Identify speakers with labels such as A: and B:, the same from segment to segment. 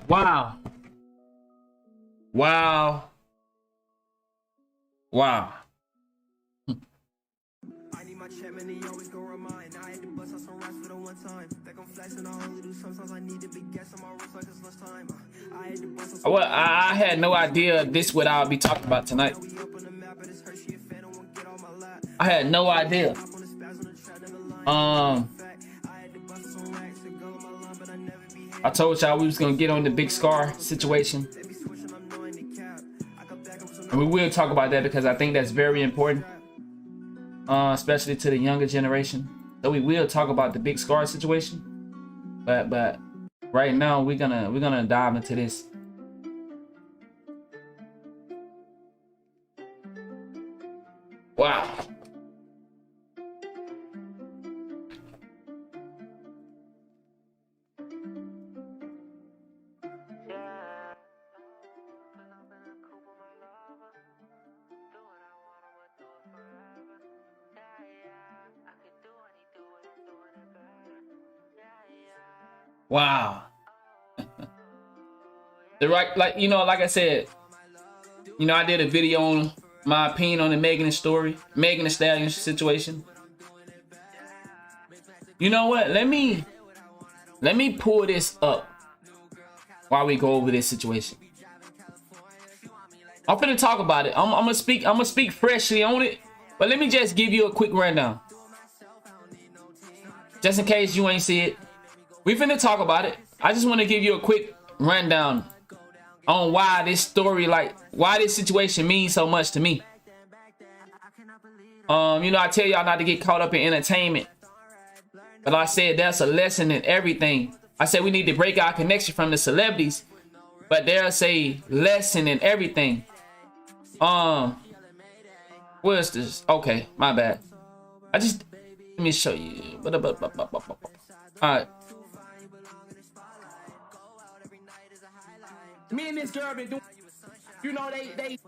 A: Wow. Wow. Wow.
B: I need my check, man, they always go remind. I had to bust out some rats for the one time. Like I'm flexing, I only do sometimes I need to be guessing my wrist like it's last time. I had to bust out some
A: Well, I had no idea this what I'll be talking about tonight.
B: we up on the map, but it's Hershey a fan, I won't get on my lap.
A: I had no idea.
B: Hop on the spaz on the trap, never lying. Fact, I had to bust out some racks to go on my line, but I never be
A: I told y'all we was gonna get on the Big Scar situation,
B: They be switching, I'm knowing the cap. I got back up some
A: and we will talk about that because I think that's very important, especially to the younger generation. So we will talk about the Big Scar situation, but right now we're gonna dive into this. Wow. Wow. The right, like, you know, like I said, you know, I did a video on my opinion on the Megan Thee Stallion situation. You know what? Let me pull this up while we go over this situation. I'm finna talk about it. I'm gonna speak freshly on it, but let me just give you a quick rundown, just in case you ain't see it. We finna talk about it. I just want to give you a quick rundown on why this story, like why this situation means so much to me. You know, I tell y'all not to get caught up in entertainment, but I said there's a lesson in everything. I said we need to break our connection from the celebrities, but there's a lesson in everything. Where's this? Okay, my bad. Let me show you. Alright. Me and this girl been doing, you know, they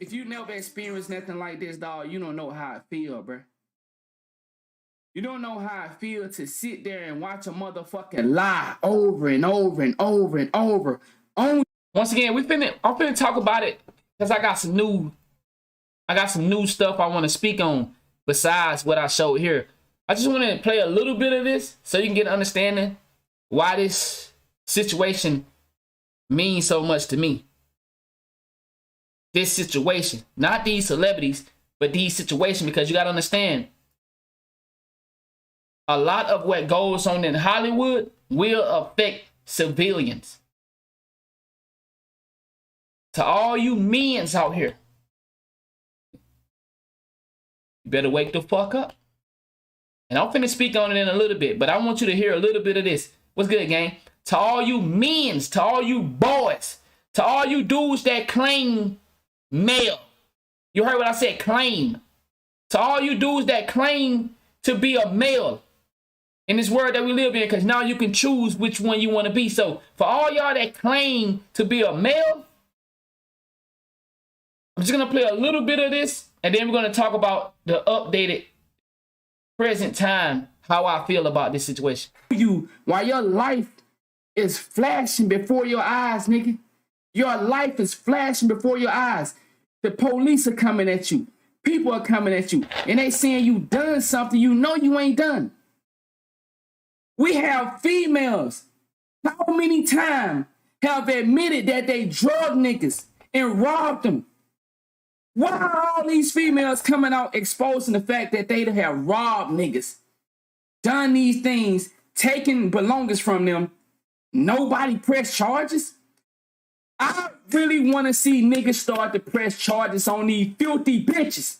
A: if you never experienced nothing like this, dog, you don't know how it feel, bruh. You don't know how it feel to sit there and watch a motherfucking lie over and over and over and over. Once again, I'm finna talk about it because I got some new stuff I want to speak on besides what I showed here. I just want to play a little bit of this so you can get an understanding why this situation means so much to me. This situation, not these celebrities, but these situations, because you got to understand, a lot of what goes on in Hollywood will affect civilians. To all you men's out here, you better wake the fuck up. And I'm finna speak on it in a little bit, but I want you to hear a little bit of this. What's good, gang? To all you men's, to all you boys, to all you dudes that claim male. You heard what I said, claim. To all you dudes that claim to be a male in this world that we live in, because now you can choose which one you want to be. So for all y'all that claim to be a male, I'm just going to play a little bit of this, and then we're going to talk about the updated present time, how I feel about this situation. You, while your life is flashing before your eyes, nigga. Your life is flashing before your eyes. The police are coming at you. People are coming at you. And they saying you done something you know you ain't done. We have females. How many times have admitted that they drug niggas and robbed them? Why are all these females coming out exposing the fact that they have robbed niggas, done these things, taken belongings from them? Nobody press charges? I really want to see niggas start to press charges on these filthy bitches.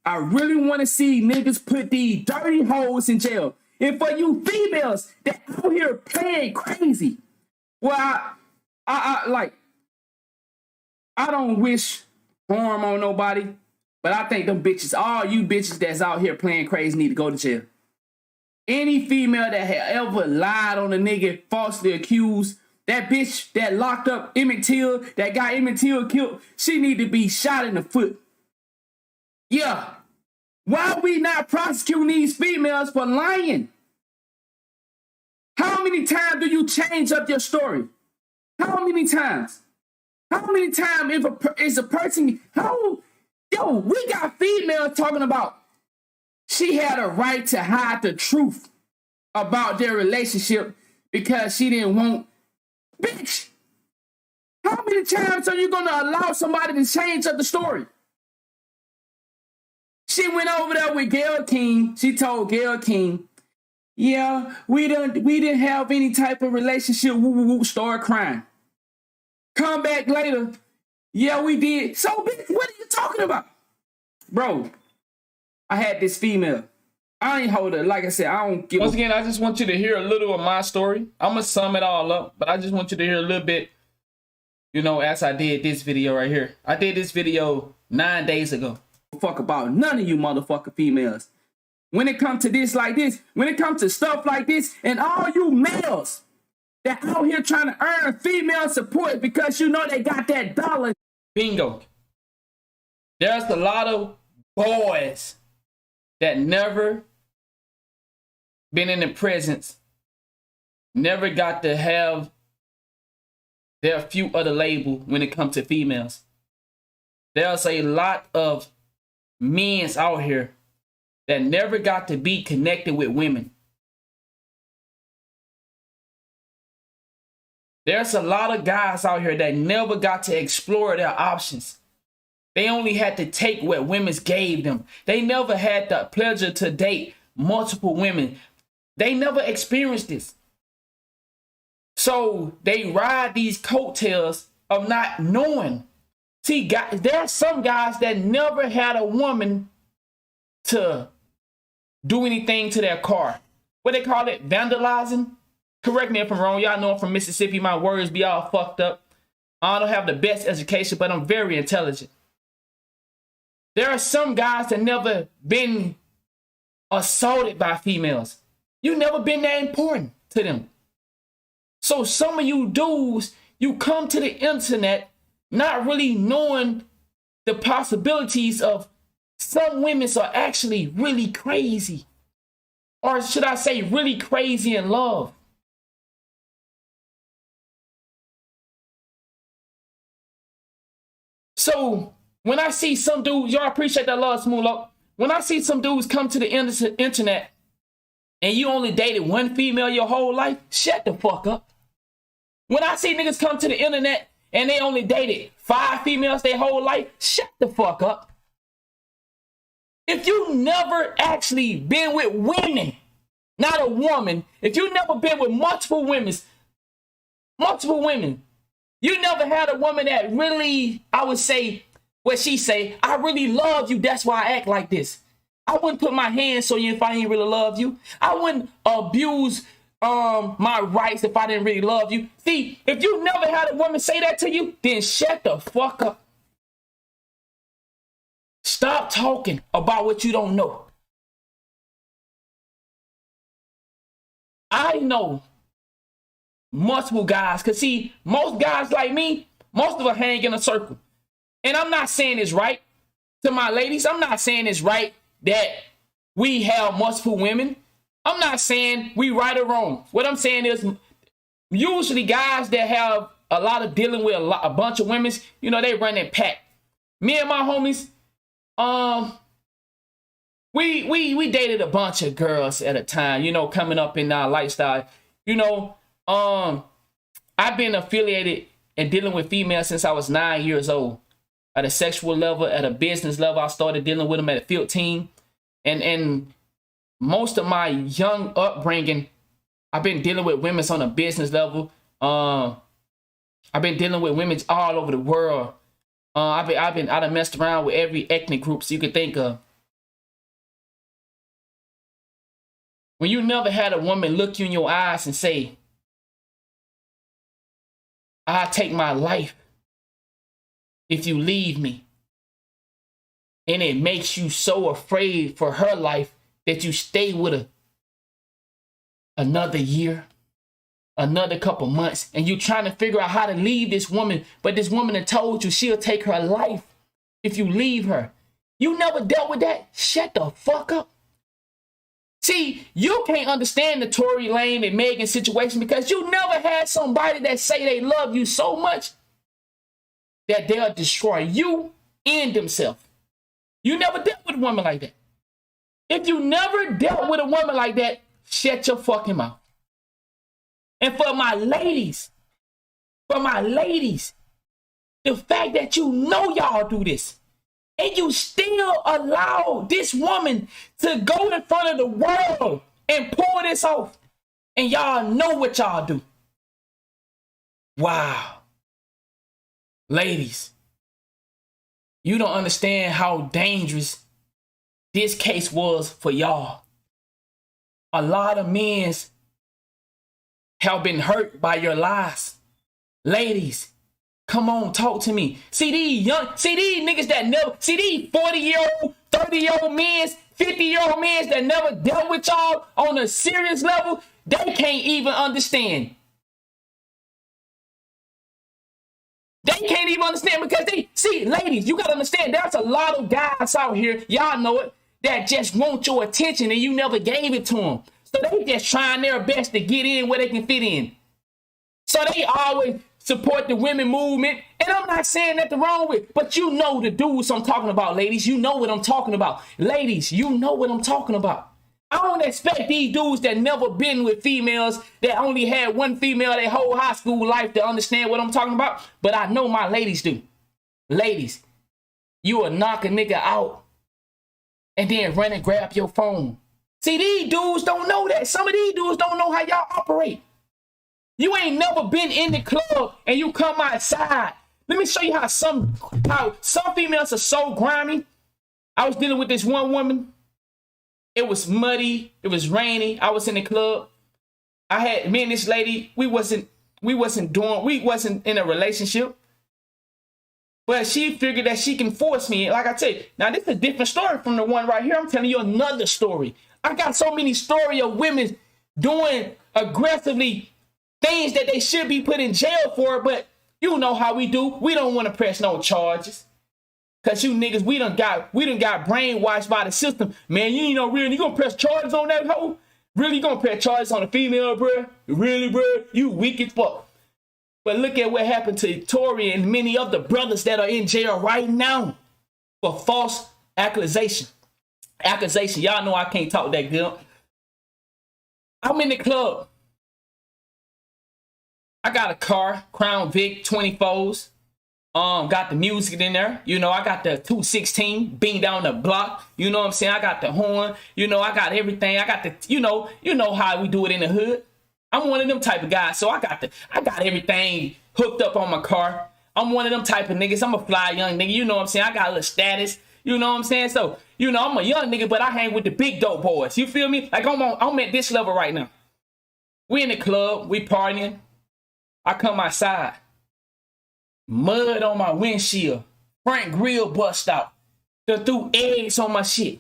A: I really want to see niggas put these dirty hoes in jail. And for you females that out here playing crazy, well, I don't wish harm on nobody, but I think them bitches, all you bitches that's out here playing crazy need to go to jail. Any female that had ever lied on a nigga, falsely accused, that bitch that locked up Emmett Till, that got Emmett Till killed, she need to be shot in the foot. Yeah, Why are we not prosecuting these females for lying? How many times do you change up your story? How many times? How many times is a person, we got females talking about she had a right to hide the truth about their relationship because she didn't want, bitch. How many times are you going to allow somebody to change up the story? She went over there with Gayle King. She told Gayle King, yeah, we didn't have any type of relationship. Woo, woo, woo, start crying. Come back later. Yeah, we did. So, bitch, what are you talking about? Bro, I had this female. I ain't hold her. Like I said, I don't give
C: Once again, I just want you to hear a little of my story. I'm going to sum it all up, but I just want you to hear a little bit, you know, as I did this video right here. I did this video 9 days ago.
A: Fuck about none of you motherfucking females. When it comes to this like this, when it comes to stuff like this, and all you males that out here trying to earn female support because you know they got that dollar.
C: Bingo. There's a lot of boys that never been in the presence, never got to have their few other label when it comes to females. There's a lot of men out here that never got to be connected with women. There's a lot of guys out here that never got to explore their options. They only had to take what women gave them. They never had the pleasure to date multiple women. They never experienced this. So they ride these coattails of not knowing. See, guys, there are some guys that never had a woman to do anything to their car. What they call it? Vandalizing? Correct me if I'm wrong. Y'all know I'm from Mississippi. My words be all fucked up. I don't have the best education, but I'm very intelligent. There are some guys that never been assaulted by females. You never been that important to them. So some of you dudes, you come to the internet not really knowing the possibilities of some women are actually really crazy. Or should I say really crazy in love. So when I see some dudes, y'all appreciate that love, Smooth Up. When I see some dudes come to the internet and you only dated one female your whole life, shut the fuck up. When I see niggas come to the internet and they only dated 5 females their whole life, shut the fuck up. If you never actually been with women, not a woman, if you never been with multiple women, you never had a woman that really, I would say, what she say, I really love you, that's why I act like this. I wouldn't put my hands on you if I didn't really love you. I wouldn't abuse my rights if I didn't really love you. See, if you never had a woman say that to you, then shut the fuck up. Stop talking about what you don't know. I know multiple guys, because see, most guys like me, most of us hang in a circle. And I'm not saying it's right to my ladies. I'm not saying it's right that we have multiple women. I'm not saying we right or wrong. What I'm saying is usually guys that have a lot of dealing with a bunch of women, you know, they run that pack. Me and my homies, we dated a bunch of girls at a time, you know, coming up in our lifestyle. You know, I've been affiliated and dealing with females since I was 9 years old. At a sexual level, at a business level, I started dealing with them at 15. And most of my young upbringing, I've been dealing with women on a business level. I've been dealing with women all over the world. I done messed around with every ethnic group so you could think of. When you never had a woman look you in your eyes and say, I'll take my life if you leave me. And it makes you so afraid for her life that you stay with her another year, another couple months, and you're trying to figure out how to leave this woman, but this woman had told you she'll take her life if you leave her. You never dealt with that? Shut the fuck up. See, you can't understand the Tory Lanez and Megan situation because you never had somebody that say they love you so much that they'll destroy you and themselves. You never dealt with a woman like that. If you never dealt with a woman like that, shut your fucking mouth. And for my ladies, the fact that you know y'all do this, and you still allow this woman to go in front of the world and pull this off, and y'all know what y'all do. Wow. Ladies, you don't understand how dangerous this case was for y'all. A lot of men have been hurt by your lies. Ladies, come on, talk to me. See these niggas that never, see these 40-year-old, 30-year-old men, 50-year-old men that never dealt with y'all on a serious level, they can't even understand. They can't even understand because ladies, you gotta understand, there's a lot of guys out here, y'all know it, that just want your attention and you never gave it to them. So they just trying their best to get in where they can fit in. So they always support the women movement. And I'm not saying nothing wrong with it, but you know the dudes I'm talking about, ladies. You know what I'm talking about. Ladies, you know what I'm talking about. I don't expect these dudes that never been with females, that only had one female their whole high school life to understand what I'm talking about. But I know my ladies do. Ladies, you will knock a nigga out and then run and grab your phone. See, these dudes don't know that. Some of these dudes don't know how y'all operate. You ain't never been in the club and you come outside. Let me show you how some females are so grimy. I was dealing with this one woman. It was muddy. It was rainy. I was in the club. Me and this lady, we wasn't in a relationship. But she figured that she can force me. Like I tell you, now this is a different story from the one right here. I'm telling you another story. I got so many stories of women doing aggressively things that they should be put in jail for, but you know how we do. We don't want to press no charges. Cause you niggas, we done got brainwashed by the system. Man, you know really, you gonna press charges on that hoe? Really, you gonna press charges on a female, bruh? Really, bruh? You weak as fuck. But look at what happened to Tory and many of the brothers that are in jail right now for false accusation. Y'all know I can't talk that good. I'm in the club. I got a car, Crown Vic 24s. Got the music in there. You know, I got the 216 being down the block. You know what I'm saying? I got the horn. You know, I got everything. I got the, you know how we do it in the hood. I'm one of them type of guys. So I got everything hooked up on my car. I'm one of them type of niggas. I'm a fly young nigga. You know what I'm saying? I got a little status. You know what I'm saying? So, you know, I'm a young nigga, but I hang with the big dope boys. You feel me? Like I'm at this level right now. We in the club. We partying. I come outside. Mud on my windshield. Front grill bust out. They threw eggs on my shit.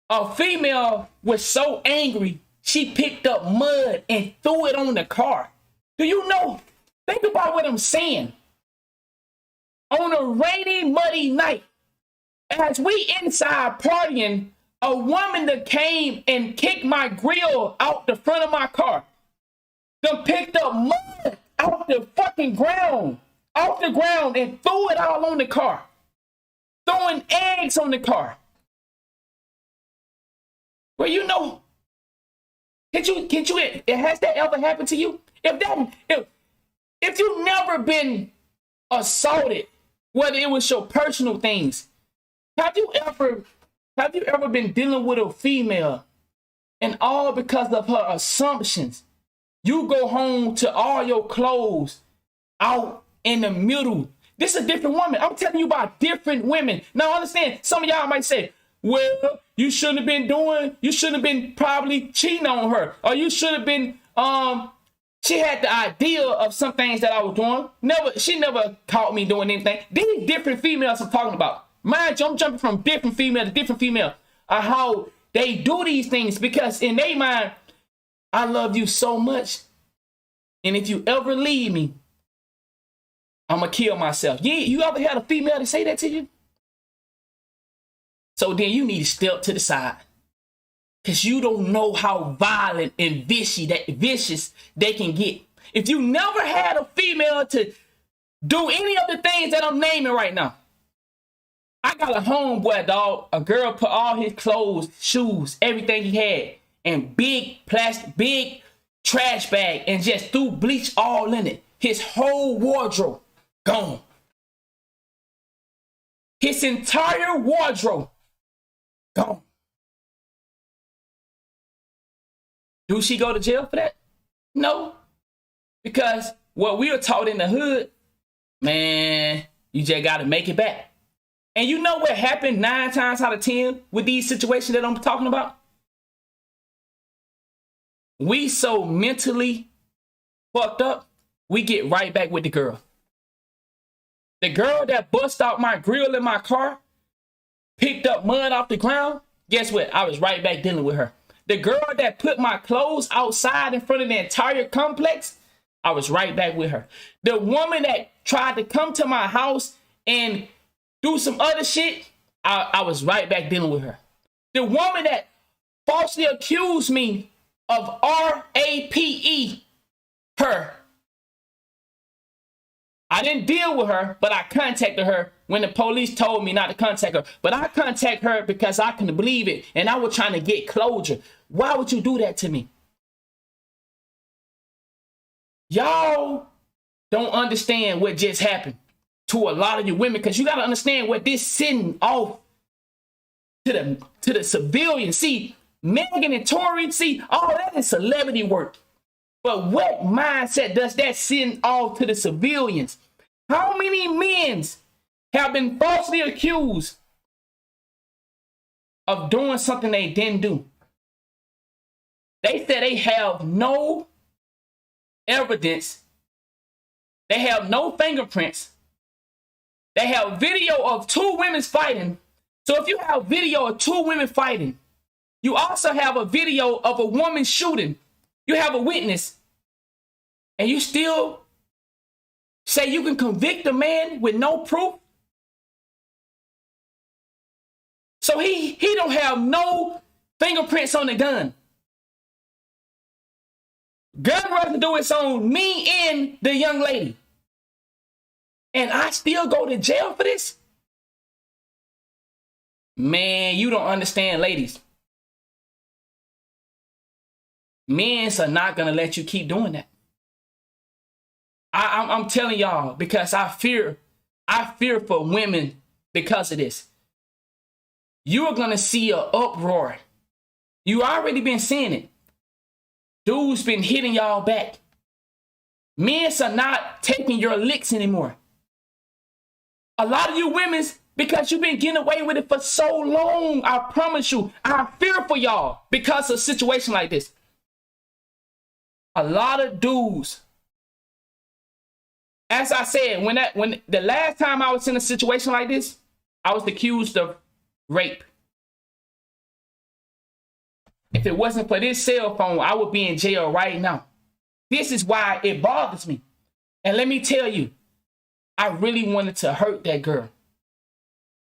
C: A female was so angry, she picked up mud and threw it on the car. Do you know? Think about what I'm saying. On a rainy, muddy night, as we inside partying, a woman that came and kicked my grill out the front of my car. Then picked up mud off the fucking ground, and threw it all on the car. Throwing eggs on the car. Well, you know, has that ever happened to you? If you've never been assaulted, whether it was your personal things, have you ever been dealing with a female and all because of her assumptions? You go home to all your clothes out in the middle. This is a different woman. I'm telling you about different women. Now understand, some of y'all might say, well, you shouldn't have been probably cheating on her. Or you should have been, she had the idea of some things that I was doing. She never caught me doing anything. These different females I'm talking about. Mind you, I'm jumping from different female to different female. How they do these things because in their mind, I love you so much. And if you ever leave me, I'm going to kill myself. You ever had a female to say that to you? So then you need to step to the side. Because you don't know how violent and vicious they can get. If you never had a female to do any of the things that I'm naming right now. I got a homeboy, dog. A girl put all his clothes, shoes, everything he had in big trash bag and just threw bleach all in it. His whole wardrobe gone. His entire wardrobe gone. Do she go to jail for that? No. Because what we were taught in the hood, man, you just got to make it back. And you know what happened 9 times out of 10 with these situations that I'm talking about? We so mentally fucked up, we get right back with the girl. The girl that bust out my grill in my car, picked up mud off the ground, guess what? I was right back dealing with her. The girl that put my clothes outside in front of the entire complex, I was right back with her. The woman that tried to come to my house and do some other shit, I was right back dealing with her. The woman that falsely accused me of RAPE, her. I didn't deal with her, but I contacted her when the police told me not to contact her. But I contact her because I couldn't believe it, and I was trying to get closure. Why would you do that to me? Y'all don't understand what just happened to a lot of you women, because you got to understand what this sending off to the civilians. See, Megan and Tory, see, all that is celebrity work. But what mindset does that send off to the civilians? How many men have been falsely accused of doing something they didn't do? They said they have no evidence. They have no fingerprints. They have video of 2 women fighting. So if you have video of 2 women fighting, you also have a video of a woman shooting. You have a witness. And you still say you can convict a man with no proof? So he don't have no fingerprints on the gun. Gun residue is on me and the young lady. And I still go to jail for this? Man, you don't understand, ladies. Men are not going to let you keep doing that. I'm telling y'all, because I fear for women because of this. You are going to see an uproar. You already been seeing it. Dudes been hitting y'all back. Men are not taking your licks anymore. A lot of you women, because you've been getting away with it for so long, I promise you, I fear for y'all because of a situation like this. A lot of dudes, as I said, when the last time I was in a situation like this, I was accused of rape. If it wasn't for this cell phone, I would be in jail right now. This is why it bothers me. And let me tell you, I really wanted to hurt that girl.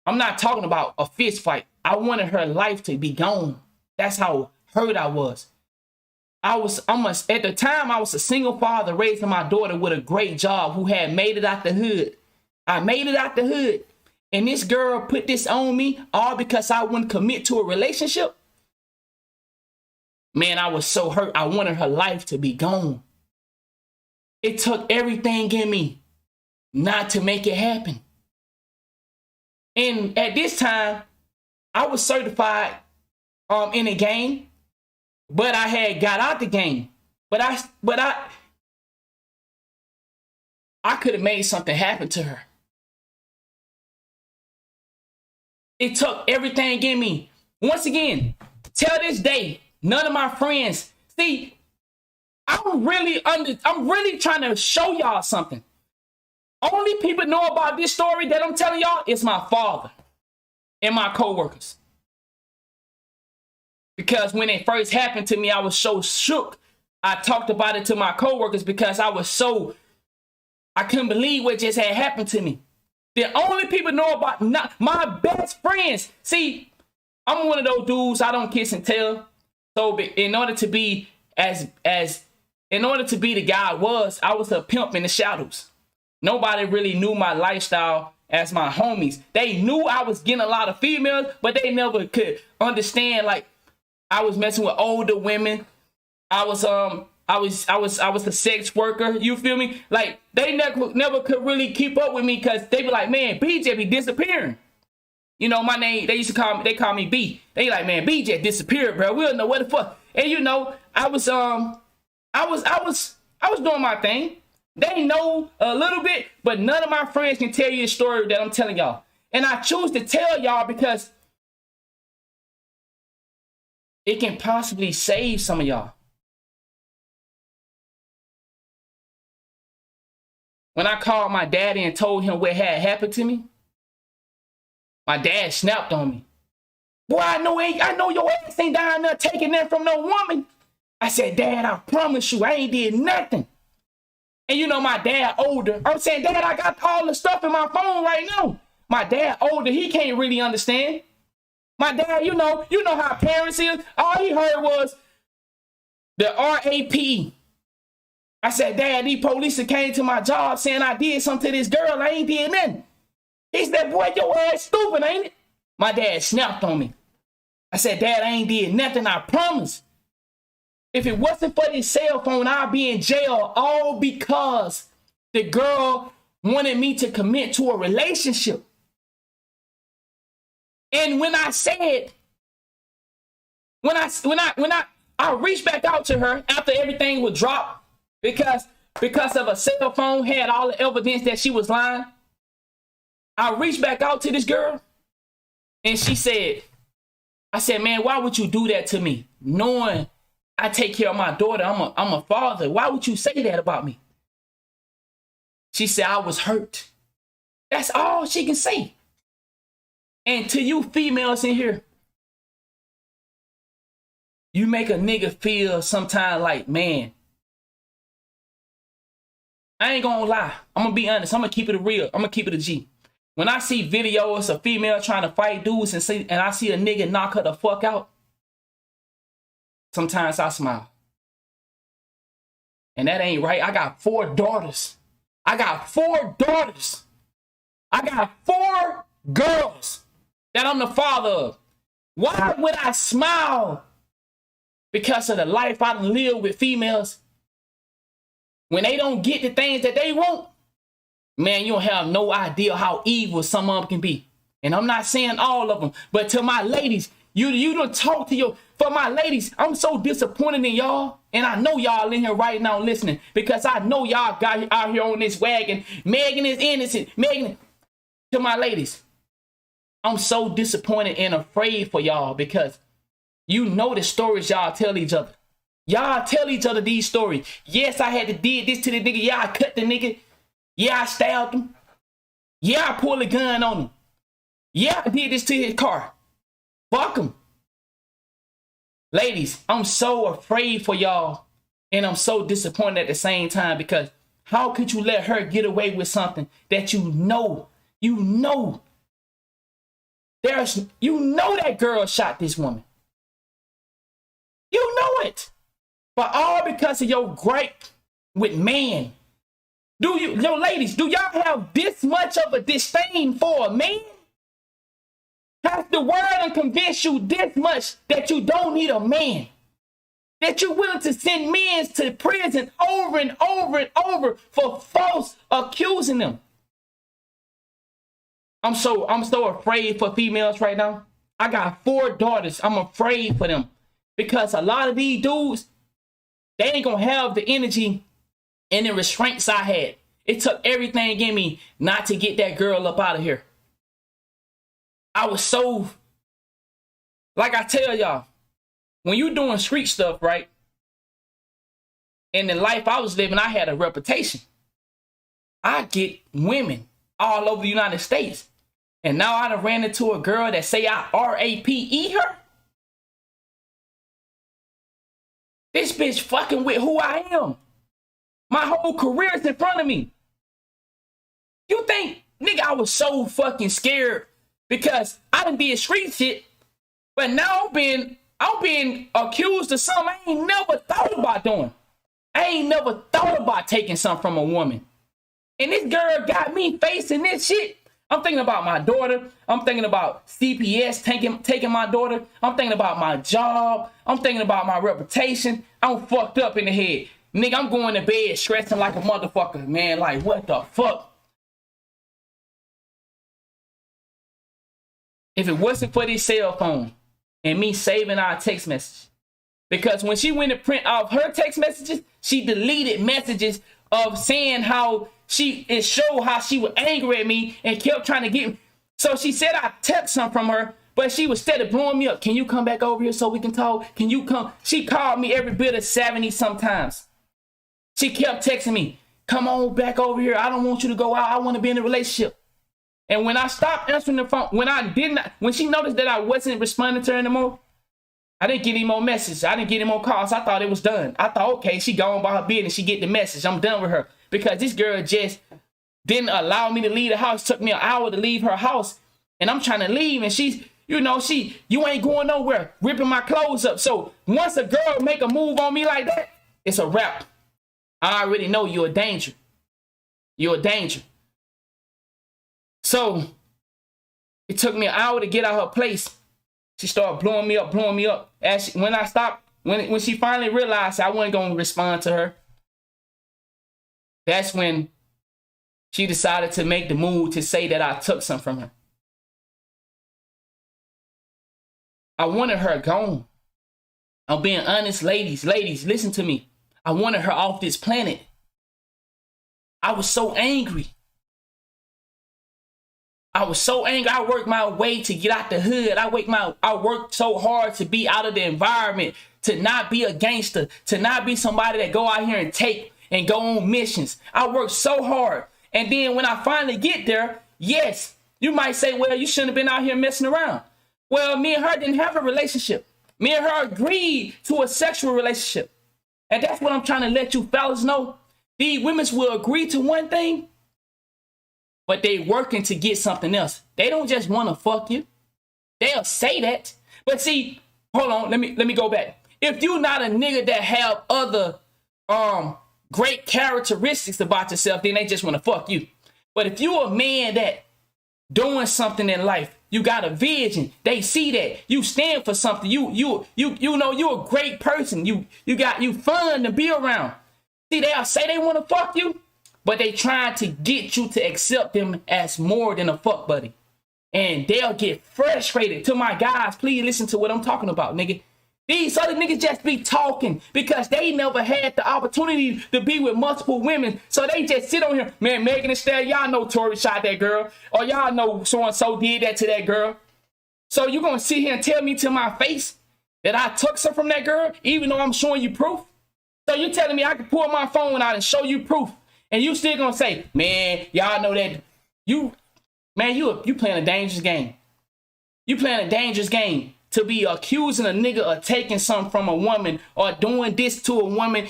C: I'm not talking about a fist fight. I wanted her life to be gone. That's how hurt I was. At the time, I was a single father raising my daughter with a great job who had made it out the hood. I made it out the hood. And this girl put this on me all because I wouldn't commit to a relationship. Man, I was so hurt. I wanted her life to be gone. It took everything in me not to make it happen. And at this time, I was certified in a game, but I had got out the game. But I could have made something happen to her. It took everything in me. Once again, till this day, none of my friends, see, I'm really trying to show y'all something. Only people know about this story that I'm telling y'all is my father and my coworkers. Because when it first happened to me, I was so shook. I talked about it to my coworkers because I couldn't believe what just had happened to me. The only people know about my best friends. See, I'm one of those dudes, I don't kiss and tell. So in order to be in order to be the guy I was a pimp in the shadows. Nobody really knew my lifestyle as my homies. They knew I was getting a lot of females, but they never could understand, like, I was messing with older women. I was the sex worker. You feel me? Like, they never could really keep up with me because they be like, man, BJ be disappearing. You know, my name, they call me B. They like, man, BJ disappeared, bro. We don't know what the fuck. And you know, I was doing my thing. They know a little bit, but none of my friends can tell you the story that I'm telling y'all. And I choose to tell y'all because it can possibly save some of y'all. When I called my daddy and told him what had happened to me, my dad snapped on me. Boy, I know your ass ain't down there taking that from no woman. I said, Dad, I promise you, I ain't did nothing. And you know, my dad older. I'm saying, Dad, I got all the stuff in my phone right now. My dad older, he can't really understand. My dad, you know how parents is. All he heard was the RAPE. I said, Dad, these police came to my job saying I did something to this girl. I ain't did nothing. He said, boy, your ass stupid, ain't it? My dad snapped on me. I said, Dad, I ain't did nothing, I promise. If it wasn't for this cell phone, I'd be in jail, all because the girl wanted me to commit to a relationship. And when I reached back out to her after everything was dropped because of a cell phone had all the evidence that she was lying. I reached back out to this girl and she said, I said, man, why would you do that to me? Knowing I take care of my daughter, I'm a father. Why would you say that about me? She said, I was hurt. That's all she can say. And to you females in here, you make a nigga feel sometimes like, man, I ain't gonna lie. I'm gonna be honest. I'm gonna keep it real. I'm gonna keep it a G. When I see videos of female trying to fight dudes and I see a nigga knock her the fuck out, sometimes I smile. And that ain't right. I got 4 daughters. I got 4 daughters. I got 4 girls that I'm the father of. Why would I smile? Because of the life I done lived with females. When they don't get the things that they want, man, you don't have no idea how evil some of them can be. And I'm not saying all of them, but to my ladies, you don't talk to for my ladies, I'm so disappointed in y'all. And I know y'all in here right now listening because I know y'all got out here on this wagon. Megan is innocent. Megan, to my ladies, I'm so disappointed and afraid for y'all because you know the stories y'all tell each other. Y'all tell each other these stories. Yes, I had to did this to the nigga. Yeah, I cut the nigga. Yeah, I stabbed him. Yeah, I pulled a gun on him. Yeah, I did this to his car. Fuck him. Ladies, I'm so afraid for y'all. And I'm so disappointed at the same time because how could you let her get away with something that you know that girl shot this woman. You know it. But all because of your gripe with man. Ladies, do y'all have this much of a disdain for a man? Has the world convinced you this much that you don't need a man? That you're willing to send men to prison over and over and over for false accusing them? I'm so afraid for females right now. I got 4 daughters. I'm afraid for them. Because a lot of these dudes, they ain't gonna have the energy and the restraints I had. It took everything in me not to get that girl up out of here. I was so, like I tell y'all, when you doing street stuff, right? And the life I was living, I had a reputation. I get women all over the United States. And now I done ran into a girl that say I RAPE her. This bitch fucking with who I am. My whole career is in front of me. You think, nigga, I was so fucking scared because I done did street shit But now I'm being accused of something I ain't never thought about doing. I ain't never thought about taking something from a woman. And this girl got me facing this shit. I'm thinking about my daughter. I'm thinking about CPS taking my daughter. I'm thinking about my job. I'm thinking about my reputation. I'm fucked up in the head. Nigga, I'm going to bed stressing like a motherfucker, man. Like, what the fuck? If it wasn't for this cell phone and me saving our text message, because when she went to print off her text messages, she deleted messages of saying how it showed how she was angry at me and kept trying to get me. So she said I took something from her, but she was steady blowing me up. Can you come back over here so we can talk? Can you come? She called me every bit of 70 sometimes. She kept texting me, come on back over here. I don't want you to go out. I want to be in a relationship. And when I stopped answering the phone, when she noticed that I wasn't responding to her anymore, I didn't get any more messages. I didn't get any more calls. I thought it was done. I thought, okay, she gone by her business. She get the message. I'm done with her. Because this girl just didn't allow me to leave the house. Took me an hour to leave her house. And I'm trying to leave. And she's, you ain't going nowhere. Ripping my clothes up. So once a girl make a move on me like that, it's a wrap. I already know you're a danger. You're a danger. So it took me an hour to get out her place. She started blowing me up. When she finally realized I wasn't going to respond to her, that's when she decided to make the move to say that I took something from her. I wanted her gone. I'm being honest, ladies, listen to me. I wanted her off this planet. I was so angry. I worked my way to get out the hood. I worked so hard to be out of the environment, to not be a gangster, to not be somebody that go out here and take and go on missions. I worked so hard. And then when I finally get there, yes, you might say, well, you shouldn't have been out here messing around. Well, me and her didn't have a relationship. Me and her agreed to a sexual relationship. And that's what I'm trying to let you fellas know. These women will agree to one thing, but they working to get something else. They don't just want to fuck you. They'll say that. But see, hold on, let me go back. If you're not a nigga that have other great characteristics about yourself, then they just want to fuck you. But if you're a man that doing something in life, you got a vision, they see that you stand for something. You know you're a great person. You fun to be around. See, they'll say they want to fuck you, but they trying to get you to accept them as more than a fuck buddy. And they'll get frustrated. To my guys, please listen to what I'm talking about, nigga. These other niggas just be talking because they never had the opportunity to be with multiple women. So they just sit on here. Man, Megan Thee Stallion, y'all know Tory shot that girl. Or y'all know so-and-so did that to that girl. So you gonna sit here and tell me to my face that I took some from that girl, even though I'm showing you proof? So you telling me I can pull my phone out and show you proof, and you still gonna say, man, y'all know that you playing a dangerous game. You playing a dangerous game to be accusing a nigga of taking something from a woman or doing this to a woman.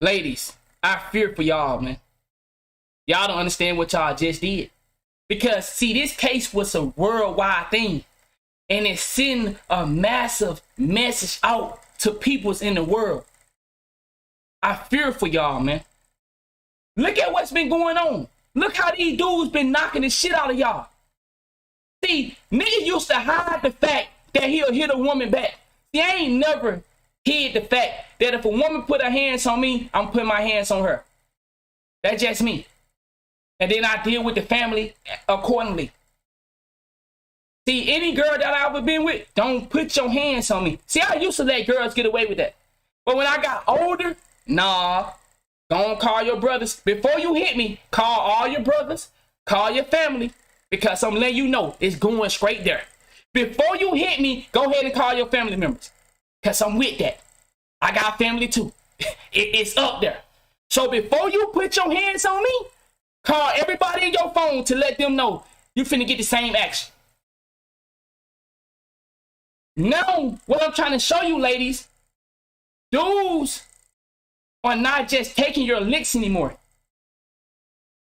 C: Ladies, I fear for y'all, man. Y'all don't understand what y'all just did. Because, see, this case was a worldwide thing. And it's sending a massive message out to peoples in the world. I fear for y'all, man. Look at what's been going on. Look how these dudes been knocking the shit out of y'all. See, nigga used to hide the fact that he'll hit a woman back. See, I ain't never hid the fact that if a woman put her hands on me, I'm putting my hands on her. That's just me. And then I deal with the family accordingly. See, any girl that I ever been with, don't put your hands on me. See, I used to let girls get away with that. But when I got older, nah. Don't call your brothers. Before you hit me, call all your brothers, call your family, because I'm letting you know it's going straight there. Before you hit me, go ahead and call your family members, because I'm with that. I got family too. It's up there. So before you put your hands on me, call everybody in your phone to let them know you finna get the same action. Now, what I'm trying to show you, ladies, dudes are not just taking your licks anymore.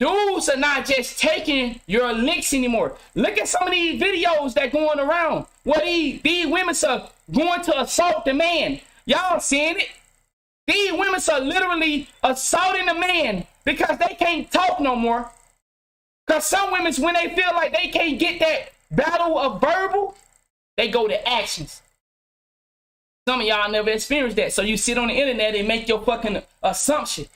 C: Dudes are not just taking your licks anymore. Look at some of these videos that going around where these women are going to assault the man. Y'all seeing it? These women are literally assaulting the man because they can't talk no more. Because some women, when they feel like they can't get that battle of verbal, they go to actions. Some of y'all never experienced that. So you sit on the internet and make your fucking assumption.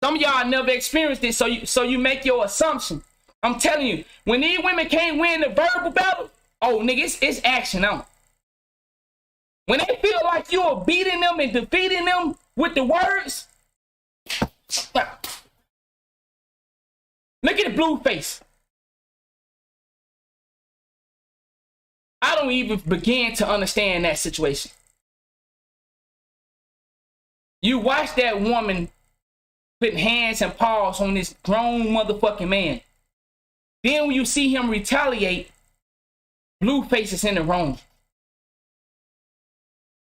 C: Some of y'all never experienced it, so you make your assumption. I'm telling you, when these women can't win the verbal battle, oh nigga, it's action on. When they feel like you are beating them and defeating them with the words, look at the blue face. I don't even begin to understand that situation. You watch that woman putting hands and paws on this grown motherfucking man. Then when you see him retaliate, blue face is in the wrong.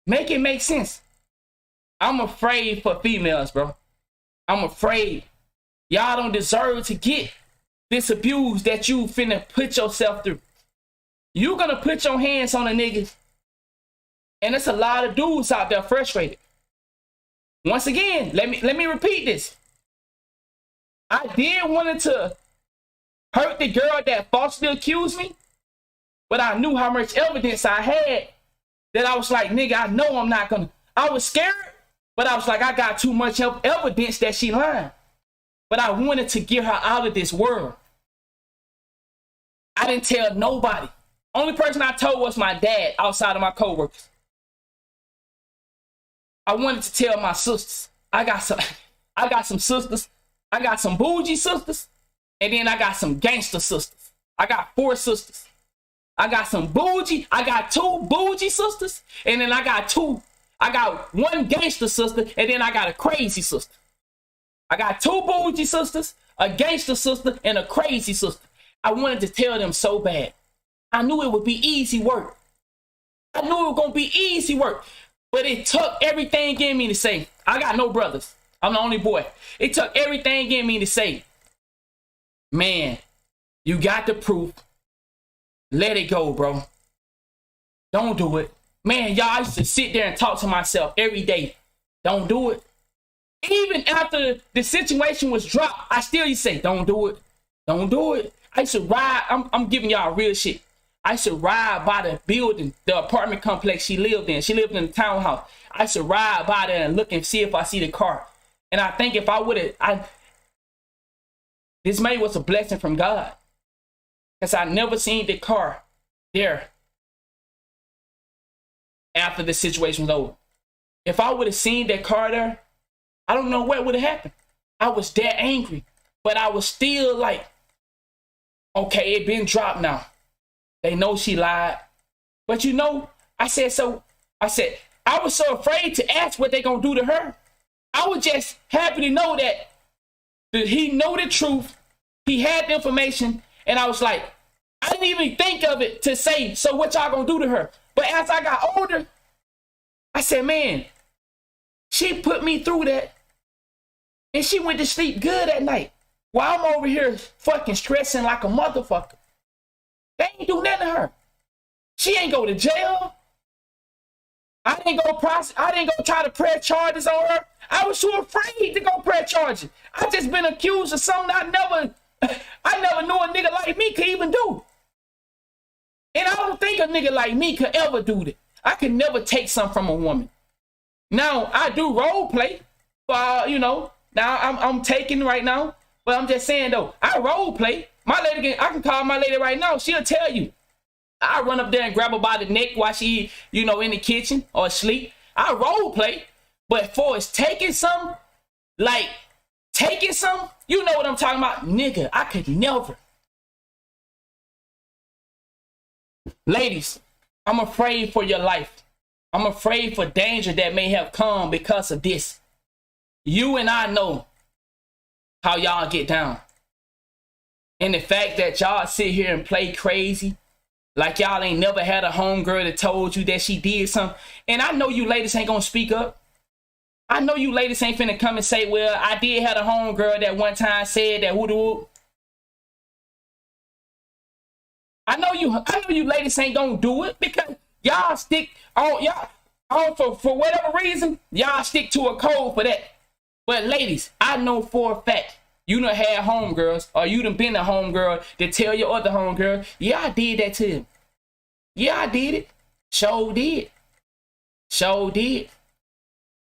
C: Make it make sense. I'm afraid for females, bro. I'm afraid. Y'all don't deserve to get this abuse that you finna put yourself through. You gonna put your hands on a nigga, and there's a lot of dudes out there frustrated. Once again, let me repeat this. I did want to hurt the girl that falsely accused me, but I knew how much evidence I had that I was like, nigga, I know I'm not gonna. I was scared, but I was like, I got too much evidence that she lying. But I wanted to get her out of this world. I didn't tell nobody. Only person I told was my dad outside of my coworkers. I wanted to tell my sisters. I got some sisters. I got some bougie sisters. And then I got some gangster sisters. I got 4 sisters. I got some bougie. I got 2 bougie sisters. And then I got 1 gangster sister. And then I got a crazy sister. I got 2 bougie sisters, a gangster sister, and a crazy sister. I wanted to tell them so bad. I knew it would be easy work. I knew it was going to be easy work. But it took everything in me to say, I got no brothers. I'm the only boy. It took everything in me to say, man, you got the proof. Let it go, bro. Don't do it. Man, y'all, I used to sit there and talk to myself every day. Don't do it. Even after the situation was dropped, I still used to say, don't do it. Don't do it. I used to ride. I'm giving y'all real shit. I used to ride by the building, the apartment complex she lived in. She lived in a townhouse. I used to ride by there and look and see if I see the car. And I think if I would have, this maybe was a blessing from God. Because I never seen the car there after the situation was over. If I would have seen that car there, I don't know what would have happened. I was that angry. But I was still like, okay, it been dropped now. They know she lied. But you know, I said, I was so afraid to ask what they gonna do to her. I was just happy to know that he know the truth. He had the information. And I was like, I didn't even think of it to say, so what y'all gonna do to her? But as I got older, I said, man, she put me through that. And she went to sleep good at night. While I'm over here fucking stressing like a motherfucker. They ain't do nothing to her. She ain't go to jail. I didn't go try to press charges on her. I was too afraid to go press charges. I just been accused of something I never knew a nigga like me could even do. And I don't think a nigga like me could ever do that. I could never take something from a woman. Now, I do role play. Now I'm taking right now. But I'm just saying though, I role play. My lady, I can call my lady right now. She'll tell you. I run up there and grab her by the neck while she, in the kitchen or asleep. I role play. But for us taking something, you know what I'm talking about? Nigga, I could never. Ladies, I'm afraid for your life. I'm afraid for danger that may have come because of this. You and I know how y'all get down. And the fact that y'all sit here and play crazy, like y'all ain't never had a homegirl that told you that she did something. And I know you ladies ain't gonna speak up. I know you ladies ain't finna come and say, well, I did have a homegirl that one time said that who. I know you ladies ain't gonna do it because y'all stick on for whatever reason, y'all stick to a code for that. But ladies, I know for a fact you done had homegirls or you done been a homegirl to tell your other homegirl, yeah, I did that to him. Yeah, I did it. Sure did. Sure did.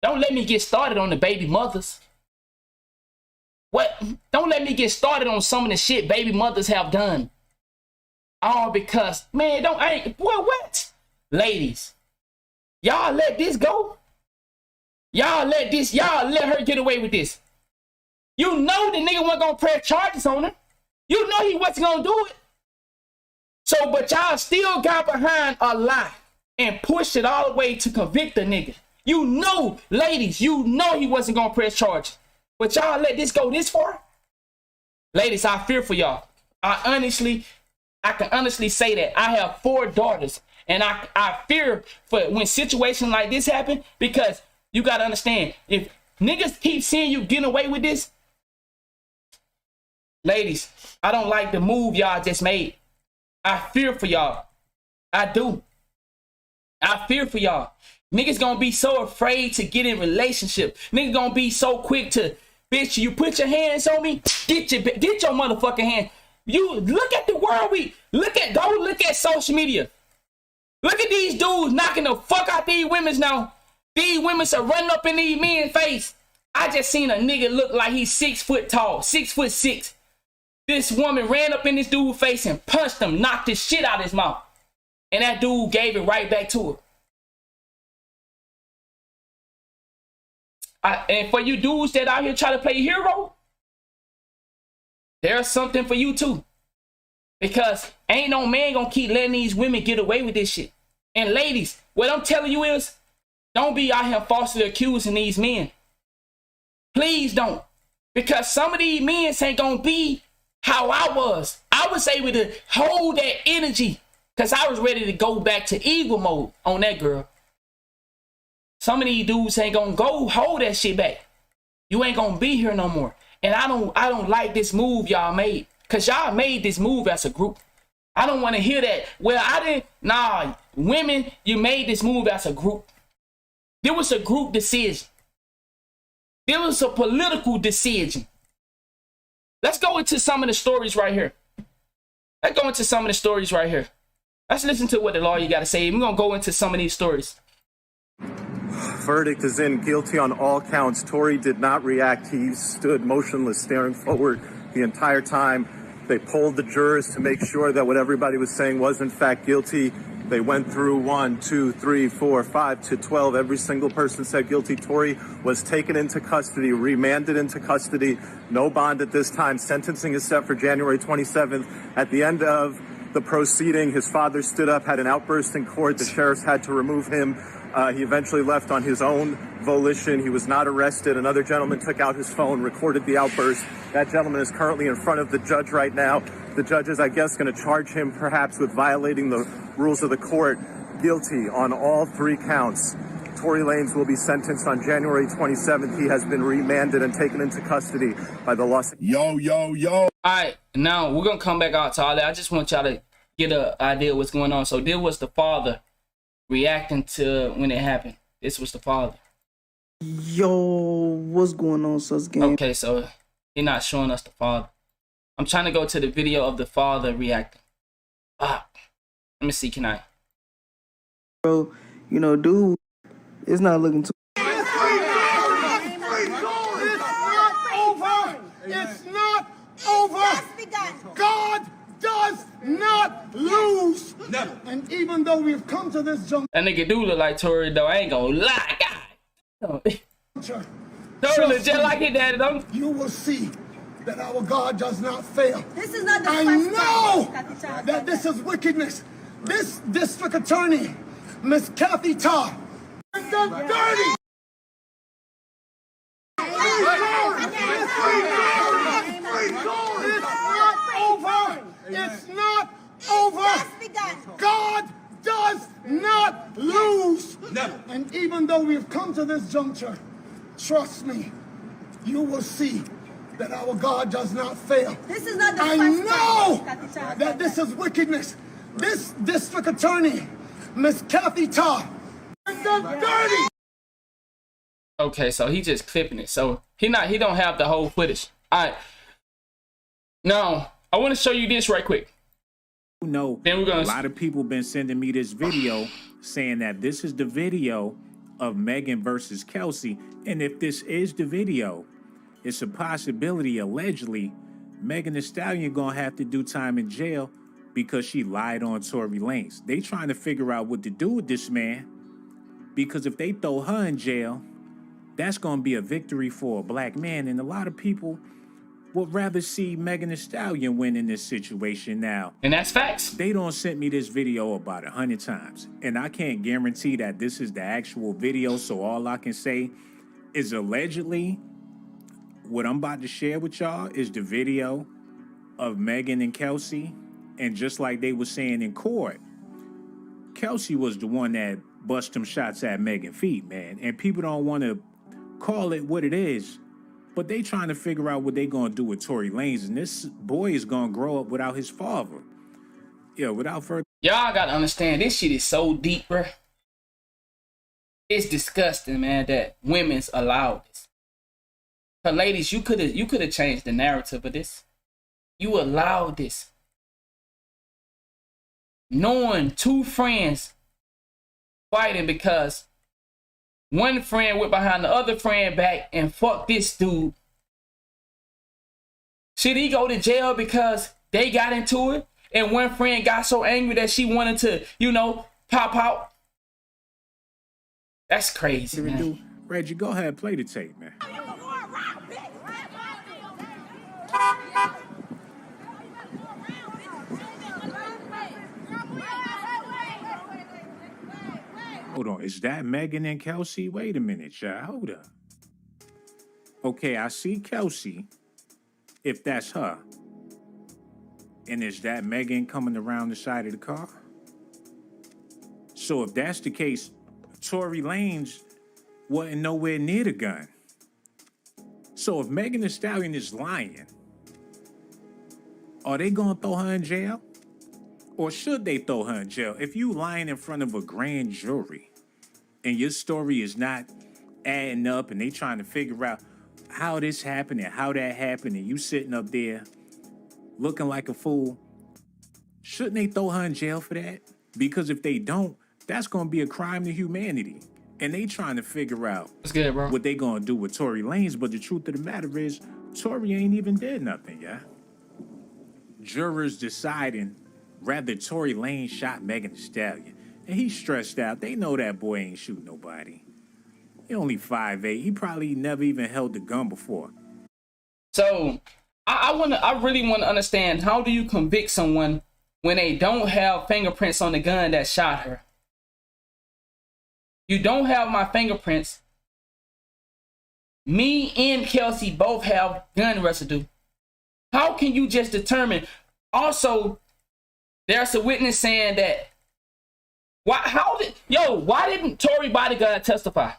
C: Don't let me get started on the baby mothers. What? Don't let me get started on some of the shit baby mothers have done. All because, man, what? Ladies, y'all let this go? Y'all let her get away with this. You know the nigga wasn't gonna press charges on her. You know he wasn't gonna do it. So, but y'all still got behind a lie and pushed it all the way to convict the nigga. You know, ladies, you know he wasn't gonna press charges. But y'all let this go this far? Ladies, I fear for y'all. I can honestly say that. I have 4 daughters. And I fear for when situations like this happen, because you gotta understand, if niggas keep seeing you getting away with this, ladies, I don't like the move y'all just made. I fear for y'all. I do. I fear for y'all. Niggas gonna be so afraid to get in relationship. Niggas gonna be so quick to, bitch, you put your hands on me, get your motherfucking hand. You look at the world go look at social media. Look at these dudes knocking the fuck out these women now. These women are running up in these men's face. I just seen a nigga look like he's 6 foot tall, 6'6". This woman ran up in this dude's face and punched him, knocked his shit out his mouth. And that dude gave it right back to her. And for you dudes that out here try to play hero, there's something for you too. Because ain't no man gonna keep letting these women get away with this shit. And ladies, what I'm telling you is, don't be out here falsely accusing these men. Please don't. Because some of these men ain't gonna be how I was. I was able to hold that energy because I was ready to go back to evil mode on that girl. Some of these dudes ain't gonna go hold that shit back. You ain't gonna be here no more. And I don't like this move y'all made. Cause y'all made this move as a group. I don't want to hear that. Well, I didn't. Nah, women, you made this move as a group. There was a group decision. There was a political decision. Let's go into some of the stories right here. Let's listen to what the lawyer got to say. We're going to go into some of these stories.
D: Verdict is in, guilty on all counts. Tory did not react. He stood motionless, staring forward the entire time. They polled the jurors to make sure that what everybody was saying was in fact guilty. They went through 1, 2, 3, 4, 5 to 12. Every single person said guilty. Tory was taken into custody, remanded into custody. No bond at this time. Sentencing is set for January 27th. At the end of the proceeding, his father stood up, had an outburst in court. The sheriffs had to remove him. He eventually left on his own volition. He was not arrested. Another gentleman took out his phone, recorded the outburst. That gentleman is currently in front of the judge right now. The judge is, I guess, going to charge him perhaps with violating the rules of the court. Guilty on all 3 counts. Tory Lanez will be sentenced on January 27th. He has been remanded and taken into custody by the Los Angeles.
C: Yo. All right, now we're going to come back out to all that. I just want y'all to get an idea of what's going on. So there was the father reacting to when it happened. This was the father.
E: Yo, what's going on, sus gang?
C: Okay, so he's not showing us the father. I'm trying to go to the video of the father reacting. Let me see, can I?
E: Bro, you know, dude, it's not looking too...
F: It's not over. God does not lose. Never. And even though we've come to this juncture,
C: That nigga do look like Tory, though. I ain't gonna lie, God. Tory legit like his daddy, though.
F: you will see that our God does not fail.
G: This is not the
F: I
G: first
F: know
G: time
F: that this is wickedness. This district attorney, Miss Kathy Todd, is the dirty. It's not over. God does not lose. Never. And even though we've come to this juncture, trust me, you will see that our God does not fail.
G: This is not the
F: I
G: first
F: know
G: time.
F: that this is wickedness. This district attorney, Miss Kathy Todd, is dirty.
C: Okay, so he just clipping it. So he don't have the whole footage. All right. Now, I want to show you this right quick.
H: No,
C: then we're gonna...
H: a lot of people been sending me this video saying that this is the video of Megan versus Kelsey. And if this is the video, it's a possibility, allegedly, Megan Thee Stallion gonna have to do time in jail because she lied on Tory Lanez. They trying to figure out what to do with this man, because if they throw her in jail, that's gonna be a victory for a black man. And a lot of people would rather see Megan Thee Stallion win in this situation now.
C: And that's facts.
H: They done sent me this video about 100 times. And I can't guarantee that this is the actual video. So all I can say is allegedly what I'm about to share with y'all is the video of Megan and Kelsey. And just like they were saying in court, Kelsey was the one that bust them shots at Megan's feet, man. And people don't want to call it what it is, but they trying to figure out what they gonna do with Tory Lanez, and this boy is gonna grow up without his father. Yeah, without further.
C: Y'all gotta understand, this shit is so deep, bro. It's disgusting, man, that women's allowed this. But ladies, you could have changed the narrative of this. You allowed this. Knowing two friends fighting because one friend went behind the other friend back and fucked this dude. Should he go to jail because they got into it and one friend got so angry that she wanted to, you know, pop out? That's crazy, man.
H: Reggie, go ahead, play the tape, man. Hold on, is that Megan and Kelsey? Wait a minute, y'all. Hold up. Okay, I see Kelsey, if that's her. And is that Megan coming around the side of the car? So if that's the case, Tory Lanez wasn't nowhere near the gun. So if Megan Thee Stallion is lying, are they gonna throw her in jail? Or should they throw her in jail? If you lying in front of a grand jury and your story is not adding up and they trying to figure out how this happened and how that happened and you sitting up there looking like a fool, shouldn't they throw her in jail for that? Because if they don't, that's going to be a crime to humanity. And they trying to figure out what they going to do with Tory Lanez. But the truth of the matter is, Tory ain't even did nothing, yeah? Jurors deciding rather Tory Lanez shot Megan Thee Stallion. And he's stressed out. They know that boy ain't shoot nobody. He only 5'8". He probably never even held a gun before.
C: So I really want to understand, how do you convict someone when they don't have fingerprints on the gun that shot her? You don't have my fingerprints. Me and Kelsey both have gun residue. How can you just determine? Also, there's a witness saying that why didn't Tory bodyguard testify?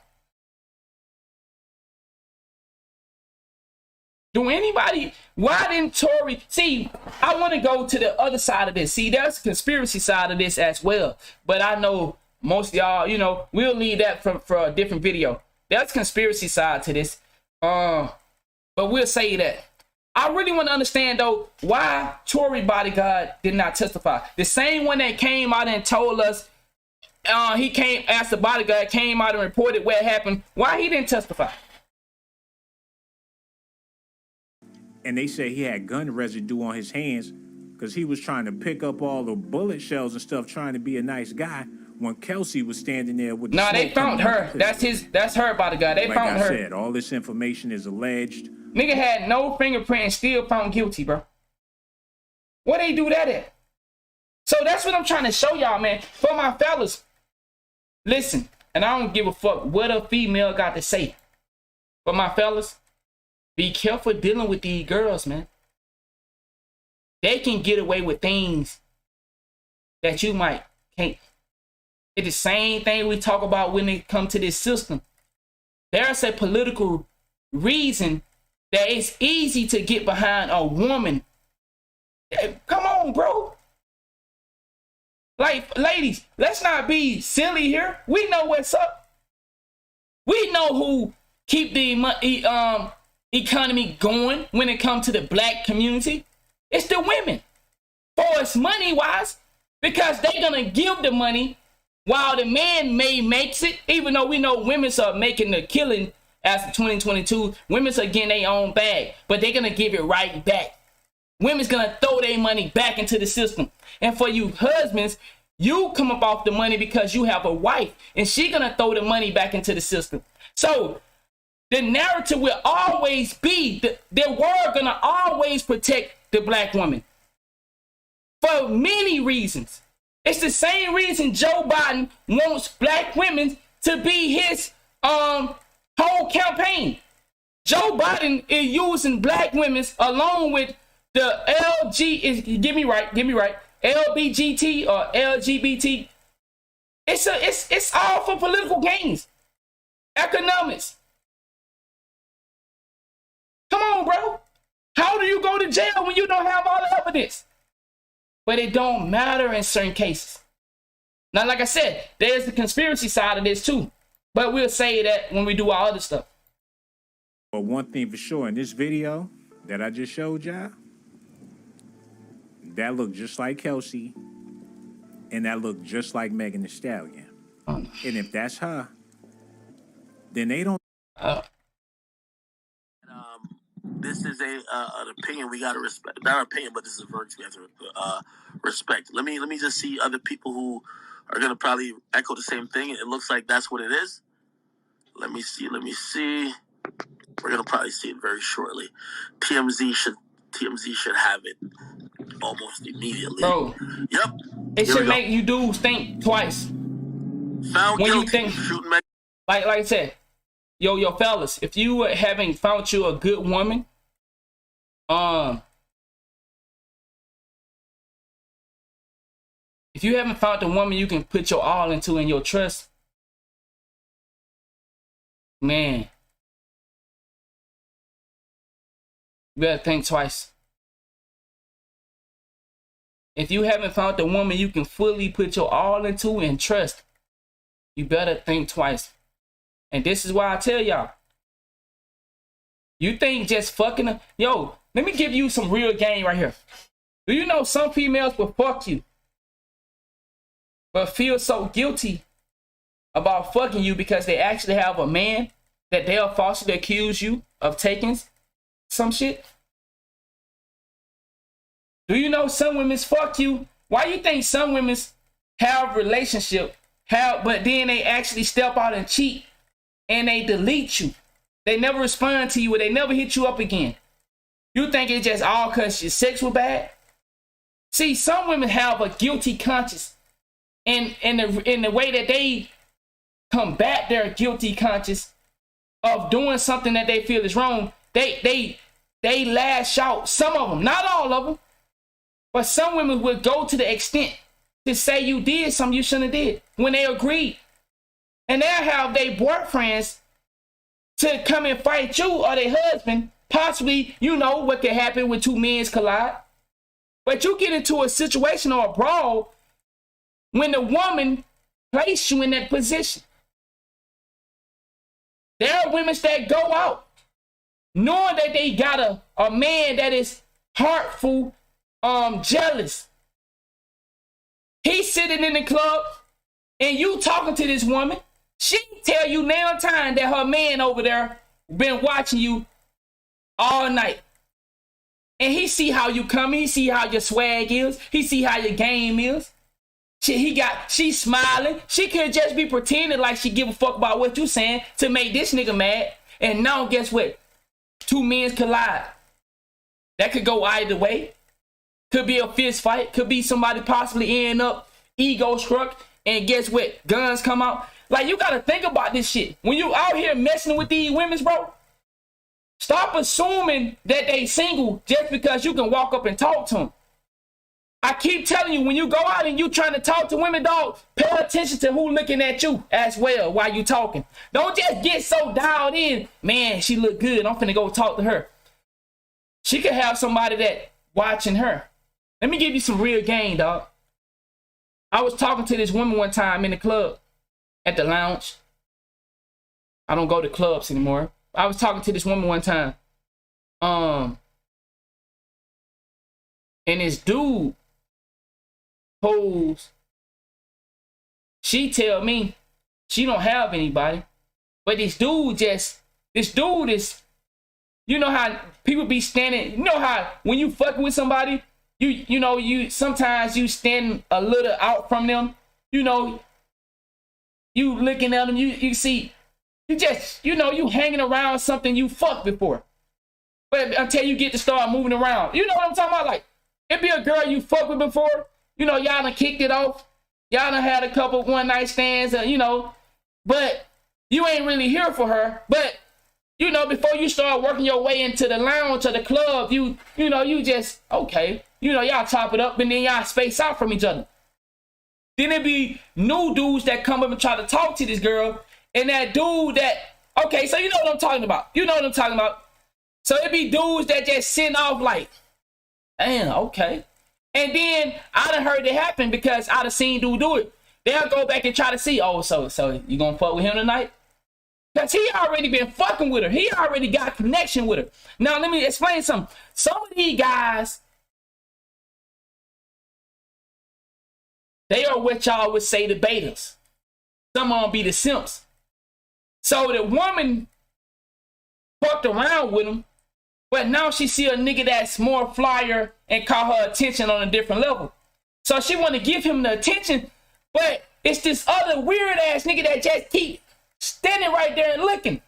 C: Why didn't Tory? See, I want to go to the other side of this. See, there's a conspiracy side of this as well. But I know most of y'all, you know, we'll leave that for a different video. There's a conspiracy side to this. But we'll say that. I really want to understand, though, why Tory bodyguard did not testify. The same one that came out and told us, he came, asked the bodyguard, came out and reported what happened. Why he didn't testify?
H: And they say he had gun residue on his hands because he was trying to pick up all the bullet shells and stuff, trying to be a nice guy, when Kelsey was standing there with the
C: smoke. They found her. That's her bodyguard. They found her.
H: Like I said, all this information is alleged.
C: Nigga had no fingerprint and still found guilty, bro. What they do that at? So that's what I'm trying to show y'all, man. For my fellas, listen, and I don't give a fuck what a female got to say. For my fellas, be careful dealing with these girls, man. They can get away with things that you might can't. It's the same thing we talk about when it comes to this system. there's a political reason that it's easy to get behind a woman. Come on, bro. Like, ladies, let's not be silly here. We know what's up. We know who keep the economy going when it comes to the black community. It's the women. For us money-wise, because they're going to give the money while the man makes it, even though we know women are making the killing as of 2022. Women are getting their own bag, but they're going to give it right back. Women's going to throw their money back into the system. And for you husbands, you come up off the money because you have a wife, and she going to throw the money back into the system. So the narrative will always be, the world going to always protect the black woman. For many reasons. It's the same reason Joe Biden wants black women to be his whole campaign. Joe Biden is using black women along with the LBGT or LGBT. It's all for political gains. Economics. Come on, bro. How do you go to jail when you don't have all the evidence? But it don't matter in certain cases. Now, like I said, there's the conspiracy side of this too. But we'll say that when we do our other stuff.
H: But one thing for sure, in this video that I just showed y'all, that looked just like Kelsey, and that looked just like Megan Thee Stallion. And if that's her, then they don't.
G: This is an opinion we gotta respect. Not an opinion, but this is a verdict we have to respect. Let me just see other people who are gonna probably echo the same thing. It looks like that's what it is. Let me see. We're gonna probably see it very shortly. TMZ should have it almost immediately.
C: Bro,
G: yep.
C: It should make you dudes think twice.
G: Found
C: when
G: guilty
C: you think
G: shooting
C: like I said, yo fellas, if you haven't found you a good woman, if you haven't found a woman you can put your all into and your trust, man, you better think twice. If you haven't found the woman you can fully put your all into and trust, you better think twice. And this is why I tell y'all, you think just fucking her? Yo, let me give you some real game right here. Do you know some females will fuck you, but feel so guilty about fucking you because they actually have a man that they'll falsely accuse you of taking some shit? Do you know some women's fuck you? Why you think some women's have relationship, but then they actually step out and cheat and they delete you? They never respond to you or they never hit you up again. You think it's just all because your sex was bad? See, some women have a guilty conscience, and in the way that they combat their guilty conscience of doing something that they feel is wrong, they lash out. Some of them, not all of them, but some women would go to the extent to say you did something you shouldn't have did when they agreed. And they'll have their boyfriends to come and fight you or their husband. Possibly, you know what could happen when two men collide. But you get into a situation or a brawl when the woman placed you in that position. There are women that go out knowing that they got a man that is heartful, jealous. He's sitting in the club and you talking to this woman. She tell you now time that her man over there been watching you all night. And he see how you come, he see how your swag is, he see how your game is. She smiling. She could just be pretending like she give a fuck about what you saying to make this nigga mad. And now guess what? Two men collide. That could go either way. Could be a fist fight. Could be somebody possibly end up ego struck. And guess what? Guns come out. Like, you gotta think about this shit. When you out here messing with these women, bro, stop assuming that they single just because you can walk up and talk to them. I keep telling you, when you go out and you trying to talk to women, dog, pay attention to who looking at you as well while you talking. Don't just get so dialed in. Man, she look good. I'm finna go talk to her. She could have somebody that watching her. Let me give you some real game, dog. I was talking to this woman one time in the club at the lounge. I don't go to clubs anymore. I was talking to this woman one time. And this dude pose, she tell me she don't have anybody, but this dude is, you know how people be standing, you know how when you fucking with somebody, you sometimes you stand a little out from them, you looking at them, you see, you hanging around something you fucked before, but until you get to start moving around, you know what I'm talking about? Like, it be a girl you fucked with before, y'all done kicked it off. Y'all done had a couple one night stands, but you ain't really here for her. But, before you start working your way into the lounge or the club, you just, okay. Y'all chop it up and then y'all space out from each other. Then it be new dudes that come up and try to talk to this girl. And that dude okay, so you know what I'm talking about. So it be dudes that just send off like, damn, okay. And then I done heard it happen because I done seen dude do it. They'll go back and try to see, so you gonna fuck with him tonight? Because he already been fucking with her. He already got connection with her. Now, let me explain something. Some of these guys, they are what y'all would say the betas. Some of them be the simps. So the woman fucked around with him, but now she see a nigga that's more flyer and caught her attention on a different level. So she want to give him the attention, but it's this other weird ass nigga that just keep standing right there and looking.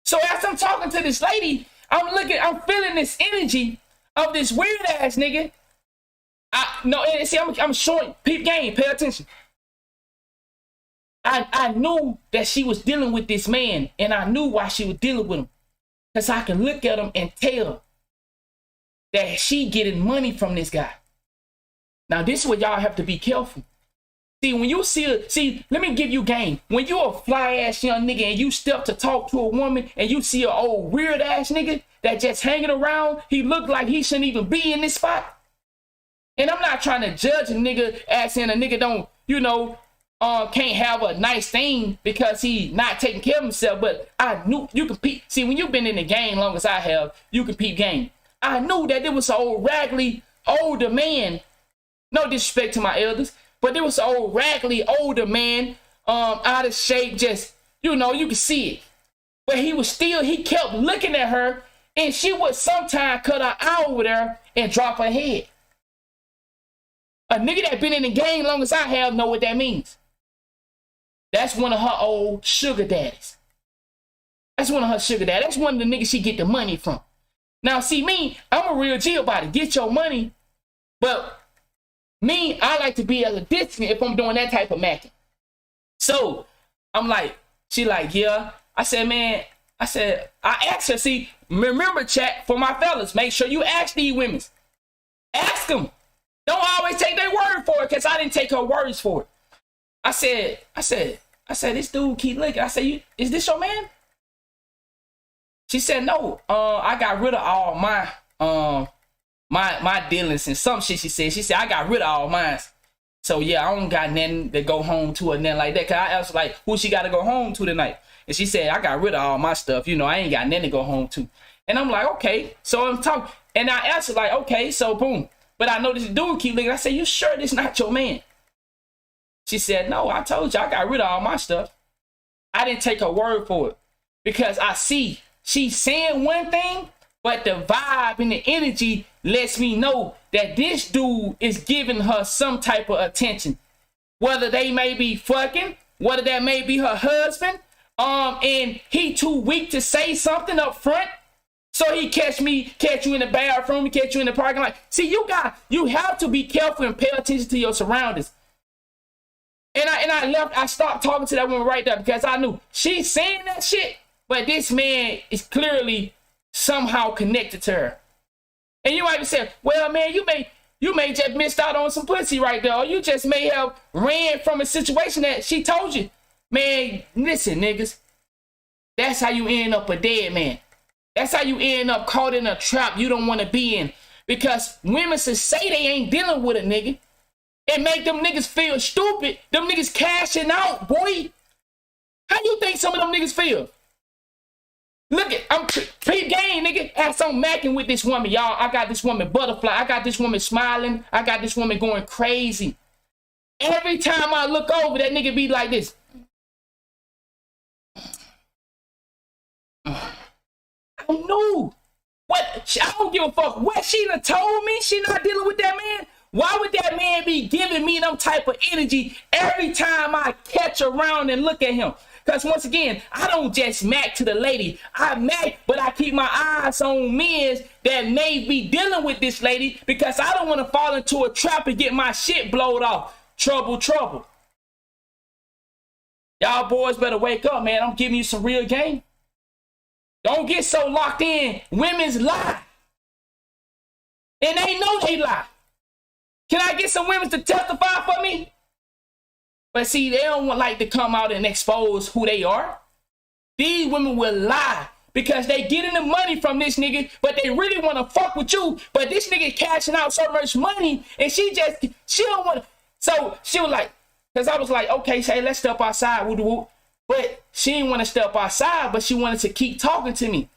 C: So as I'm talking to this lady, I'm feeling this energy of this weird ass nigga. I'm showing, peep game, pay attention. I knew that she was dealing with this man, and I knew why she was dealing with him. Because I can look at him and tell that she getting money from this guy. Now, this is where y'all have to be careful. See, when you let me give you game. When you a fly-ass young nigga and you step to talk to a woman and you see an old weird-ass nigga that just hanging around, he look like he shouldn't even be in this spot. And I'm not trying to judge a nigga as saying a nigga don't, can't have a nice thing because he not taking care of himself, but I knew you can peep. See, when you've been in the game long as I have, you can peep game. I knew that there was an old raggedy older man, no disrespect to my elders, but there was an old raggedy older man, out of shape, just, you can see it. But he kept looking at her, and she would sometimes cut her eye over there and drop her head. A nigga that been in the game long as I have know what that means. That's one of her old sugar daddies. That's one of her sugar daddies. That's one of the niggas she get the money from. Now, see me, I'm a real G about it. Get your money. But me, I like to be at a distance if I'm doing that type of macking. So, I'm like, she like, yeah. I said, I asked her, see, remember, chat, for my fellas, make sure you ask these women. Ask them. Don't always take their word for it, because I didn't take her words for it. I said, this dude keep looking. I said, is this your man? She said, no, I got rid of all my dealings and some shit. She said, I got rid of all mine. So yeah, I don't got nothing to go home to or nothing like that. Cause I asked like, who she got to go home to tonight? And she said, I got rid of all my stuff. I ain't got nothing to go home to. And I'm like, okay. So I'm talking, and I asked her like, okay, so boom. But I know this dude keep looking. I said, you sure this not your man? She said, no, I told you I got rid of all my stuff. I didn't take her word for it because I see she's saying one thing, but the vibe and the energy lets me know that this dude is giving her some type of attention. Whether they may be fucking, whether that may be her husband, and he too weak to say something up front. So he catch you in the bathroom, he catch you in the parking lot. See, you have to be careful and pay attention to your surroundings. And I stopped talking to that woman right there because I knew she's saying that shit, but this man is clearly somehow connected to her. And you might be saying, well, man, You may just missed out on some pussy right there. Or you just may have ran from a situation that she told you. Man, listen, niggas. That's how you end up a dead man. That's how you end up caught in a trap you don't want to be in. Because women should say they ain't dealing with a nigga. It make them niggas feel stupid. Them niggas cashing out, boy. How you think some of them niggas feel? Look at, I'm peep game, nigga. As I'm macking with this woman, y'all. I got this woman butterfly. I got this woman smiling. I got this woman going crazy. Every time I look over, that nigga be like this. I don't know. What? I don't give a fuck. What she done told me she not dealing with that man? Why would that man be giving me them type of energy every time I catch around and look at him? Because once again, I don't just mac to the lady. I mac, but I keep my eyes on men that may be dealing with this lady because I don't want to fall into a trap and get my shit blowed off. Trouble, trouble. Y'all boys better wake up, man. I'm giving you some real game. Don't get so locked in. Women's lie. And they know they lie. Can I get some women to testify for me? But see, they don't like to come out and expose who they are. These women will lie because they getting the money from this nigga, but they really want to fuck with you. But this nigga cashing out so much money, and she don't want to. So she was like, because I was like, okay, say let's step outside, woo woo. But she didn't want to step outside, but she wanted to keep talking to me.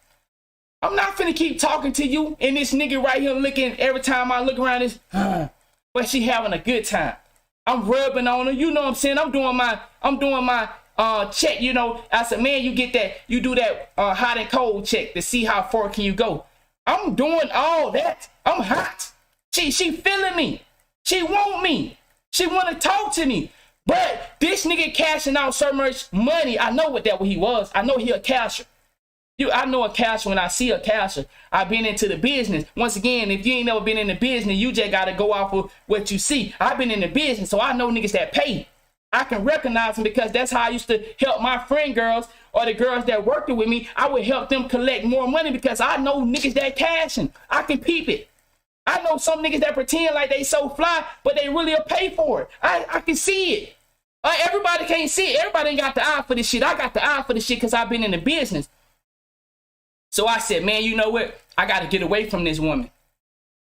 C: I'm not finna keep talking to you, and this nigga right here looking every time I look around this, but she having a good time. I'm rubbing on her, you know what I'm saying? I'm doing my check, you know. As a man, you do that hot and cold check to see how far can you go. I'm doing all that. I'm hot. She feeling me. She want me. She want to talk to me. But this nigga cashing out so much money, I know what he was. I know he a casher. I know a casher when I see a casher. I've been into the business. Once again, if you ain't never been in the business, you just got to go off of what you see. I've been in the business, so I know niggas that pay. I can recognize them because that's how I used to help my friend girls or the girls that worked with me. I would help them collect more money because I know niggas that cashing. I can peep it. I know some niggas that pretend like they so fly, but they really will pay for it. I can see it. Everybody can't see it. Everybody ain't got the eye for this shit. I got the eye for this shit because I've been in the business. So I said, man, you know what? I got to get away from this woman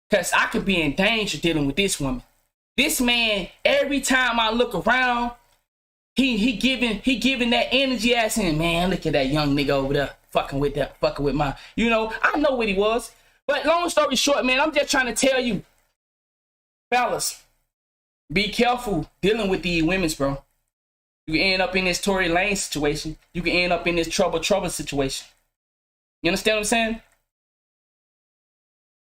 C: because I could be in danger dealing with this woman. This man, every time I look around, he giving that energy ass in. Man, look at that young nigga over there fucking with my, you know, I know what he was. But long story short, man, I'm just trying to tell you, fellas, be careful dealing with these women, bro. You can end up in this Tory Lanez situation. You can end up in this trouble situation. You understand what I'm saying?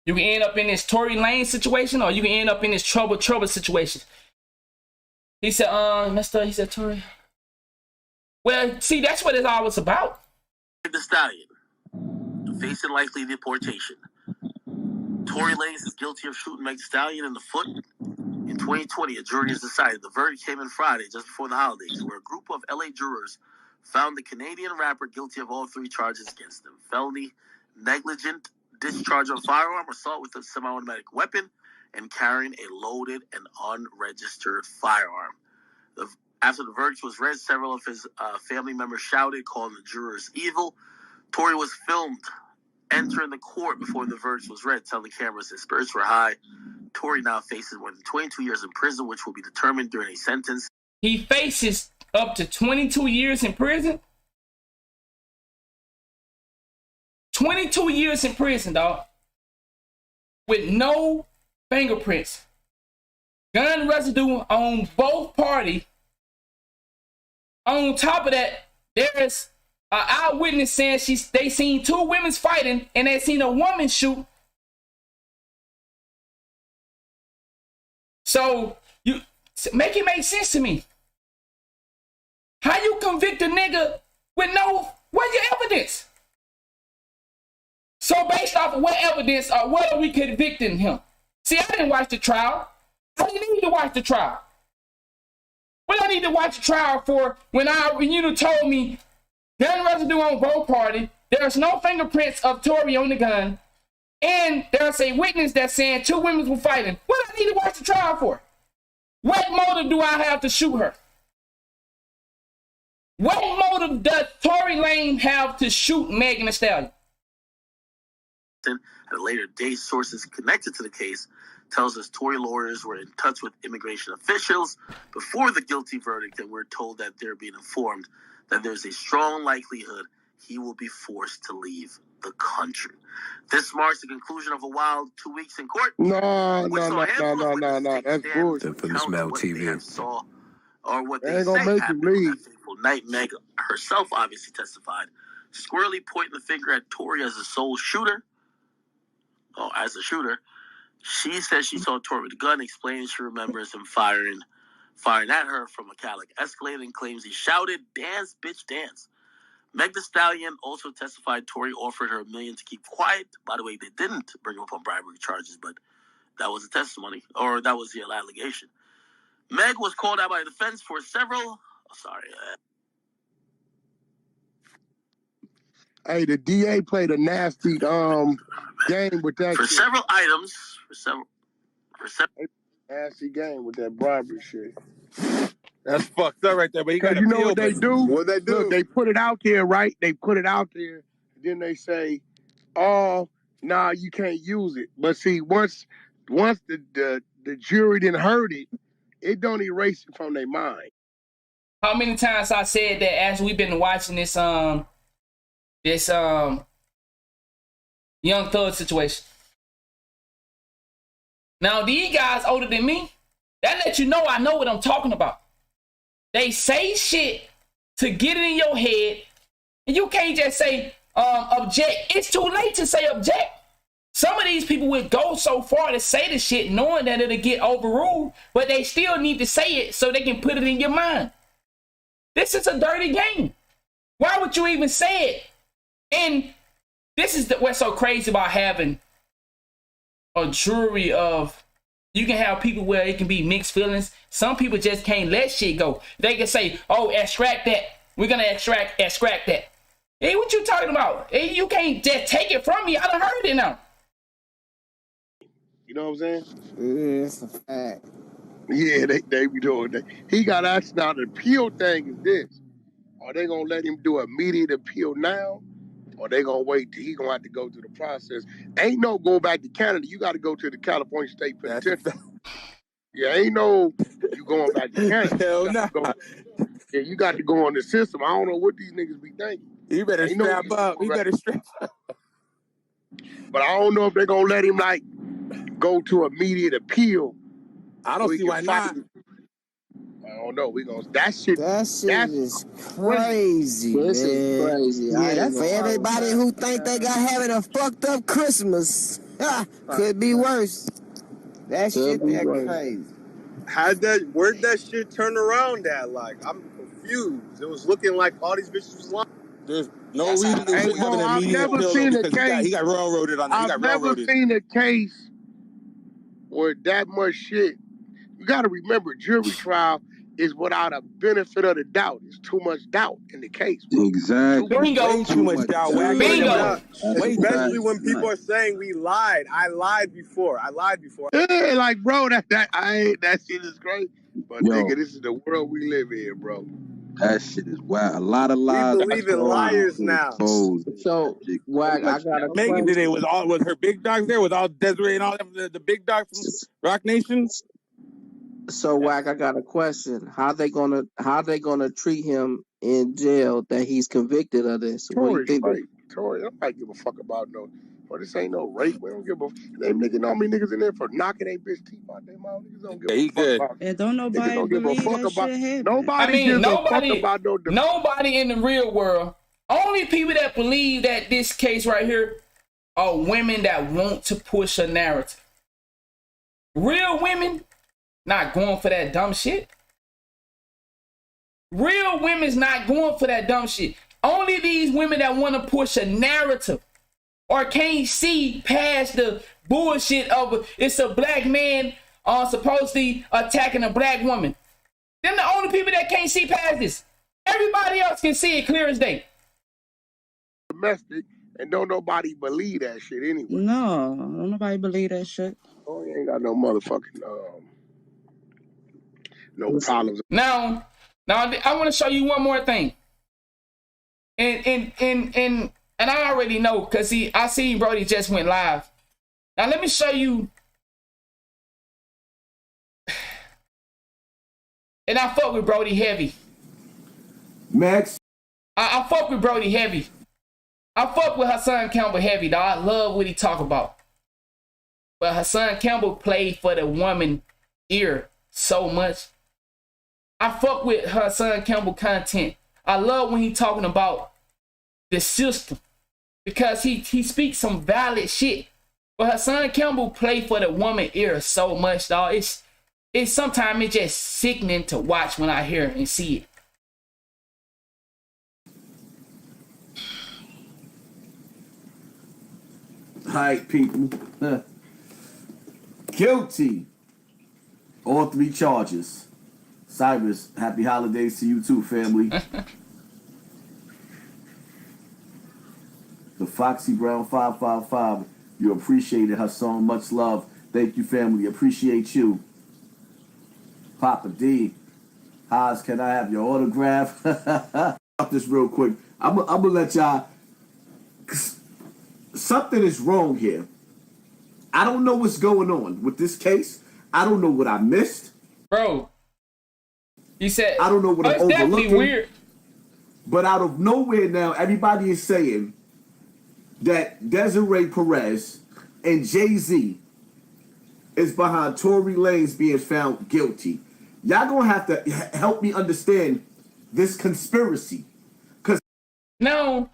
C: You can end up in this Tory Lanez situation, or you can end up in this trouble situation. He said, he said, Tory. Well, see, that's what it's always about.
G: The Stallion, facing likely deportation. Tory Lanez is guilty of shooting Meg Thee Stallion in the foot. In 2020, a jury has decided. The verdict came in Friday, just before the holidays, where a group of LA jurors found the Canadian rapper guilty of all three charges against him: felony, negligent discharge of a firearm, assault with a semi-automatic weapon, and carrying a loaded and unregistered firearm. After the verdict was read, several of his family members shouted, calling the jurors evil. Tory was filmed entering the court before the verdict was read, telling cameras his spirits were high. Tory now faces more than 22 years in prison, which will be determined during a sentence.
C: He faces up to 22 years in prison? 22 years in prison, dog. With no fingerprints. Gun residue on both parties. On top of that, there's an eyewitness saying they seen two women fighting and they seen a woman shoot. So you make it make sense to me. How you convict a nigga with where's your evidence? So based off of what evidence or what are we convicting him? See, I didn't watch the trial. I didn't need to watch the trial. What I need to watch the trial for when you told me gun residue on both parties, there's no fingerprints of Tory on the gun, And there's a witness that's saying 2 women were fighting. What do I need to watch the trial for? What motive do I have to shoot her? What motive does Tory Lanez have to shoot Megan Thee Stallion?
G: At a later date, sources connected to the case tells us Tory lawyers were in touch with immigration officials before the guilty verdict, and we're told that they're being informed that there's a strong likelihood he will be forced to leave the country. This marks the conclusion of a wild 2 weeks in court.
F: No. That's bullshit.
G: Infamous Mel TV. Saw or what they
F: ain't
G: say
F: gonna make
G: happened
F: you
G: on
F: leave.
G: that fateful night. Meg herself obviously testified, squarely pointing the finger at Tory as the sole shooter. Oh, as a shooter. She says she saw Tory with a gun, explaining she remembers him firing at her from a Cadillac Escalade, and claims he shouted, "Dance, bitch, dance." Meg Thee Stallion also testified Tory offered her $1 million to keep quiet. By the way, they didn't bring him up on bribery charges, but that was a testimony, or that was the allegation. Meg was called out by the defense for several...
F: Hey, the DA played a nasty game with that
G: for
F: shit.
G: several items. For several
F: Nasty game with that bribery shit.
I: That's fucked up right there. But
F: you know what they do?
I: What they do?
F: Look, they put it out there, right? They put it out there. Then they say, "Oh, nah, you can't use it." But see, once the jury didn't heard it, it don't erase it from their mind.
C: How many times I said that as we've been watching this Young Thug situation. Now these guys older than me, that let you know I know what I'm talking about. They say shit to get it in your head, and you can't just say object. It's too late to say object. Some of these people would go so far to say the shit knowing that it'll get overruled, but they still need to say it so they can put it in your mind. This is a dirty game. Why would you even say it? And this is what's so crazy about having a jury of, you can have people where it can be mixed feelings. Some people just can't let shit go. They can say, oh, extract that. We're going to extract that. Hey, what you talking about? Hey, you can't just take it from me. I done heard it now.
F: You know what I'm saying?
E: Yeah, it's a fact.
F: Yeah, they be doing that. He got asked now. The appeal thing is this. Are they going to let him do immediate appeal now? Or they going to wait till he going to have to go through the process? Ain't no go back to Canada. You got to go to the California State Penitentiary. Yeah, ain't no you going back to Canada.
I: Hell no.
F: Yeah, you got to go on the system. I don't know what these niggas be thinking.
I: You better strap up. You better strap up.
F: But I don't know if they're going to let him, like, go to immediate appeal.
I: I don't see why not.
F: I don't know. That shit
E: is crazy,
J: This
E: man.
J: is crazy.
E: Yeah, that's for everybody who think they got having a fucked up Christmas. Could be worse. That shit crazy.
I: Where'd that shit turn around at? Like, I'm confused. It was looking like all these bitches was lying. There's no reason to have an immediate appeal because he got railroaded on that.
F: I've never seen a case where that much shit. You got to remember, jury trial is without a benefit of the doubt. It's too much doubt in the case. Bro.
I: Exactly.
C: Bingo.
I: Too much doubt.
C: Bingo.
I: Especially when people are saying we lied. I lied before.
F: Yeah, like, bro, that shit is great. But nigga, this is the world we live in, bro.
J: That shit is wild. A lot of lies.
I: We believe in liars now.
J: So, Wack, I got a
I: Megan did it. Was her big dogs there? Was all Desiree and all the big dogs from Rock Nation?
J: So, Wack, I got a question. How they gonna treat him in jail that he's convicted of this?
F: Tory, Tory, I don't give a fuck about no. Well, this ain't no rape. We don't give a. Them niggas know me niggas in there for knocking their bitch teeth out their mouth. Niggas don't give a fuck about.
E: And don't nobody believe that shit happened.
F: Nobody gives a fuck about no.
C: Nobody in the real world. Only people that believe that this case right here are women that want to push a narrative. Real women not going for that dumb shit. Real women's not going for that dumb shit. Only these women that want to push a narrative or can't see past the bullshit of it's a black man supposedly attacking a black woman. Them the only people that can't see past this. Everybody else can see it clear as day.
F: Domestic, And don't nobody believe that shit anyway.
K: No, don't nobody believe that shit.
F: Oh, you ain't got no motherfucking no problems.
C: Now I want to show you one more thing. And I already know, cause I see Brody just went live. Now let me show you. And I fuck with Brody heavy.
L: Max.
C: I fuck with Brody heavy. I fuck with Hassan Campbell heavy, dog. I love what he talk about. But Hassan Campbell played for the woman ear so much. I fuck with Hassan Campbell content. I love when he talking about the system. Because he speaks some valid shit. But Hassan Campbell played for the woman ear so much, dog. It's sometimes it's just sickening to watch when I hear and see it.
L: All right, people. Guilty. All 3 charges. Cyrus, happy holidays to you too, family. The Foxy Brown 555. You appreciated her song. Much love. Thank you, family. Appreciate you. Papa D. Haas, can I have your autograph? This real quick. I'm gonna let y'all. Something is wrong here. I don't know what's going on with this case. I don't know what I missed.
C: Bro, you said
L: I don't know what I'm
C: it's definitely
L: overlooking.
C: Weird.
L: But out of nowhere now, everybody is saying that Desiree Perez and Jay-Z is behind Tory Lanez being found guilty. Y'all gonna have to help me understand this conspiracy. Cause
C: no,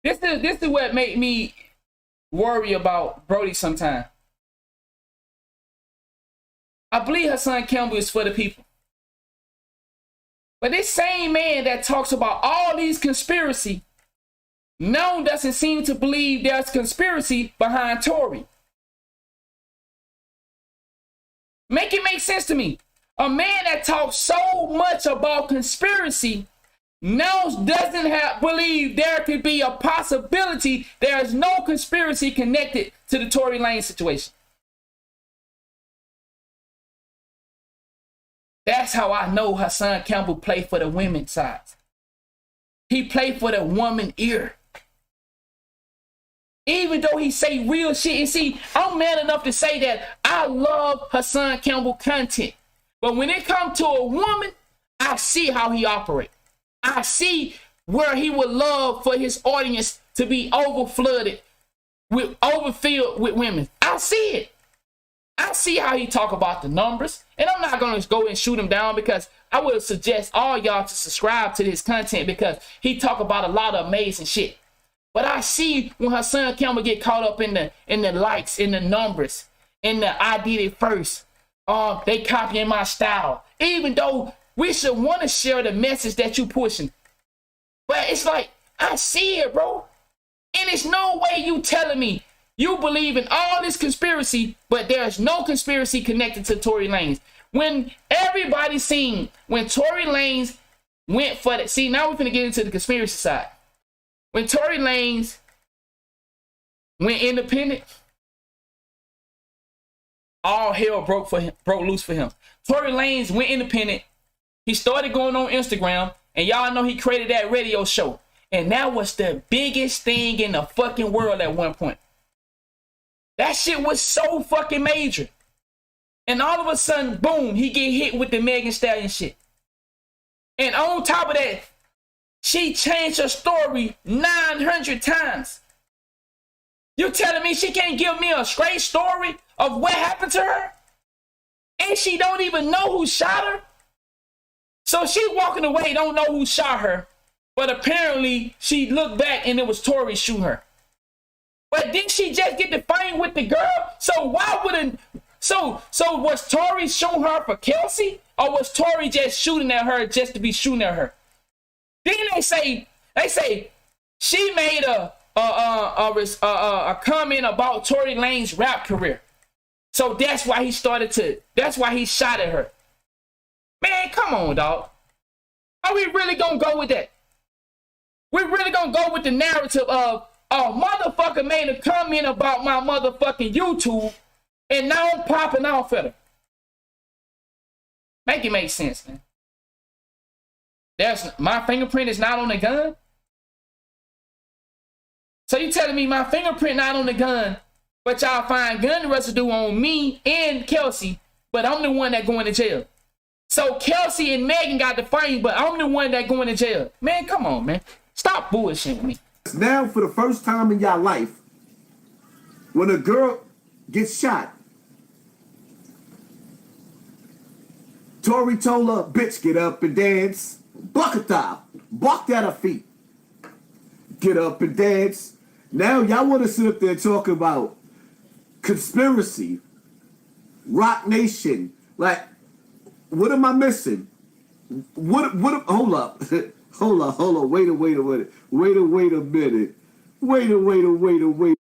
C: this is what made me worry about Brody sometimes. I believe Hassan Campbell is for the people. But this same man that talks about all these conspiracy now doesn't seem to believe there's conspiracy behind Tory. Make it make sense to me. A man that talks so much about conspiracy now doesn't believe there could be a possibility there is no conspiracy connected to the Tory Lanez situation. That's how I know Hassan Campbell played for the women's side. He played for the woman ear. Even though he say real shit. And see, I'm man enough to say that I love Hassan Campbell content. But when it comes to a woman, I see how he operates. I see where he would love for his audience to be overfilled with women. I see it. I see how he talk about the numbers. And I'm not going to go and shoot him down, because I would suggest all y'all to subscribe to his content, because he talk about a lot of amazing shit. But I see when Hassan Campbell get caught up in the likes, in the numbers, in the I did it first. They copying my style. Even though we should want to share the message that you pushing. But it's like, I see it, bro. And it's no way you telling me you believe in all this conspiracy, but there's no conspiracy connected to Tory Lanez. When everybody seen, when Tory Lanez went for the, see, now we're going to get into the conspiracy side. When Tory Lanez went independent, all hell broke loose for him. Tory Lanez went independent. He started going on Instagram, and y'all know he created that radio show. And that was the biggest thing in the fucking world at one point. That shit was so fucking major. And all of a sudden, boom, he get hit with the Megan Stallion shit. And on top of that, she changed her story 900 times. You telling me she can't give me a straight story of what happened to her? And she don't even know who shot her? So she walking away, don't know who shot her. But apparently, she looked back and it was Tory shooting her. But didn't she just get the fight with the girl? So why wouldn't... So was Tory shooting her for Kelsey? Or was Tory just shooting at her just to be shooting at her? Then they say she made a comment about Tory Lanez's rap career. So that's why he shot at her. Man, come on, dog. Are we really gonna go with that? We're really gonna go with the narrative of a motherfucker made a comment about my motherfucking YouTube, and now I'm popping off at her. Make it make sense, man. My fingerprint is not on the gun? So you telling me my fingerprint not on the gun, but y'all find gun residue on me and Kelsey, but I'm the one that going to jail. So Kelsey and Megan got the fight, but I'm the one that going to jail. Man, come on, man. Stop bullshitting me.
L: Now, for the first time in your life, when a girl gets shot, Tory told her, bitch, get up and dance. Buckatah. Bucked at her feet. Get up and dance. Now y'all want to sit up there and talk about conspiracy, Rock Nation. Like, what am I missing? What hold up. hold on. Wait a minute.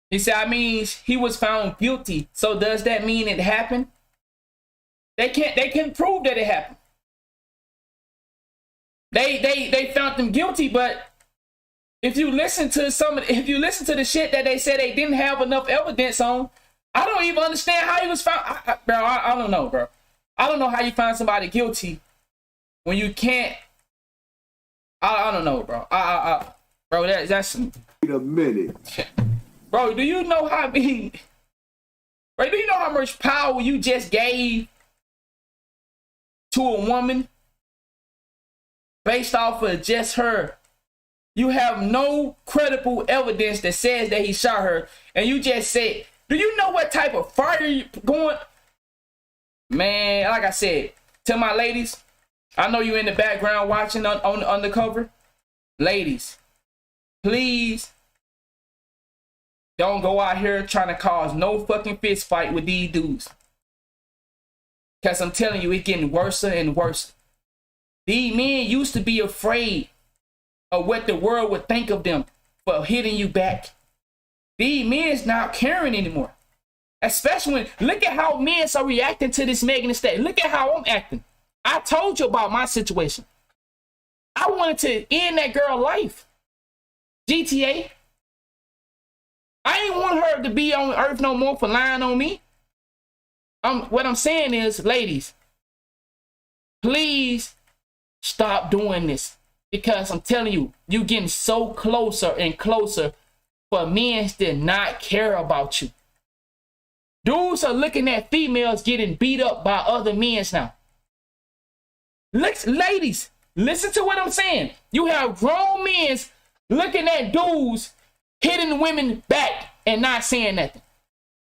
C: He said, I mean, he was found guilty. So does that mean it happened? They can prove that it happened. They found them guilty, but if you listen to the shit that they said they didn't have enough evidence on, I don't even understand how he was found. I don't know, bro. I don't know how you find somebody guilty when you can't. I don't know, bro. Bro, that's.
L: Wait a minute,
C: bro. Do you know how many? Bro, do you know how much power you just gave to a woman based off of just her? You have no credible evidence that says that he shot her, and you just said, do you know what type of fire you going? Man, like I said, to my ladies, I know you in the background watching on undercover. Ladies, please don't go out here trying to cause no fucking fist fight with these dudes. Because I'm telling you, it's getting worse and worse. These men used to be afraid of what the world would think of them for hitting you back. These men's not caring anymore. Especially when, look at how men are reacting to this Megan Thee Stallion. Look at how I'm acting. I told you about my situation. I wanted to end that girl's life. GTA. I ain't want her to be on earth no more for lying on me. What I'm saying is, ladies, please stop doing this. Because I'm telling you, you're getting so closer and closer for men to not care about you. Dudes are looking at females getting beat up by other men now. Ladies, listen to what I'm saying. You have grown men looking at dudes hitting women back and not saying nothing.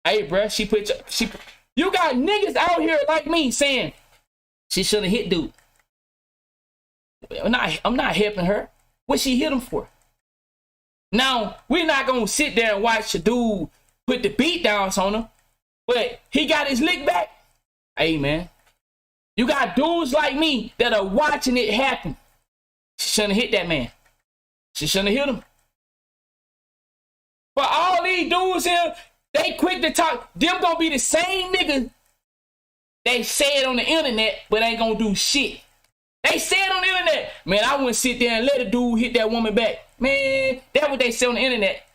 C: Hey, bruh, you got niggas out here like me saying she should have hit dude. I'm not helping her. What she hit him for? Now, we're not going to sit there and watch a dude put the beat downs on him, but he got his lick back. Hey, man. You got dudes like me that are watching it happen. She shouldn't have hit that man. She shouldn't have hit him. But all these dudes here, they quick to talk. Them gonna be the same niggas they say it on the internet, but ain't gonna do shit. They say it on the internet. Man, I wouldn't sit there and let a dude hit that woman back. Man, that's what they say on the internet.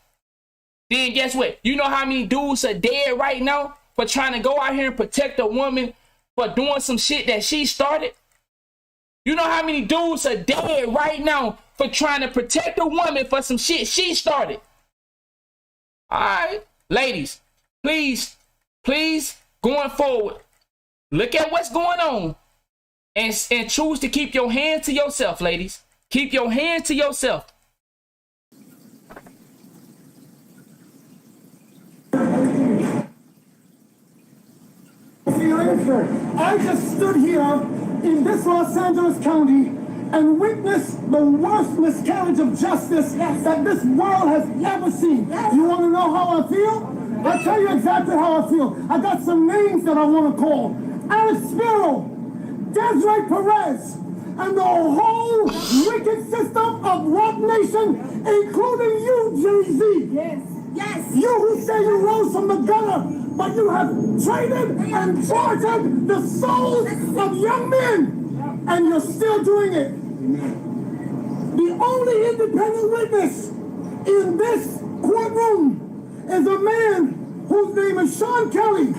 C: Then guess what? You know how many dudes are dead right now for trying to go out here and protect a woman for doing some shit that she started? You know how many dudes are dead right now for trying to protect a woman for some shit she started? All right, ladies, please, going forward, look at what's going on and choose to keep your hand to yourself, ladies. Keep your hand to yourself.
M: I just stood here in this Los Angeles County and witnessed the worst miscarriage of justice that this world has ever seen. You want to know how I feel? I'll tell you exactly how I feel. I got some names that I want to call. Alex Spiro, Desiree Perez, and the whole wicked system of Rock Nation, including you, Jay-Z. Yes. You who say you rose from the gutter, but you have traded and tortured the souls of young men, and you're still doing it. The only independent witness in this courtroom is a man whose name is Sean Kelly.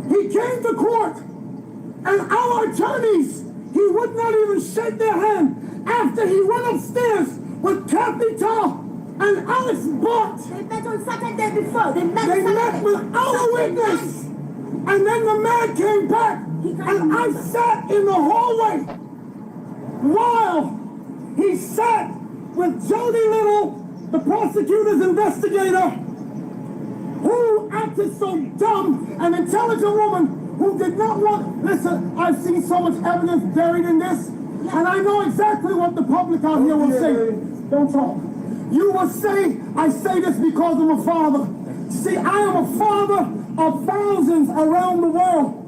M: He came to court, and our attorneys, he would not even shake their hand after he went upstairs with Kathy Tarr and Alex Bott.
N: They met on Saturday before. They
M: met without a witness. And then the man came back, and I sat in the hallway while he sat with Jody Little, the prosecutor's investigator, who acted so dumb, an intelligent woman who did not want, listen, I've seen so much evidence buried in this, and I know exactly what the public out here will say. Don't talk. You will say, I say this because I'm a father. See, I am a father of thousands around the world.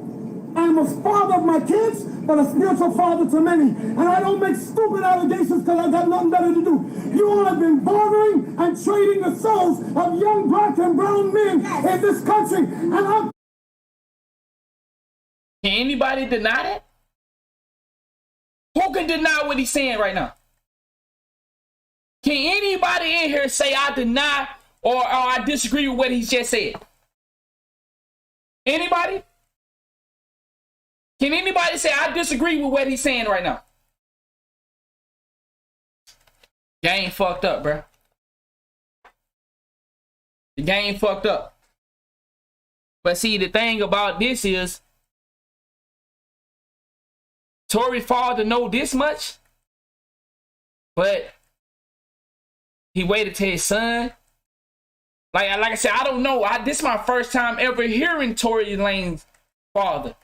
M: I'm a father of my kids, but a spiritual father to many. And I don't make stupid allegations because I got nothing better to do. You all have been bartering and trading the souls of young black and brown men in this country. And I'm...
C: Can anybody deny that? Who can deny what he's saying right now? Can anybody in here say I deny or I disagree with what he just said? Anybody? Can anybody say I disagree with what he's saying right now? Game fucked up, bro. The game fucked up. But see, the thing about this is, Tory father know this much, but he waited till his son. Like I said, I don't know. This is my first time ever hearing Tory Lanez's father.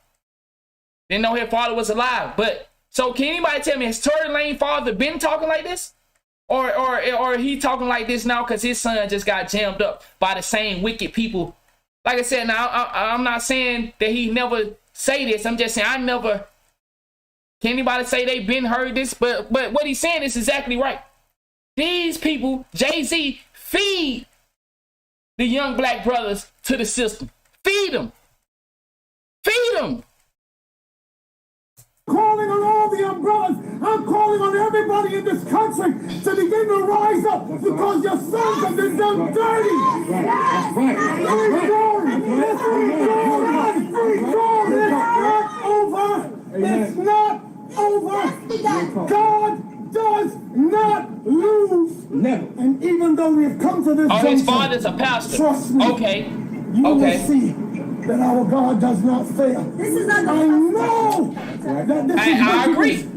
C: Didn't know his father was alive. But so can anybody tell me, has Tory Lanez's father been talking like this? Or he talking like this now because his son just got jammed up by the same wicked people? Like I said, now I'm not saying that he never say this. I'm just saying I never. Can anybody say they been heard this? But what he's saying is exactly right. These people, Jay-Z, feed the young black brothers to the system. Feed them. Feed them.
M: Calling on all the umbrellas. I'm calling on everybody in this country to begin to rise up because your sons have been done dirty. That's right. It's not over. God does not lose. Never. And even though we have come to this
C: his father's a pastor.
M: Trust me.
C: Okay.
M: You will see that our God does not fail.
N: This is not.
M: I know that this is.
C: I agree.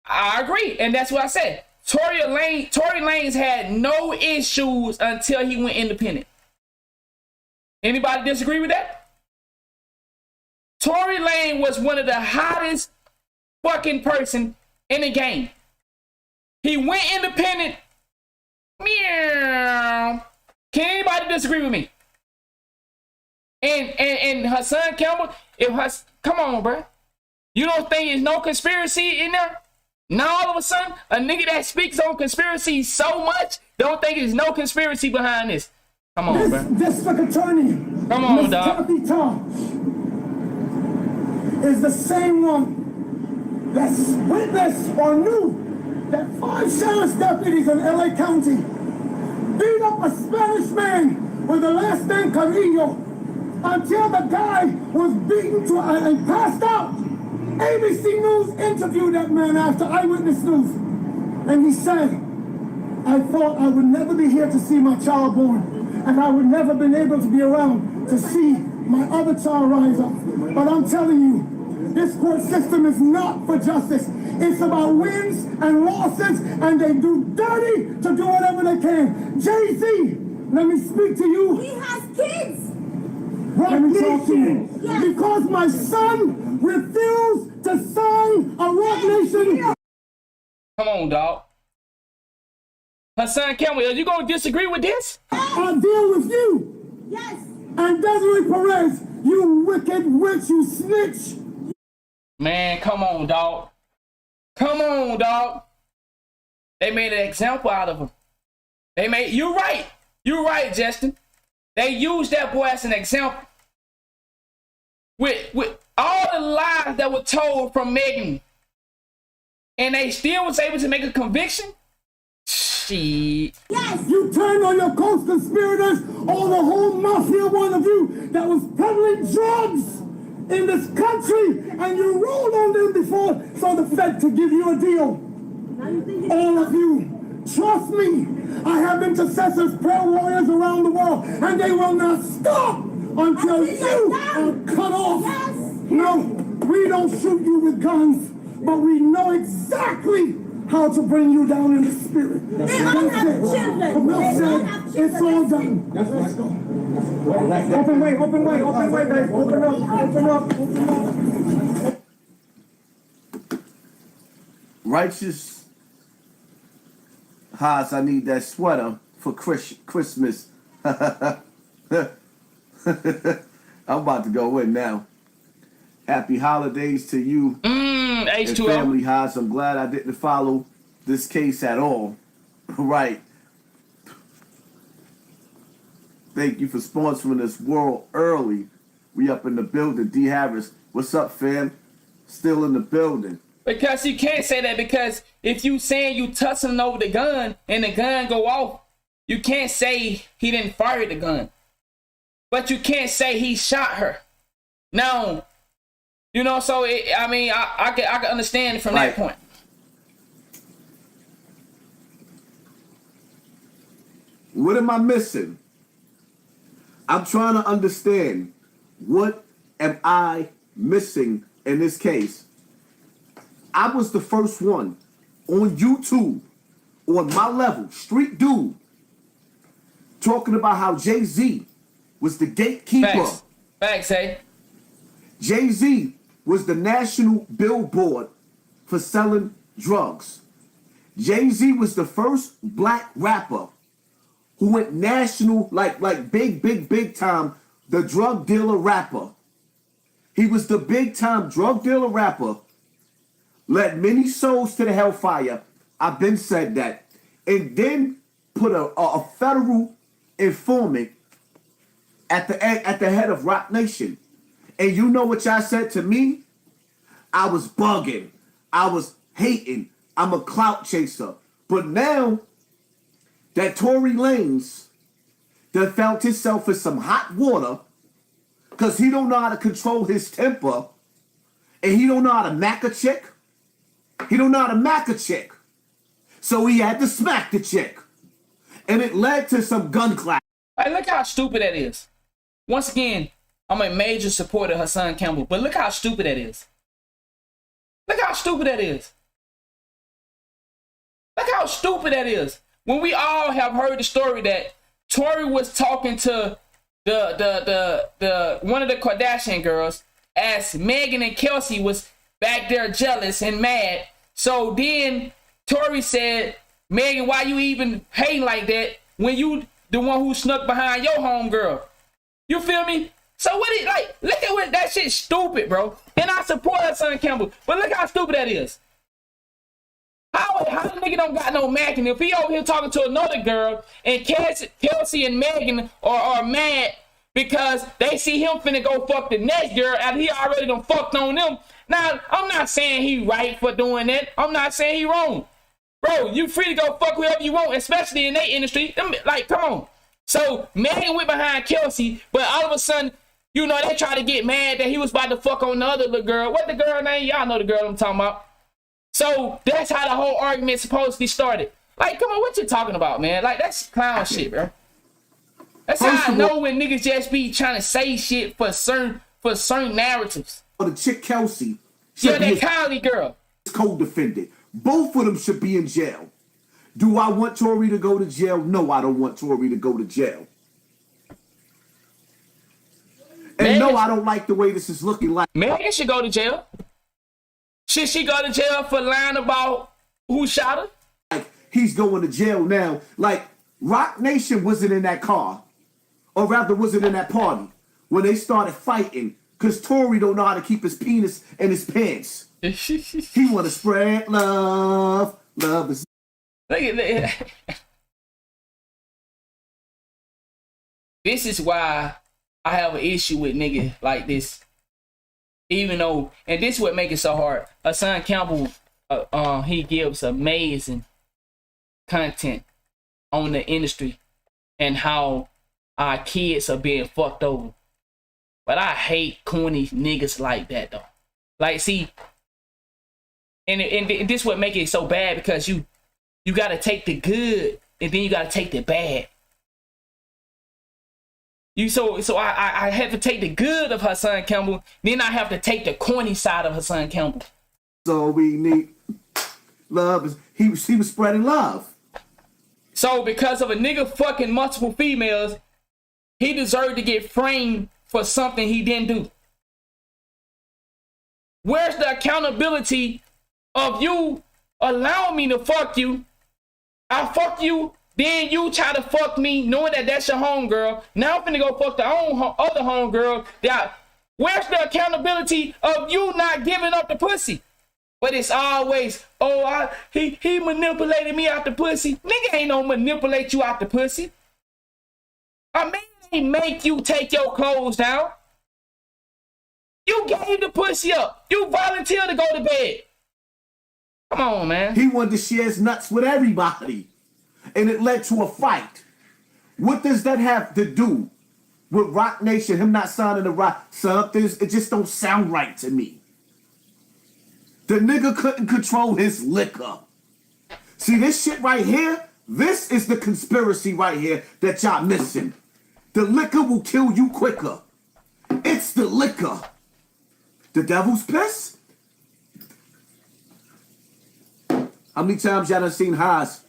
C: I agree, and that's what I said. Tory Lanez had no issues until he went independent. Anybody disagree with that? Tory Lanez was one of the hottest fucking person in the game. He went independent. Meow. Can anybody disagree with me? And Hassan Campbell, come on, bro. You don't think there's no conspiracy in there? Now all of a sudden, a nigga that speaks on conspiracy so much, don't think there's no conspiracy behind this. Come on, bro.
M: District Attorney.
C: Come on, dog.
M: Kathy Tarr is the same one that's witnessed or knew that 5 sheriff's deputies in LA County beat up a Spanish man with the last name Carrillo until the guy was beaten to and passed out. ABC News interviewed that man after Eyewitness News, and he said, I thought I would never be here to see my child born, and I would never been able to be around to see my other child rise up. But I'm telling you, this court system is not for justice. It's about wins and losses, and they do dirty to do whatever they can. Jay-Z, let me speak to you.
N: He has kids.
M: Let me talk to you. Yes. Because my son refused to sign a Rock Nation.
C: Come on, dog. Hassan Campbell, are you going to disagree with this?
M: I deal with you.
N: Yes.
M: And Desiree Perez, you wicked witch, you snitch.
C: Man, come on, dog. Come on, dog. They made an example out of him. You're right. You're right, Justin. They used that boy as an example. With all the lies that were told from Megan, and they still was able to make a conviction. Shit.
M: Yes. You turned on your co-conspirators, or the whole mafia one of you that was peddling drugs in this country, and you rolled on them before so the Fed could give you a deal. All of you, trust me, I have intercessors, prayer warriors around the world, and they will not stop until you are cut off. Yes. No, we don't shoot you with guns, but we know exactly how to bring you down in the spirit. That's it. It's all done. Let's go. Open way, guys. Open up.
L: Righteous Haas, I need that sweater for Christmas. I'm about to go in now. Happy holidays to you and family, Haas. I'm glad I didn't follow this case at all. Right. Thank you for sponsoring this world early. We up in the building. D. Harris, what's up, fam? Still in the building.
C: Because you can't say that, because if you saying you tussling over the gun and the gun go off, you can't say he didn't fire the gun. But you can't say he shot her. Now, you know, so I can understand from that point.
L: What am I missing? I'm trying to understand, what am I missing in this case? I was the first one on YouTube, on my level, street dude, talking about how Jay-Z was the gatekeeper.
C: Facts, hey.
L: Jay-Z was the national billboard for selling drugs. Jay-Z was the first black rapper who went national, like big time, the drug dealer rapper. He was the big time drug dealer rapper, led many souls to the hellfire. I've been said that. And then put a federal informant at the head of Rock Nation. And you know what y'all said to me? I was bugging. I was hating. I'm a clout chaser. But now that Tory Lanez that found himself in some hot water because he don't know how to control his temper and he don't know how to mack a chick. He don't know how to mack a chick. So he had to smack the chick. And it led to some gun clash.
C: Hey, look how stupid that is. Once again, I'm a major supporter of Hassan Campbell, but look how stupid that is. Look how stupid that is. Look how stupid that is. When we all have heard the story that Tory was talking to the one of the Kardashian girls as Megan and Kelsey was back there jealous and mad. So then Tory said, Megan, why you even hating like that when you the one who snuck behind your homegirl? You feel me? So what is, like, look at what that shit's stupid, bro. And I support Hassan Campbell, but look how stupid that is. How the nigga don't got no macking? If he over here talking to another girl and Kelsey and Megan are mad because they see him finna go fuck the next girl after he already done fucked on them. Now, I'm not saying he right for doing that. I'm not saying he wrong. Bro, you free to go fuck whoever you want, especially in their industry. Like, come on. So, Megan went behind Kelsey, but all of a sudden, you know, they try to get mad that he was about to fuck on the other little girl. What the girl name? Y'all know the girl I'm talking about. So, that's how the whole argument supposedly started. Like, come on, what you talking about, man? Like, that's clown shit, bro. That's how I know when niggas just be trying to say shit for certain narratives.
L: The chick Kelsey.
C: Yeah, that Kylie girl.
L: Co-defendant. Both of them should be in jail. Do I want Tory to go to jail? No, I don't want Tory to go to jail. And Megan, no, I don't like the way this is looking like.
C: Megan should go to jail. Should she go to jail for lying about who shot her?
L: Like, he's going to jail now. Like, Rock Nation wasn't in that car. Or rather, wasn't in that party when they started fighting. Because Tory don't know how to keep his penis in his pants. He want to spread love. Love is...
C: Look at that. This is why I have an issue with niggas like this. Even though, and this is what make it so hard. Hassan Campbell, he gives amazing content. on the industry and how our kids are being fucked over. But I hate corny niggas like that though. Like, see, and this what make it so bad, because you gotta take the good and then you gotta take the bad. So I have to take the good of Hassan Campbell, then I have to take the corny side of Hassan Campbell.
L: So we need love. He was spreading love.
C: So because of a nigga fucking multiple females, he deserved to get framed for something he didn't do. Where's the accountability of you allowing me to fuck you? I fuck you, then you try to fuck me knowing that that's your homegirl. Now I'm finna go fuck the other homegirl. Where's the accountability of you not giving up the pussy? But it's always, he manipulated me out the pussy. Nigga ain't no manipulate you out the pussy. A man ain't make you take your clothes down. You gave the pussy up. You volunteered to go to bed. Come on, man.
L: He wanted to share his nuts with everybody. And it led to a fight. What does that have to do with Rock Nation, him not signing the Rock? Something, it just don't sound right to me. The nigga couldn't control his liquor. See this shit right here? This is the conspiracy right here that y'all missing. The liquor will kill you quicker. It's the liquor. The devil's piss? How many times y'all done seen Haas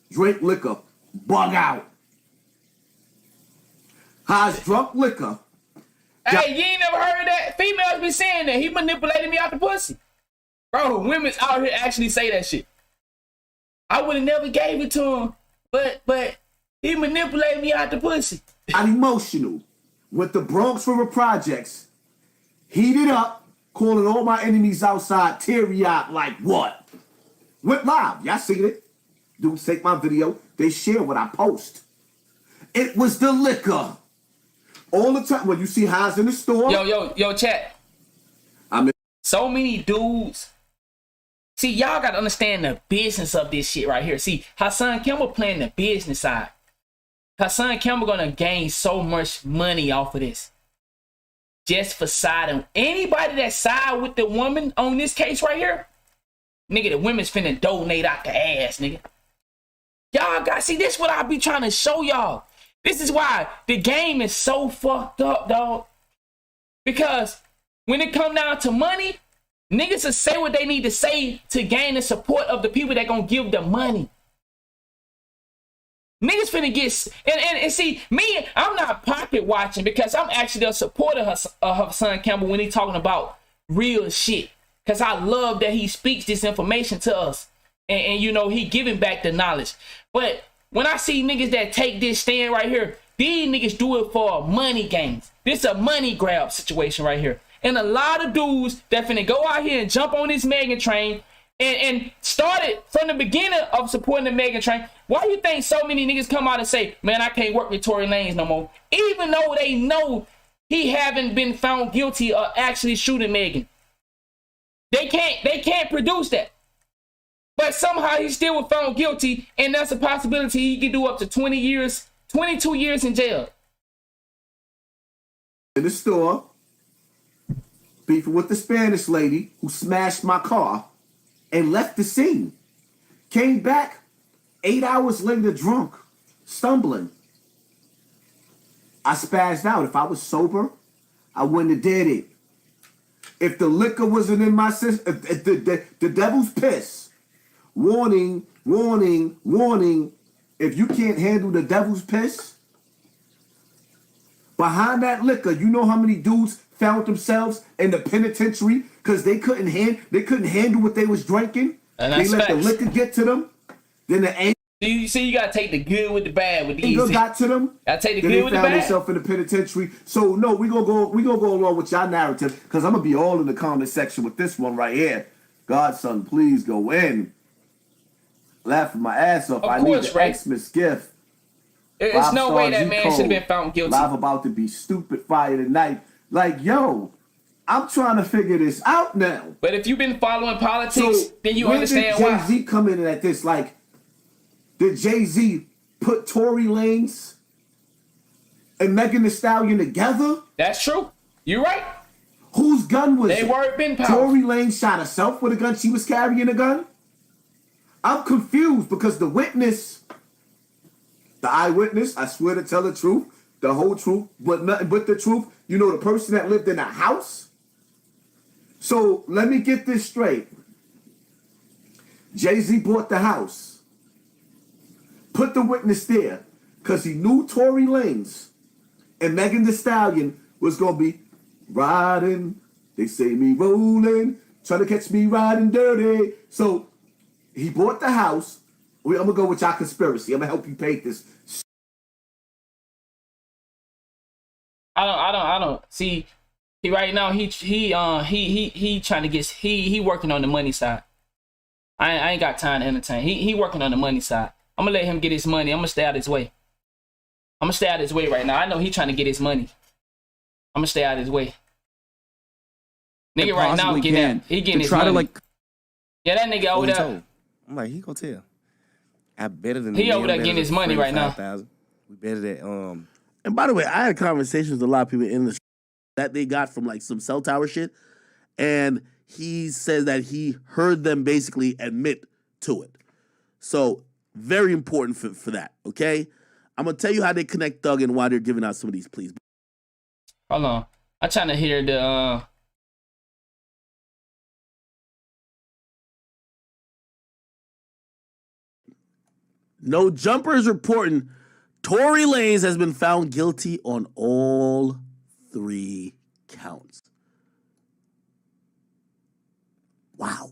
L: drink liquor, bug out? Haas drunk liquor.
C: Hey, you ain't never heard that? Females be saying that he manipulated me out the pussy. Bro, women's out here actually say that shit. I would have never gave it to him, but he manipulated me out the pussy.
L: I'm emotional. With the Bronx River Projects, heated up, calling all my enemies outside, teary-eyed like what? Went live. Y'all seen it? Dudes take my video. They share what I post. It was the liquor. All the time. When you see Haas in the store.
C: Yo, chat. So many dudes. See, y'all got to understand the business of this shit right here. See, Hassan Campbell playing the business side. Hassan Campbell going to gain so much money off of this. Just for siding. Anybody that side with the woman on this case right here, nigga, the women's finna donate out the ass, nigga. Y'all got, see, this what I be trying to show y'all. This is why the game is so fucked up, dog. Because when it come down to money, niggas will say what they need to say to gain the support of the people that gonna give them money. Niggas finna get, and see, me, I'm not pocket watching because I'm actually a supporter of Hassan Campbell when he talking about real shit. Because I love that he speaks this information to us. And you know, he giving back the knowledge. But when I see niggas that take this stand right here, these niggas do it for money games. This a money grab situation right here. And a lot of dudes that finna go out here and jump on this Megan train and started from the beginning of supporting the Megan train. Why you think so many niggas come out and say, man, I can't work with Tory Lanez no more? Even though they know he haven't been found guilty of actually shooting Megan. They can't produce that. But somehow he still was found guilty, and that's a possibility he could do up to 20 years, 22 years in jail.
L: In the store, beefing with the Spanish lady who smashed my car and left the scene. Came back 8 hours later drunk, stumbling. I spazzed out. If I was sober, I wouldn't have did it. If the liquor wasn't in my system, the devil's piss. Warning, warning, warning. If you can't handle the devil's piss, behind that liquor, you know how many dudes found themselves in the penitentiary because they couldn't handle what they was drinking. And they let the liquor get to them. Then the anger.
C: You see, you gotta take the good with the bad with the
L: anger
C: easy.
L: Got to them.
C: Gotta take the good with the bad.
L: They found themselves in the penitentiary. So no, we gonna go along with y'all narrative because I'm gonna be all in the comment section with this one right here. Godson, please go in. Laughing my ass off. I need the Xmas gift.
C: There's no way that man should have been found guilty.
L: Live about to be stupid fire tonight. Like, yo, I'm trying to figure this out now.
C: But if you've been following politics, then you understand why.
L: Jay-Z come in at this, like, did Jay-Z put Tory Lanez and Megan Thee Stallion together?
C: That's true. You're right.
L: Whose gun was
C: they
L: it?
C: were been powerful.
L: Tory Lanez shot herself with a gun. She was carrying a gun. I'm confused because the witness, the eyewitness, I swear to tell the truth, the whole truth, but nothing but the truth. You know, the person that lived in the house. So let me get this straight. Jay-Z bought the house, put the witness there, because he knew Tory Lanez and Megan Thee Stallion was going to be riding. They say me rolling, trying to catch me riding dirty. So he bought the house. I'm going to go with y'all conspiracy. I'm going to help you paint this.
C: I don't see. He right now he trying to get he working on the money side. I ain't got time to entertain. He working on the money side. I'm gonna let him get his money. I'm gonna stay out his way. I'm gonna stay out his way right now. I know he trying to get his money. I'm gonna stay out his way. Nigga right now he getting his money. Yeah, that nigga over there.
O: I'm like, he gonna tell. I better than
C: he over there getting his money right now.
O: We better than
P: And by the way, I had conversations with a lot of people in the that they got from like some cell tower shit, and he says that he heard them basically admit to it. So very important for that. Okay, I'm gonna tell you how they connect Thug and why they're giving out some of these pleas.
C: Hold on, I'm trying to hear the.
P: No Jumper is reporting Tory Lanez has been found guilty on all 3 counts. Wow.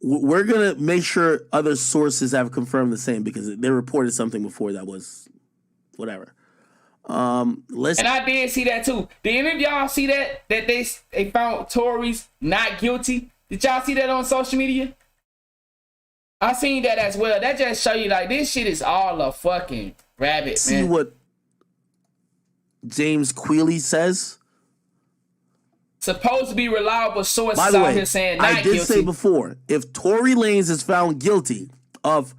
P: We're gonna make sure other sources have confirmed the same because they reported something before that was whatever.
C: And I did see that too. Did any of y'all see that they found Tory's not guilty? Did y'all see that on social media? I seen that as well. That just show you like this shit is all a fucking rabbit, man.
P: See what James Quealy says?
C: Supposed to be reliable sources
P: By the way,
C: out here saying not
P: I did
C: guilty.
P: say before, if Tory Lanez is found guilty of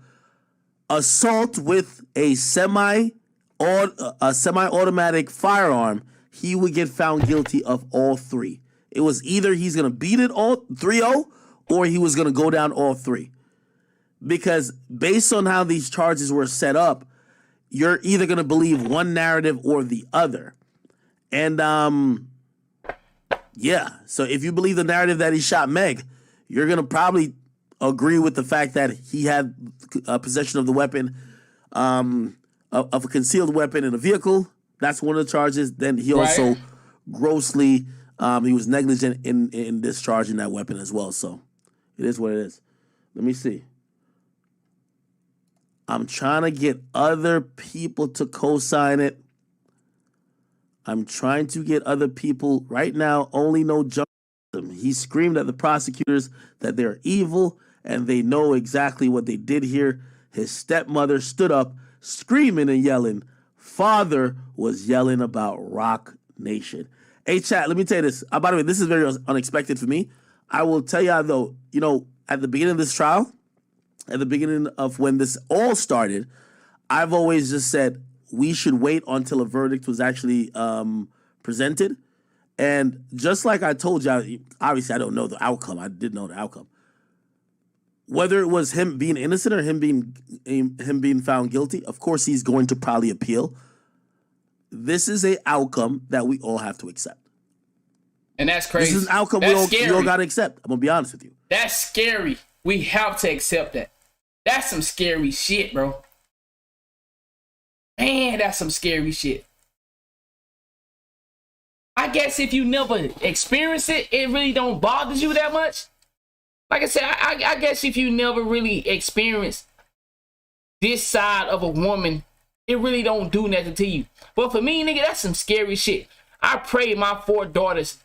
P: assault with a semi-automatic firearm, he would get found guilty of all 3. It was either he's gonna beat it all 3-0 or he was gonna go down all 3. Because based on how these charges were set up, you're either going to believe one narrative or the other. And, yeah. So if you believe the narrative that he shot Meg, you're going to probably agree with the fact that he had possession of the weapon, of a concealed weapon in a vehicle. That's one of the charges. Then he also grossly, he was negligent in discharging that weapon as well. So it is what it is. Let me see. I'm trying to get other people to co-sign it. I'm trying to get other people. Right now, only No Jumper. He screamed at the prosecutors that they're evil and they know exactly what they did here. His stepmother stood up, screaming and yelling. Father was yelling about Rock Nation. Hey, chat, let me tell you this. By the way, this is very unexpected for me. I will tell y'all, though, you know, at the beginning of this trial, at the beginning of when this all started, I've always just said we should wait until a verdict was actually presented. And just like I told you, obviously I don't know the outcome. I did know the outcome. Whether it was him being innocent or him being found guilty, of course he's going to probably appeal. This is an outcome that we all have to accept.
C: And that's crazy.
P: This is an outcome we all got to accept. I'm going to be honest with you.
C: That's scary. We have to accept that. That's some scary shit, bro. Man, that's some scary shit. I guess if you never experience it, it really don't bother you that much. Like I said, I guess if you never really experience this side of a woman, it really don't do nothing to you. But for me, nigga, that's some scary shit. I pray my 4 daughters,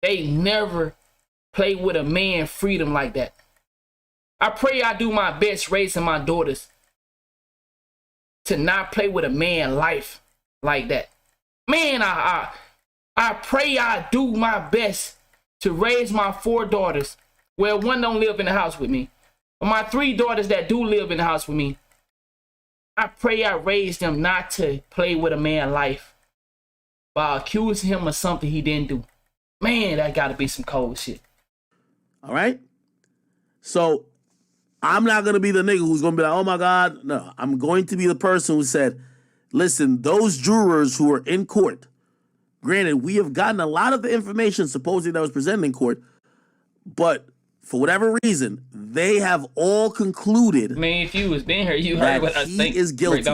C: they never play with a man freedom like that. I pray I do my best raising my daughters to not play with a man life like that. Man, I pray I do my best to raise my 4 daughters. Well, one don't live in the house with me. But my 3 daughters that do live in the house with me, I pray I raise them not to play with a man's life by accusing him of something he didn't do. Man, that gotta be some cold shit.
P: All right? So I'm not going to be the nigga who's going to be like, oh my God. No, I'm going to be the person who said, listen, those jurors who are in court, granted, we have gotten a lot of the information supposedly that was presented in court, but for whatever reason, they have all concluded.
C: I mean, if you was been here, you heard what I think.
P: He is guilty.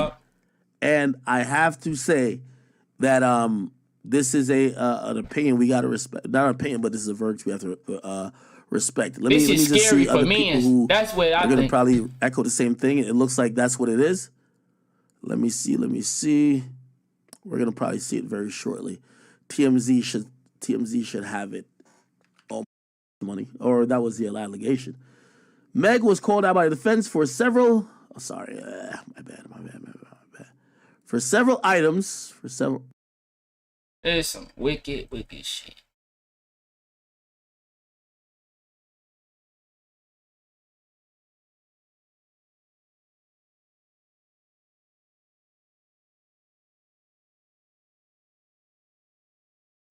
P: And I have to say that this is an opinion we got to respect. Not an opinion, but this is a verdict we have to respect. Let me just see other people who
C: that's what I
P: are going to probably echo the same thing. It looks like that's what it is. Let me see. We're going to probably see it very shortly. TMZ should have it. Oh, money. Or that was the allegation. Meg was called out by the defense for several. Oh, sorry. My bad. For several items.
C: There's some wicked shit.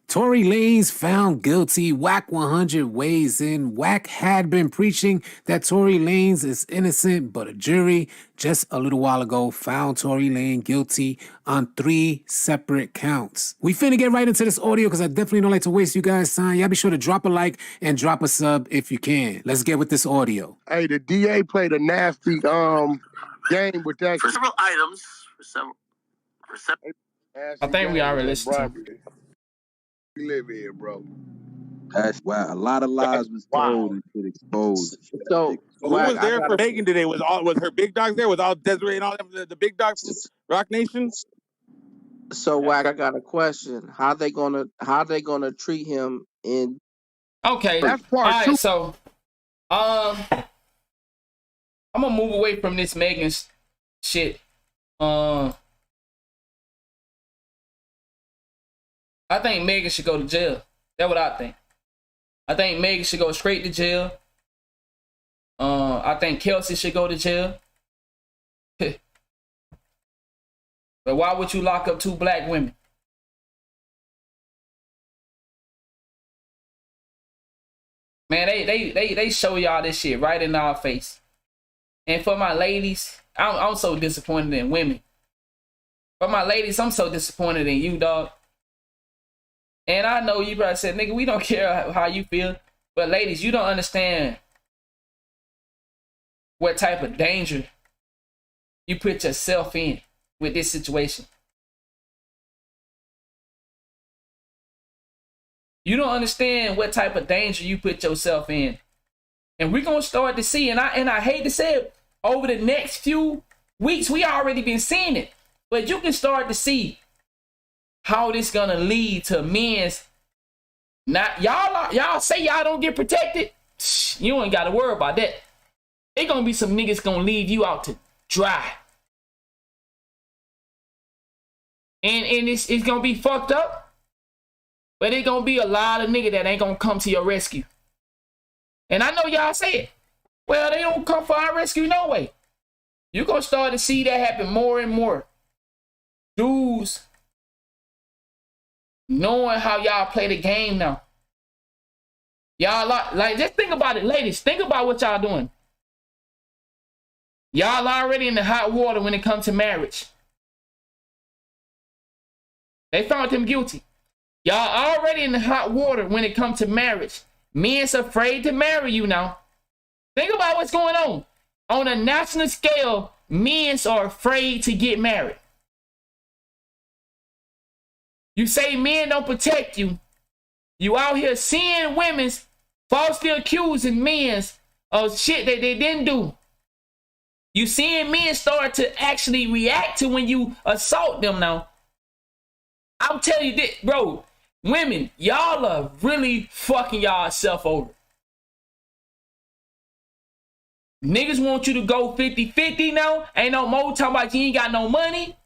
Q: Tory Lanez found guilty. Wack 100 weighs in. Wack had been preaching that Tory Lanez is innocent, but a jury just a little while ago found Tory Lanez guilty on 3 separate counts. We finna get right into this audio because I definitely don't like to waste you guys' time. Y'all be sure to drop a like and drop a sub if you can. Let's get with this audio.
F: Hey, the DA played a nasty game with that.
G: For several items,
C: I think we already listened to.
F: We live here, bro.
R: That's wow. A lot of lies was told and shit exposed.
J: So
I: who was there for Megan today? Was her big dogs there? Was all Desiree and all the big dogs from Rock Nation?
J: So Wack, I got a question. How they gonna treat him in?
C: Okay,
F: that's part 2.
C: So, I'm gonna move away from this Megan's shit. I think Megan should go to jail. That's what I think. I think Megan should go straight to jail. I think Kelsey should go to jail. But why would you lock up 2 black women? Man, they show y'all this shit right in our face. And for my ladies, I'm so disappointed in women. For my ladies, I'm so disappointed in you, dog. And I know you probably said, nigga, we don't care how you feel. But ladies, you don't understand what type of danger you put yourself in with this situation. You don't understand what type of danger you put yourself in. And we're going to start to see, and I hate to say it, over the next few weeks, we already been seeing it. But you can start to see how this gonna lead to men's not y'all say y'all don't get protected. You ain't gotta worry about that. It gonna be some niggas gonna leave you out to dry. And it's gonna be fucked up. But it gonna be a lot of niggas that ain't gonna come to your rescue. And I know y'all say it. Well, they don't come for our rescue no way. You're gonna start to see that happen more and more. Dudes knowing how y'all play the game now. Y'all like just think about it, ladies. Think about what y'all doing. Y'all already in the hot water when it comes to marriage. They found him guilty. Y'all already in the hot water when it comes to marriage. Men's afraid to marry you now. Think about what's going on. On a national scale, men are afraid to get married. You say men don't protect you. You out here seeing women's falsely accusing men of shit that they didn't do. You seeing men start to actually react to when you assault them now. I'll tell you this, bro. Women, y'all are really fucking y'allself over. Niggas want you to go 50-50 now. Ain't no more talking about you ain't got no money.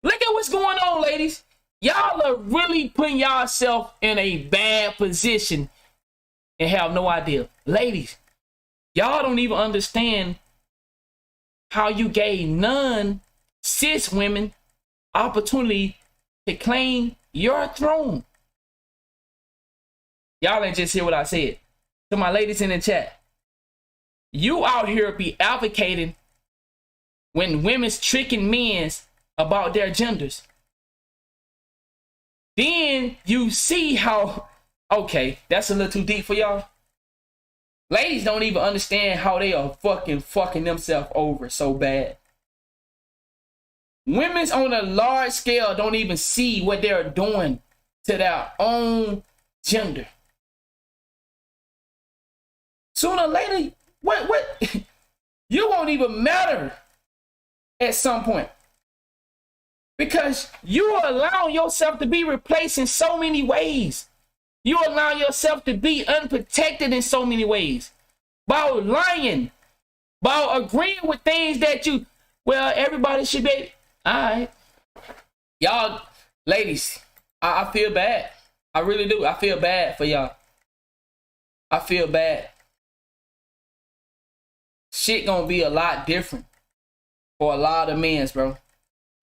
C: Look at what's going on, ladies. Y'all are really putting yourself in a bad position and have no idea. Ladies, Y'all don't even understand how you gave non-cis women opportunity to claim your throne. Y'all ain't just hear what I said. To my ladies in the chat, you out here be advocating when women's tricking men about their genders. Then you see how, okay, that's a little too deep for y'all. Ladies don't even understand how they are fucking themselves over so bad. Women's on a large scale don't even see what they're doing to their own gender. Sooner or later, what? You won't even matter at some point. Because you are allowing yourself to be replaced in so many ways. You allow yourself to be unprotected in so many ways. By lying. By agreeing with things that well, everybody should be. All right. Y'all, ladies, I feel bad. I really do. I feel bad for y'all. I feel bad. Shit gonna be a lot different for a lot of men, bro.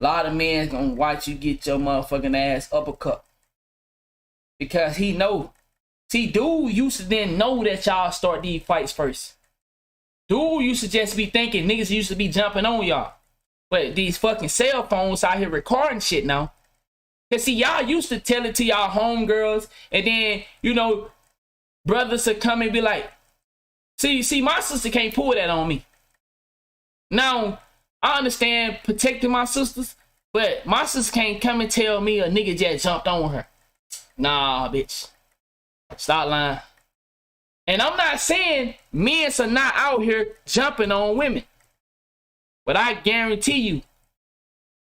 C: A lot of men gonna watch you get your motherfucking ass uppercut. Because he know. See, dude used to then know that y'all start these fights first. Dude used to just be thinking niggas used to be jumping on y'all. But these fucking cell phones out here recording shit now. Cause see, y'all used to tell it to y'all homegirls. And then, brothers would come and be like, see, my sister can't pull that on me. Now, I understand protecting my sisters, but my sister can't come and tell me a nigga just jumped on her. Nah, bitch. Stop lying. And I'm not saying men are not out here jumping on women. But I guarantee you,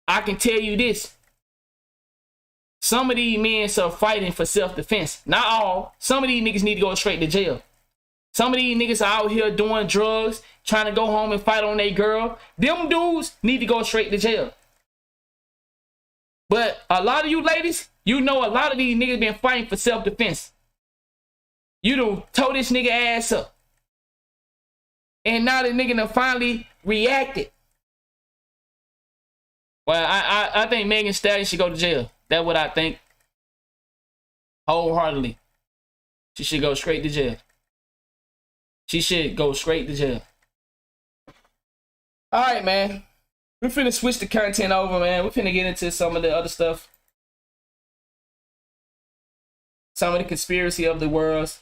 C: I can tell you this. Some of these men are fighting for self-defense. Not all. Some of these niggas need to go straight to jail. Some of these niggas are out here doing drugs, trying to go home and fight on their girl. Them dudes need to go straight to jail. But a lot of you ladies, a lot of these niggas been fighting for self-defense. You done told this nigga ass up. And now the nigga done finally reacted. Well, I think Megan Stallion should go to jail. That's what I think. Wholeheartedly. She should go straight to jail. She should go straight to jail. All right, man. We're finna switch the content over, man. We're finna get into some of the other stuff. Some of the conspiracy of the worlds.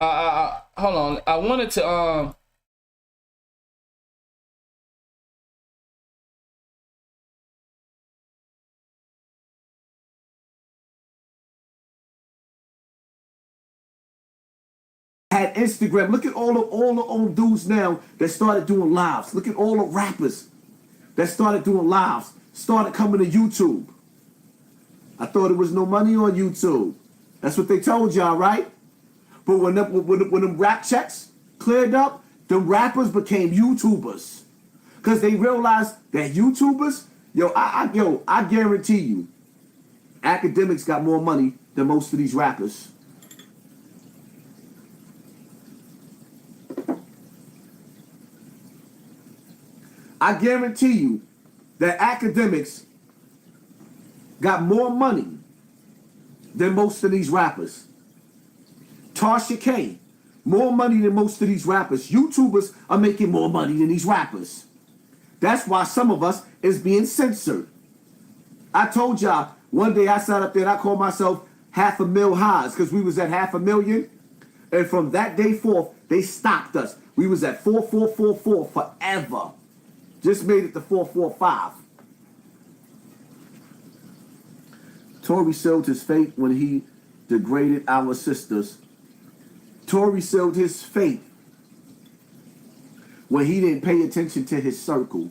C: Hold on. I wanted to
L: had Instagram. Look at all the old dudes now that started doing lives. Look at all the rappers that started doing lives. Started coming to YouTube. I thought there was no money on YouTube. That's what they told y'all, right? But when them rap checks cleared up, them rappers became YouTubers. Because they realized that YouTubers, I guarantee you, academics got more money than most of these rappers. I guarantee you that academics got more money than most of these rappers. Tasha K, more money than most of these rappers. YouTubers are making more money than these rappers. That's why some of us is being censored. I told y'all, one day I sat up there and I called myself 500,000 highs because we was at 500,000. And from that day forth, they stopped us. We was at 4444 forever. Just made it to 445. Tory sealed his fate when he degraded our sisters. Tory sealed his fate when he didn't pay attention to his circle.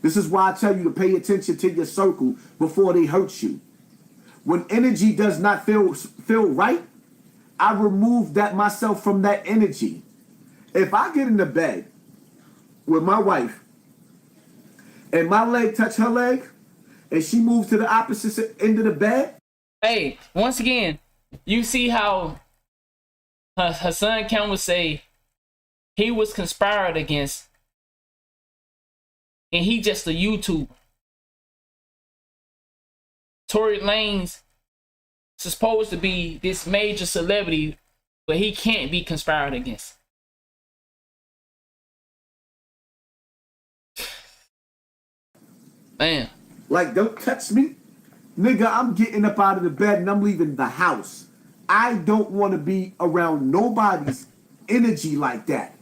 L: This is why I tell you to pay attention to your circle before they hurt you. When energy does not feel right, I remove that myself from that energy. If I get in the bed with my wife and my leg touch her leg and she moves to the opposite end of the bed.
C: Hey, once again, you see how Hassan Campbell say he was conspired against, and he just a YouTuber. Tory Lanez is supposed to be this major celebrity, but he can't be conspired against. Man.
L: Like, don't touch me. Nigga, I'm getting up out of the bed and I'm leaving the house. I don't want to be around nobody's energy like that.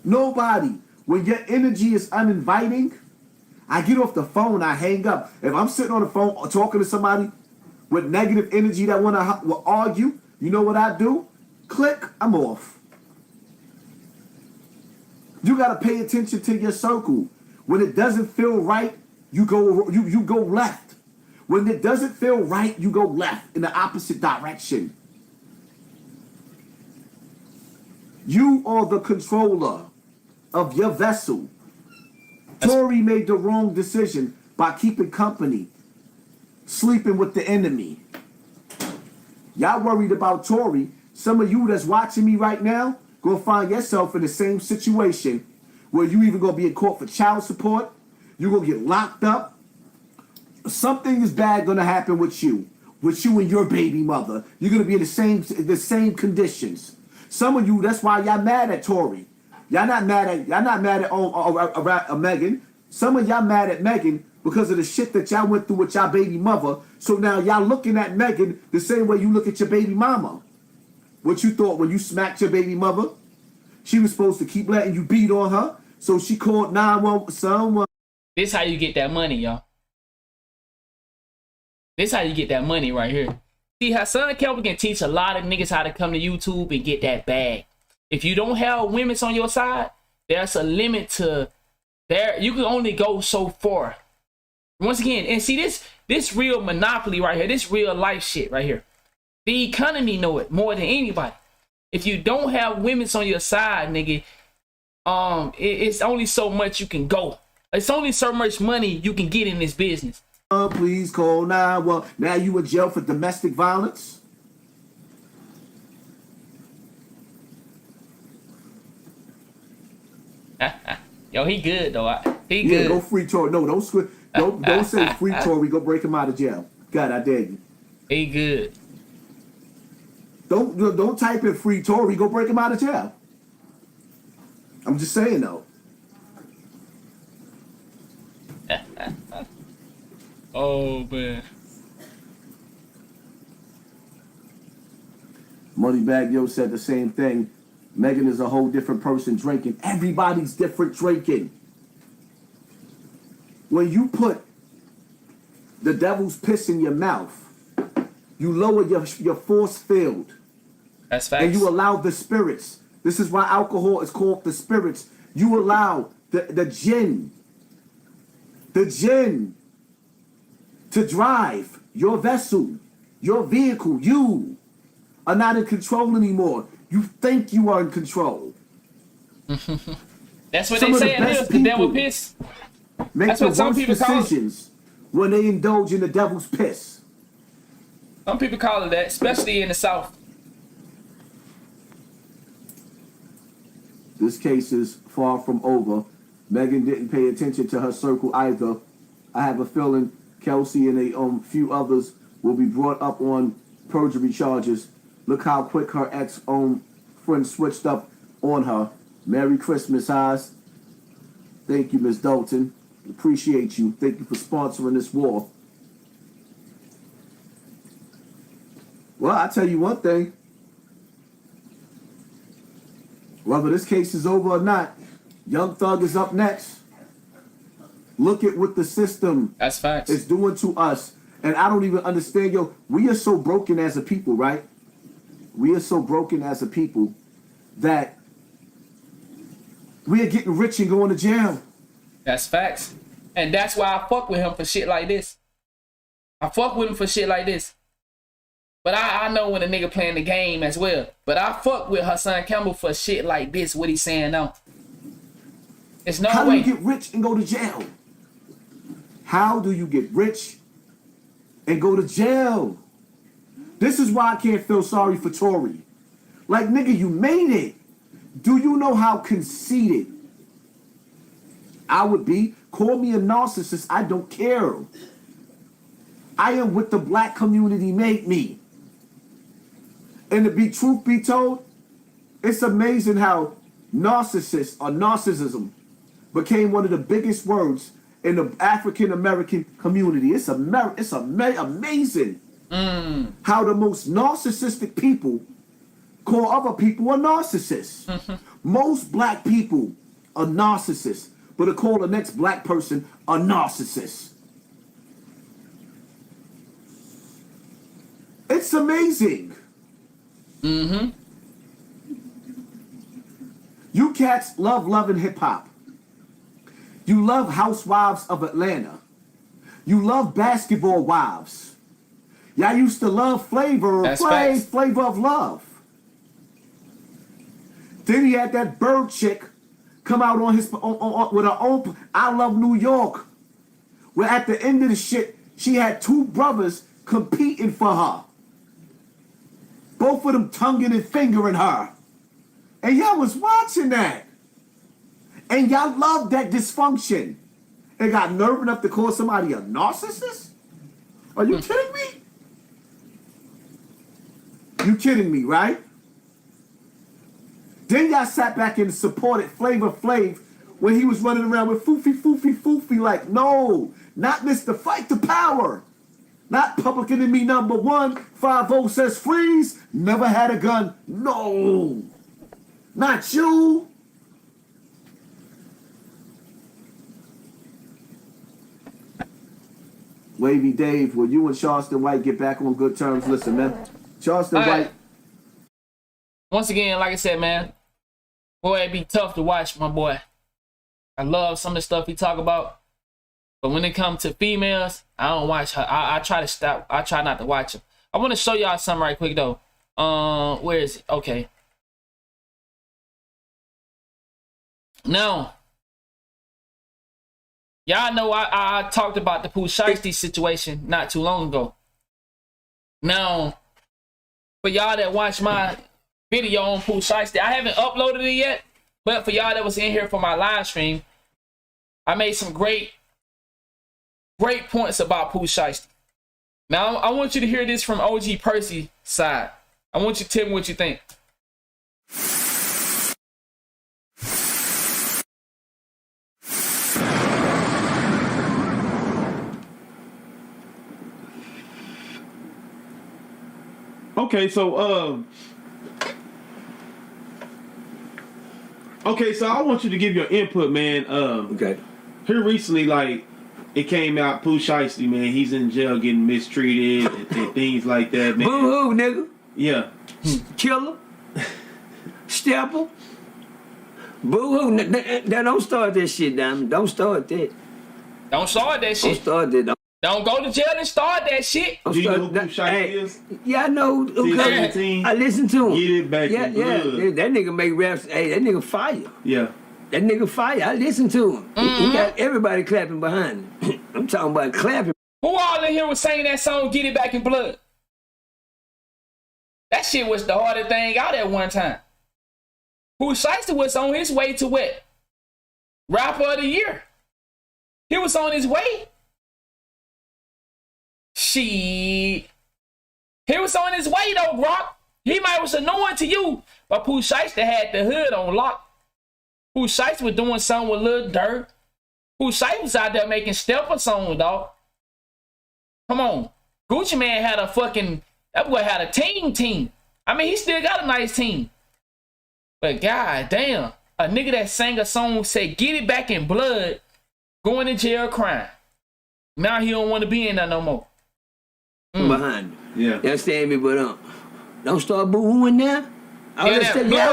L: Nobody. When your energy is uninviting, I get off the phone, I hang up. If I'm sitting on the phone talking to somebody with negative energy that want to argue, you know what I do? Click, I'm off. You got to pay attention to your circle. When it doesn't feel right, you go left. When it doesn't feel right, you go left in the opposite direction. You are the controller of your vessel. Tory made the wrong decision by keeping company, sleeping with the enemy. Y'all worried about Tory. Some of you that's watching me right now gonna find yourself in the same situation where you even gonna be in court for child support. You gonna get locked up. Something is bad gonna happen with you and your baby mother. You're gonna be in the same conditions. Some of you, that's why y'all mad at Tory. Y'all not mad at Megan. Some of y'all mad at Megan because of the shit that y'all went through with y'all baby mother. So now y'all looking at Megan the same way you look at your baby mama. What you thought when you smacked your baby mother? She was supposed to keep letting you beat on her. So she called 911 someone.
C: This how you get that money, y'all. This how you get that money right here. See, Hassan Campbell can teach a lot of niggas how to come to YouTube and get that bag. If you don't have women on your side, there's a limit to there. You can only go so far. Once again, and see this real monopoly right here, this real life shit right here. The economy know it more than anybody. If you don't have women on your side, nigga, it's only so much you can go. It's only so much money you can get in this business.
L: Please call 911. Now you in jail for domestic violence?
C: Yo, he good though. He
L: yeah,
C: good.
L: Go free Tory. No, don't say free Tory. Go break him out of jail. God, I dare you.
C: He good.
L: Don't type in free Tory. Go break him out of jail. I'm just saying though.
C: Oh man.
L: Moneybag Yo said the same thing. Megan is a whole different person drinking. Everybody's different drinking. When you put the devil's piss in your mouth, you lower your force field.
C: That's facts.
L: And you allow the spirits. This is why alcohol is called the spirits. You allow the jinn to drive your vessel, your vehicle. You are not in control anymore. You think you are in control.
C: That's what they say it is, the devil piss.
L: Make the worst decisions when they indulge in the devil's piss.
C: Some people call it that, especially in the South.
L: This case is far from over. Megan didn't pay attention to her circle either. I have a feeling Kelsey and a few others will be brought up on perjury charges. Look how quick her ex-friend switched up on her. Merry Christmas, Haas. Thank you, Miss Dalton. Appreciate you. Thank you for sponsoring this war. Well, I'll tell you one thing. Whether this case is over or not, Young Thug is up next. Look at what the system is doing to us. And I don't even understand, yo, we are so broken as a people, right? We are so broken as a people that we are getting rich and going to jail.
C: That's facts. And that's why I fuck with him for shit like this. I fuck with him for shit like this. But I know when a nigga playing the game as well. But I fuck with Hassan Campbell for shit like this, what he's saying now. It's no way.
L: How do you get rich and go to jail? How do you get rich and go to jail? This is why I can't feel sorry for Tory. Like, nigga, you made it. Do you know how conceited I would be? Call me a narcissist. I don't care. I am what the black community made me. And to be truth be told, it's amazing how narcissist or narcissism became one of the biggest words in the African American community. It's amazing how the most narcissistic people call other people a narcissist. Most black people are narcissists, but to call the next black person a narcissist. It's amazing. You cats love loving hip hop. You love Housewives of Atlanta. You love Basketball Wives. Y'all used to love Flavor of Love. Then he had that Bird chick come out on his with her own I Love New York. Where at the end of the shit, she had two brothers competing for her. Both of them tonguing and fingering her. And y'all was watching that. And y'all loved that dysfunction. And got nerve enough to call somebody a narcissist? Are you kidding me? You kidding me, right? Then y'all sat back and supported Flavor Flav when he was running around with foofy, like, no, not Mr. Fight the Power. Not Public Enemy number 1. 5-0 says freeze. Never had a gun. No. Not you. Wavy Dave, will you and Charleston White get back on good terms? Listen, man. Charleston White.
C: Once again, like I said, man, boy, it'd be tough to watch, my boy. I love some of the stuff he talk about. But when it comes to females, I don't watch her. I try to stop. I try not to watch them. I want to show y'all something right quick, though. Where is it? Okay. Now, y'all know I talked about the Pooh Shiesty situation not too long ago. Now, for y'all that watch my video on Pooh Shiesty, I haven't uploaded it yet, but for y'all that was in here for my live stream, I made some great points about Pooh Shiesty. Now, I want you to hear this from OG Percy's side. I want you to tell me what you think.
S: Okay, so I want you to give your input, man. Okay. Here recently, like, it came out, Pooh Shiesty, man, he's in jail getting mistreated and things like that, man.
T: Boo-hoo, nigga.
S: Yeah.
T: Killer. Stepper. Boo-hoo. Now, don't start that shit, damn. Don't start that.
C: Don't start that shit.
T: Don't start that.
C: Don't go to jail and start that shit.
S: Do you know who Pooh Shiesty is?
T: Yeah, I know. I listen to him.
S: Get it back in blood.
T: That nigga make raps. Hey, that nigga fire.
S: Yeah.
T: That nigga fire. I listen to him. He got everybody clapping behind him. I'm talking about clapping.
C: Who all in here was saying that song, Get It Back in Blood? That shit was the hardest thing out at one time. Pooh Shiesty was on his way to what? Rapper of the Year. He was on his way. He was on his way though, Brock. He might was annoying to you, but Pooh Shiesty had the hood on lock. Pooh Shiesty was doing something with Lil Durk. Pooh Shiesty was out there making stepper songs, dog. Come on. Gucci Man had that boy had a team. I mean, he still got a nice team. But god damn, a nigga that sang a song said, Get It Back in Blood, going to jail crying. Now he don't want to be in there no more.
T: Behind him.
S: Yeah.
T: You understand me? But don't start boo-hooing now. I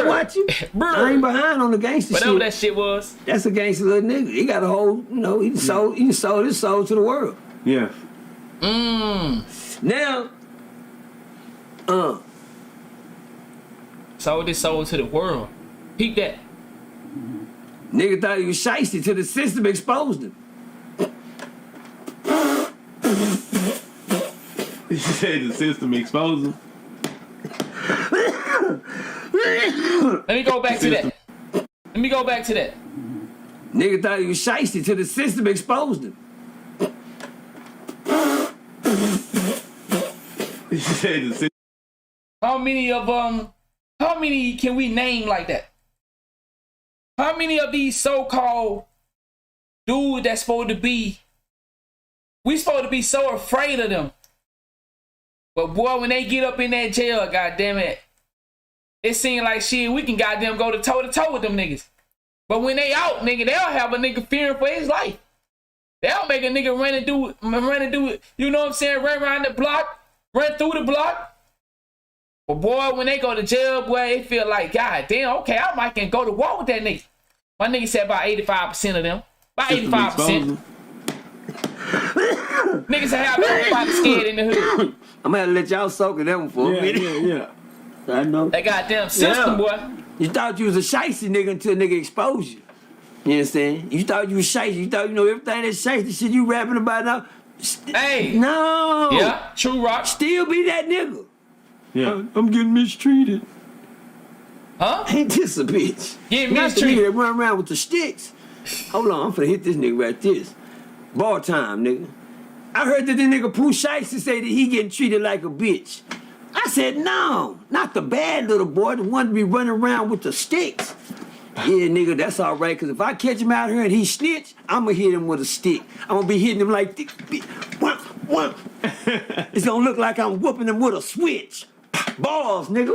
T: watch you. I ain't behind on the gangster
C: Whatever
T: shit.
C: that shit was.
T: That's a gangster little nigga. He got a whole, he sold his soul to the world.
S: Yeah.
T: Now,
C: sold his soul to the world. Peep that.
T: Nigga thought he was shiesty till the system exposed him.
S: You said the system exposed him?
C: Let me go back to that. Let me go back to that.
T: Nigga thought he was shiesty till the system exposed him.
C: How many can we name like that? How many of these so-called dudes that's supposed to be, we supposed to be so afraid of them. But boy, when they get up in that jail, goddamn it, it seems like shit, we can goddamn go to toe with them niggas. But when they out, nigga, they'll have a nigga fearing for his life. They'll make a nigga run and do it, you know what I'm saying, run around the block, run through the block. But boy, when they go to jail, boy, it feel like, God damn, okay, I might can go to war with that nigga. My nigga said about 85% of them. About 85%. Niggas have everybody scared in the hood.
T: I'm gonna let y'all soak in them for a minute.
S: Yeah.
T: I know.
C: That goddamn system, boy.
T: You thought you was a shicey nigga until a nigga exposed you. You understand? You thought you was shicey. You thought you know everything that's shicey shit you rapping about now.
C: Hey.
T: No.
C: Yeah, true rock.
T: Still be that nigga.
S: Yeah.
T: I'm getting mistreated.
C: Huh?
T: Ain't this a bitch?
C: Getting
T: Not the
C: mistreated.
T: nigga that run around with the sticks. Hold on, I'm finna hit this nigga right this. Ball time, nigga. I heard that the nigga Pooh Shiesty say that he getting treated like a bitch. I said, no, not the bad little boy, the one to be running around with the sticks. Yeah, nigga, that's all right, because if I catch him out here and he snitch, I'm going to hit him with a stick. I'm going to be hitting him like this. It's going to look like I'm whooping him with a switch. Balls, nigga.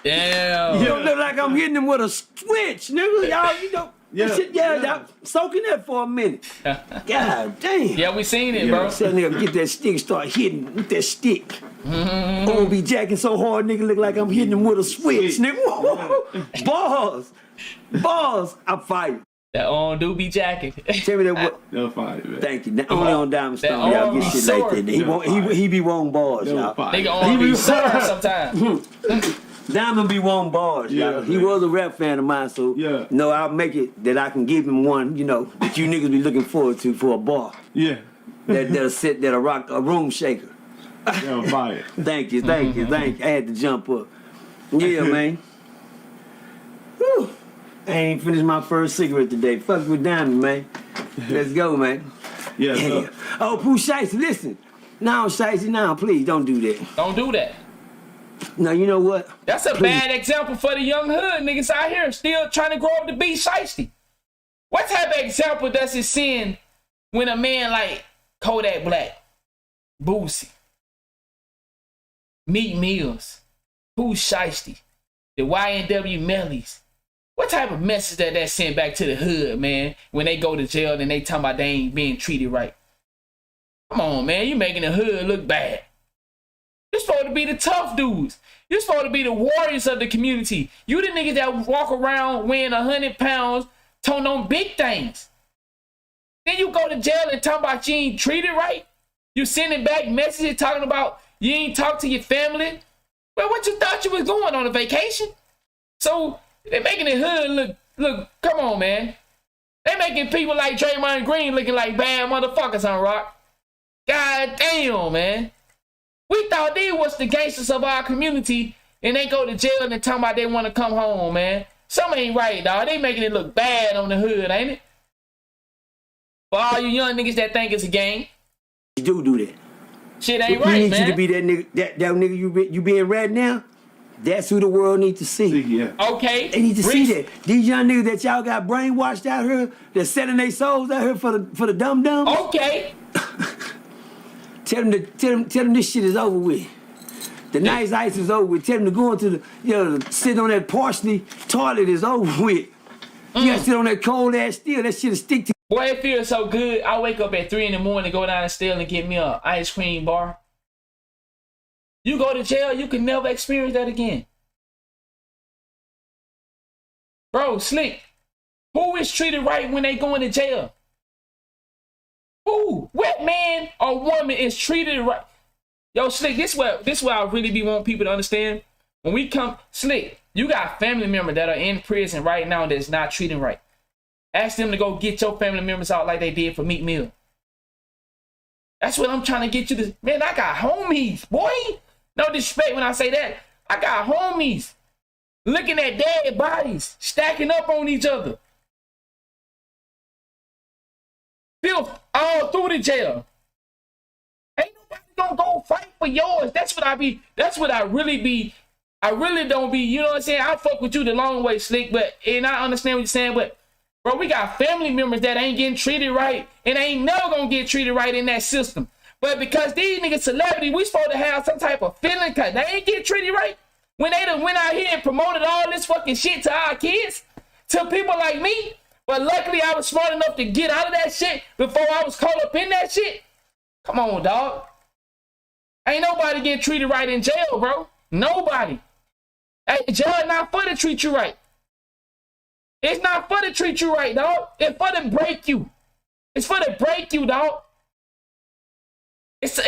C: Damn.
T: You don't look like I'm hitting him with a switch, nigga. Y'all, you know. Y'all soaking that for a minute. God damn.
C: Yeah, we seen it, bro.
T: That nigga get that stick, start hitting with that stick. I'm gonna be jacking so hard, nigga, look like I'm hitting him with a switch, nigga. Balls. I'm fired.
C: That on do be jacking.
T: Tell me that what?
S: They'll fight, man.
T: Thank you. Only on Diamond Stone, y'all get shit like that. He be wanting balls, y'all.
C: Nigga on be sore sometimes.
T: Diamond be wanting bars, y'all. He was a rap fan of mine, so no, I'll make it that I can give him one, you know, that you niggas be looking forward to for a bar.
S: Yeah.
T: That'll rock a room shaker.
S: They'll fight.
T: Thank you. I had to jump up. Yeah, man. Whew. I ain't finished my first cigarette today. Fuck with Diamond, man. Let's go, man.
S: Yeah.
T: Oh, Pooh Shiesty, listen. Now, Shiesty, now, please don't do that.
C: Don't do that.
T: Now, you know what?
C: That's a bad example for the young hood niggas out here still trying to grow up to be shiesty. What type of example does it send when a man like Kodak Black, Boosie, Meek Mills, Pooh Shiesty, the YNW Mellies? What type of message that sent back to the hood, man, when they go to jail and they talking about they ain't being treated right? Come on, man, you making the hood look bad. You're supposed to be the tough dudes. You're supposed to be the warriors of the community. You the niggas that walk around weighing 100 pounds, toting on big things. Then you go to jail and talk about you ain't treated right. You sending back messages talking about you ain't talk to your family. Well, what you thought you was going on a vacation? So they making the hood look, come on, man. They making people like Draymond Green looking like bad motherfuckers on rock. God damn, man. We thought they was the gangsters of our community, and they go to jail and they talking about they want to come home, man. Something ain't right, dog. They making it look bad on the hood, ain't it? For all you young niggas that think it's a game.
T: You do that.
C: Shit ain't
T: we
C: right,
T: need
C: man.
T: you to be that nigga, that nigga you being right now. That's who the world needs to see.
C: Okay.
T: They need to see that. These young niggas that y'all got brainwashed out here, that's selling their souls out here for the dum-dums.
C: Okay.
T: Tell them this shit is over with. The nice ice is over with. Tell them to go into sit on that parsley toilet is over with. You gotta sit on that cold ass steel. That shit'll stick to.
C: Boy, it feels so good. I wake up at 3 in the morning, go down and steal and get me a ice cream bar. You go to jail, you can never experience that again. Bro, Slick, who is treated right when they go into jail? Who? What man or woman is treated right? Yo, Slick, this where I really be wanting people to understand. When we come, Slick, you got family members that are in prison right now that's not treating right. Ask them to go get your family members out like they did for Meek Mill. That's what I'm trying to get you to. Man, I got homies, boy. No disrespect when I say that. I got homies looking at dead bodies stacking up on each other. Filth all through the jail. Ain't nobody gonna go fight for yours. That's what I really be. I really don't be, you know what I'm saying? I fuck with you the long way, Slick, and I understand what you're saying, but bro, we got family members that ain't getting treated right and ain't never gonna get treated right in that system. But because these niggas celebrity, we supposed to have some type of feeling because they ain't getting treated right. When they done went out here and promoted all this fucking shit to our kids, to people like me. But luckily I was smart enough to get out of that shit before I was caught up in that shit. Come on, dog. Ain't nobody getting treated right in jail, bro. Nobody. Hey, jail not for to treat you right. It's not for to treat you right, dog. It's for to break you. It's for to break you, dog. It's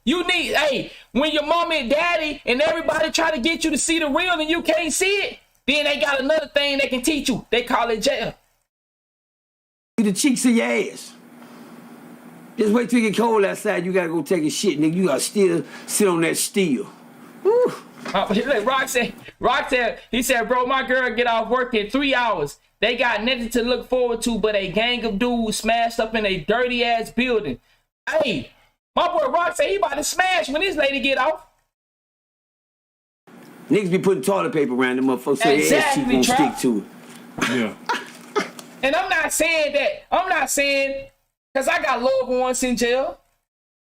C: you need, hey, when your mom and daddy and everybody try to get you to see the real and you can't see it, then they got another thing they can teach you. They call it jail.
T: The cheeks of your ass. Just wait till you get cold outside. You gotta go take a shit, nigga. You gotta still sit on that steel. Woo.
C: Rock said, he said, bro, my girl get off work in 3 hours. They got nothing to look forward to but a gang of dudes smashed up in a dirty ass building. Hey, my boy Rock said he about to smash when this lady get off.
T: Niggas be putting toilet paper around them motherfuckers so their ass cheek won't stick to it.
S: Yeah.
C: And I'm not saying that. I'm not saying, because I got loved ones in jail.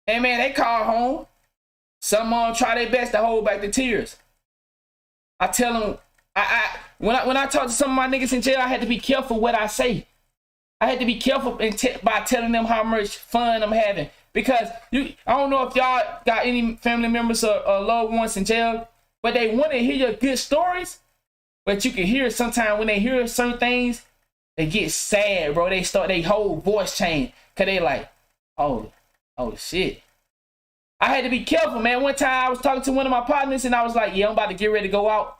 C: And man, they call home. Some of them try their best to hold back the tears. I tell them, when I talk to some of my niggas in jail, I had to be careful what I say. I had to be careful by telling them how much fun I'm having. Because I don't know if y'all got any family members or loved ones in jail, but they want to hear your good stories. But you can hear sometimes when they hear certain things, they get sad, bro. They start their whole voice change. Cause they like, oh shit. I had to be careful, man. One time I was talking to one of my partners and I was like, yeah, I'm about to get ready to go out.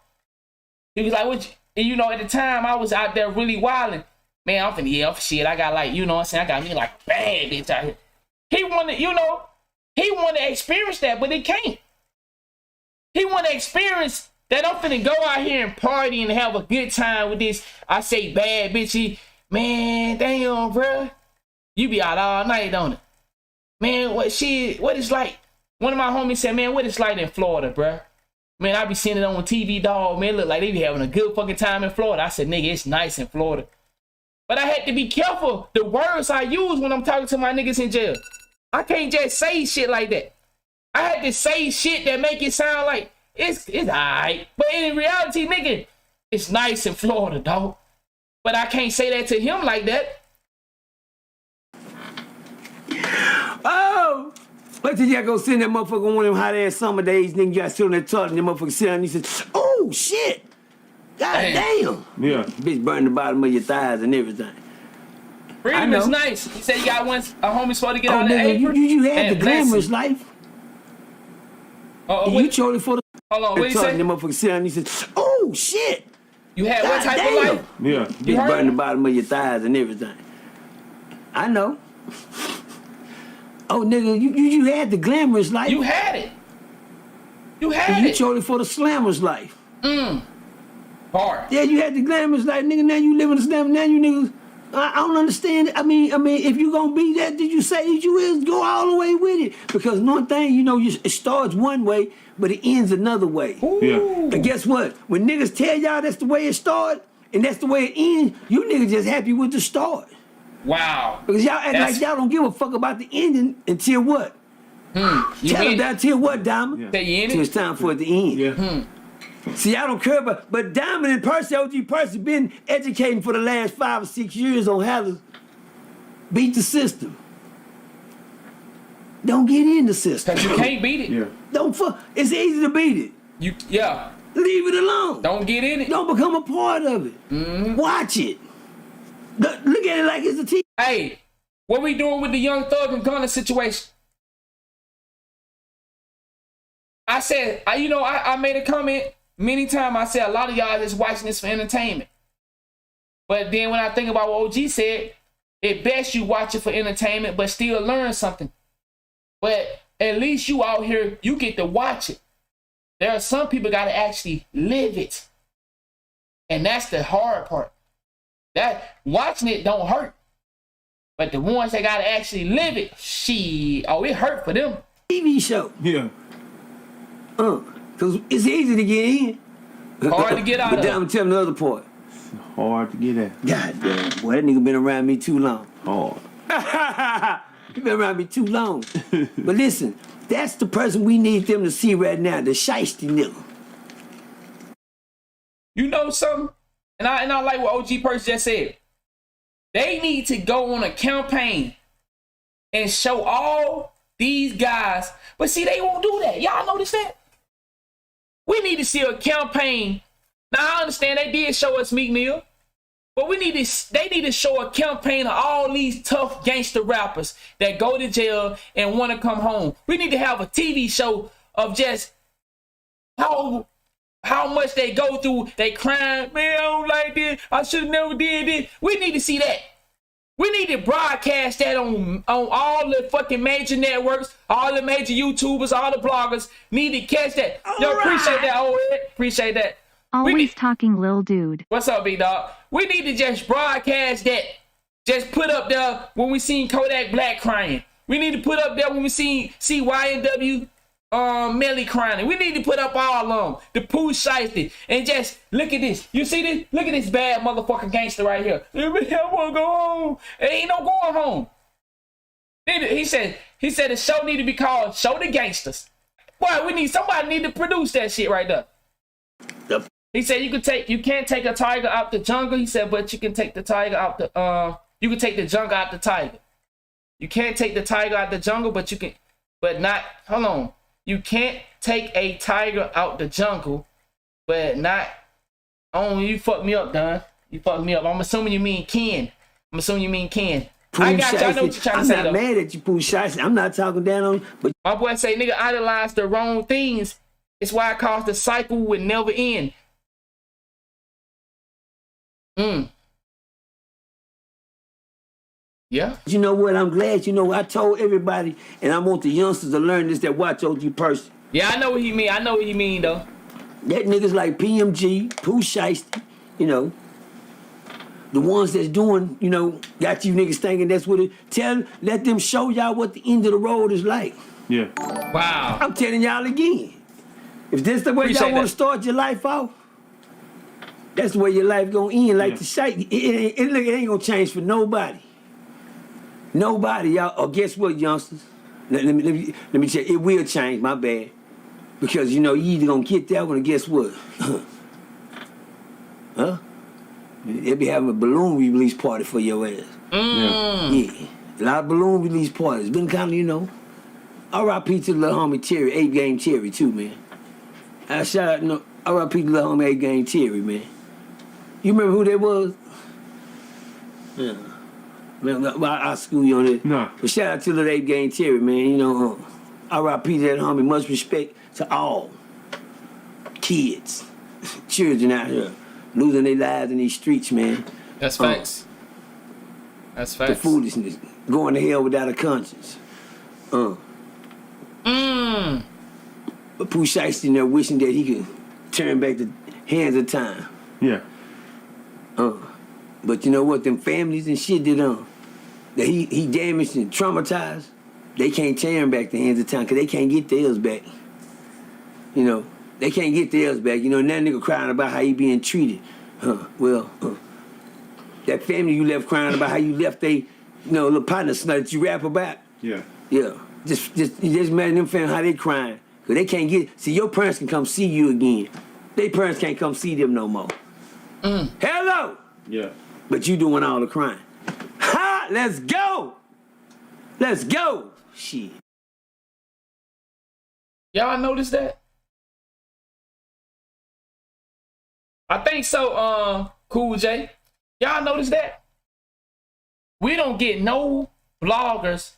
C: He was like, what? And you know, at the time I was out there really wilding. Man, I'm finna yell for shit. I got like, you know what I'm saying? I got me like bad bitch out here. He wanted, you know, he wanted to experience that, but he can't. He want to experience that I'm finna go out here and party and have a good time with this, I say bad bitchy. Man, damn, bro. You be out all night, don't it? Man, what it's like? One of my homies said, man, what it's like in Florida, bro? Man, I be seeing it on TV, dog. Man, look like they be having a good fucking time in Florida. I said, nigga, it's nice in Florida. But I had to be careful the words I use when I'm talking to my niggas in jail. I can't just say shit like that. I had to say shit that make it sound like it's alright. But in reality, nigga, it's nice in Florida, dog. But I can't say that to him like that.
T: Oh! Wait till y'all go sit in that motherfucker one of them hot ass summer days, nigga. You gotta sit on that toilet and that motherfucker sit down and he said, oh shit! God damn!
S: Yeah.
T: Bitch burn the bottom of your thighs and everything.
C: Freedom is nice. He said you got a homie supposed to get out of
T: nigga,
C: apron.
T: you had the glamorous life.
C: Oh,
T: you chose it for the.
C: Hold on, what you say?
T: And the motherfucker sit down and he said, oh shit!
C: You had what type of life?
S: Yeah.
T: Bitch burn the bottom of your thighs and everything. I know. Oh, nigga, you had the glamorous life.
C: You had it. You had
T: you
C: it.
T: chose it for the slammer's life.
C: Hard.
T: Yeah, you had the glamorous life, nigga. Now you live in the slammer. Now you niggas. I don't understand it. I mean, if you gonna be that, did you say that you is go all the way with it? Because one thing, you know, it starts one way, but it ends another way.
S: Yeah.
T: And guess what? When niggas tell y'all that's the way it started and that's the way it ends, you niggas just happy with the start.
C: Wow.
T: Because y'all act like y'all don't give a fuck about the ending until what? Tell them that till what, Diamond?
C: Yeah.
T: Till it's time for it to end.
S: Yeah.
T: See, I don't care about, but Diamond and Percy, OG Percy, been educating for the last 5 or 6 years on how to beat the system. Don't get in the system.
C: Because you can't beat it.
S: Yeah.
T: Don't fuck. It's easy to beat it.
C: Yeah.
T: Leave it alone.
C: Don't get in it.
T: Don't become a part of it. Watch it. Look at it like it's a TV.
C: Hey, what we doing with the Young Thug and Gunna situation? I said, I made a comment many times. I said a lot of y'all just watching this for entertainment. But then when I think about what OG said, it best you watch it for entertainment, but still learn something. But at least you out here, you get to watch it. There are some people got to actually live it. And that's the hard part. That watching it don't hurt. But the ones that got to actually live it, it hurt for them.
T: TV show.
S: Yeah.
T: Because it's easy to get in.
C: Hard to get out
T: but
C: of.
T: But I'm telling the other part.
S: Hard to get at.
T: God damn, boy, that nigga been around me too long.
S: Hard.
T: He been around me too long. But listen, that's the person we need them to see right now, the shiesty nigga.
C: You know something? And I like what OG Percy just said. They need to go on a campaign and show all these guys. But see, they won't do that. Y'all notice that? We need to see a campaign. Now, I understand they did show us Meek Mill. But they need to show a campaign of all these tough gangster rappers that go to jail and want to come home. We need to have a TV show of just how much they go through, they crying, man, I don't like this, I should have never did this. We need to see that. We need to broadcast that on all the fucking major networks, all the major YouTubers, all the bloggers need to catch that. Yo, appreciate that, old head. Appreciate that.
U: Always talking, lil dude.
C: What's up, big dog? We need to just broadcast that. Just put up there when we seen Kodak Black crying. We need to put up there when we see YNW Melly crying. We need to put up all of them. The Pooh Shiesty. And just look at this. You see this? Look at this bad motherfucking gangster right here. I want to go home. There ain't no going home. He said the show need to be called Show the Gangsters. Boy, somebody need to produce that shit right there.
T: Yep.
C: He said you can't take a tiger out the jungle. He said, but you can take the tiger out the you can take the jungle out the tiger. You can't take the tiger out the jungle, but you can, but not. Hold on. You can't take a tiger out the jungle, but not. Oh, you fucked me up, Don. You fucked me up. I'm assuming you mean Ken. I got you. I know what you're trying to say.
T: I'm not mad at you, Pooh Shiesty. I'm not talking down on you, but
C: my boy say nigga idolize the wrong things. It's why it caused the cycle would never end. Yeah.
T: You know what? I'm glad. You know, I told everybody, and I want the youngsters to learn this that watch OG Percy.
C: Yeah, I know what he mean. I know what he mean, though.
T: That niggas like PMG, Pooh Shiesty, you know, the ones that's doing, you know, got you niggas thinking that's what it. Let them show y'all what the end of the road is like.
S: Yeah.
C: Wow.
T: I'm telling y'all again. If this the way y'all want to start your life off, that's the way your life gonna end. Like the shite, it ain't gonna change for nobody. Nobody, y'all. Or guess what, youngsters? Let me check. It will change. My bad. Because you know you either gonna get that one, or guess what? Huh? They'll be having a balloon release party for your ass. Yeah. A lot of balloon release parties. Been kind of, you know. R.I.P. to the little homie Terry, 8 Game Terry too, man. I shout out, no, R.I.P. to the little homie 8 Game Terry, man. You remember who that was? Yeah. Man, I'll school you on it.
S: No.
T: But shout out to the 8 Game Terry, man. You know, R.I.P. to that homie. Much respect to all kids, children out here losing their lives in these streets, man.
C: That's facts. That's facts.
T: The foolishness, going to hell without a conscience. But Pooh Shiesty in there wishing that he could turn back the hands of time.
S: Yeah.
T: But you know what? Them families and shit that he damaged and traumatized, they can't turn back the hands of time because they can't get theirs back. You know, they can't get theirs back. You know, and that nigga crying about how he being treated. That family you left crying about how you left they, you know, little partner that you rap about.
S: Yeah.
T: Yeah. Just imagine them family how they crying. Cause they can't see your parents can come see you again. Their parents can't come see them no more. Hello!
S: Yeah.
T: But you doing all the crying. Ha! Let's go! Let's go! Shit.
C: Y'all notice that? I think so, Cool J. Y'all notice that? We don't get no bloggers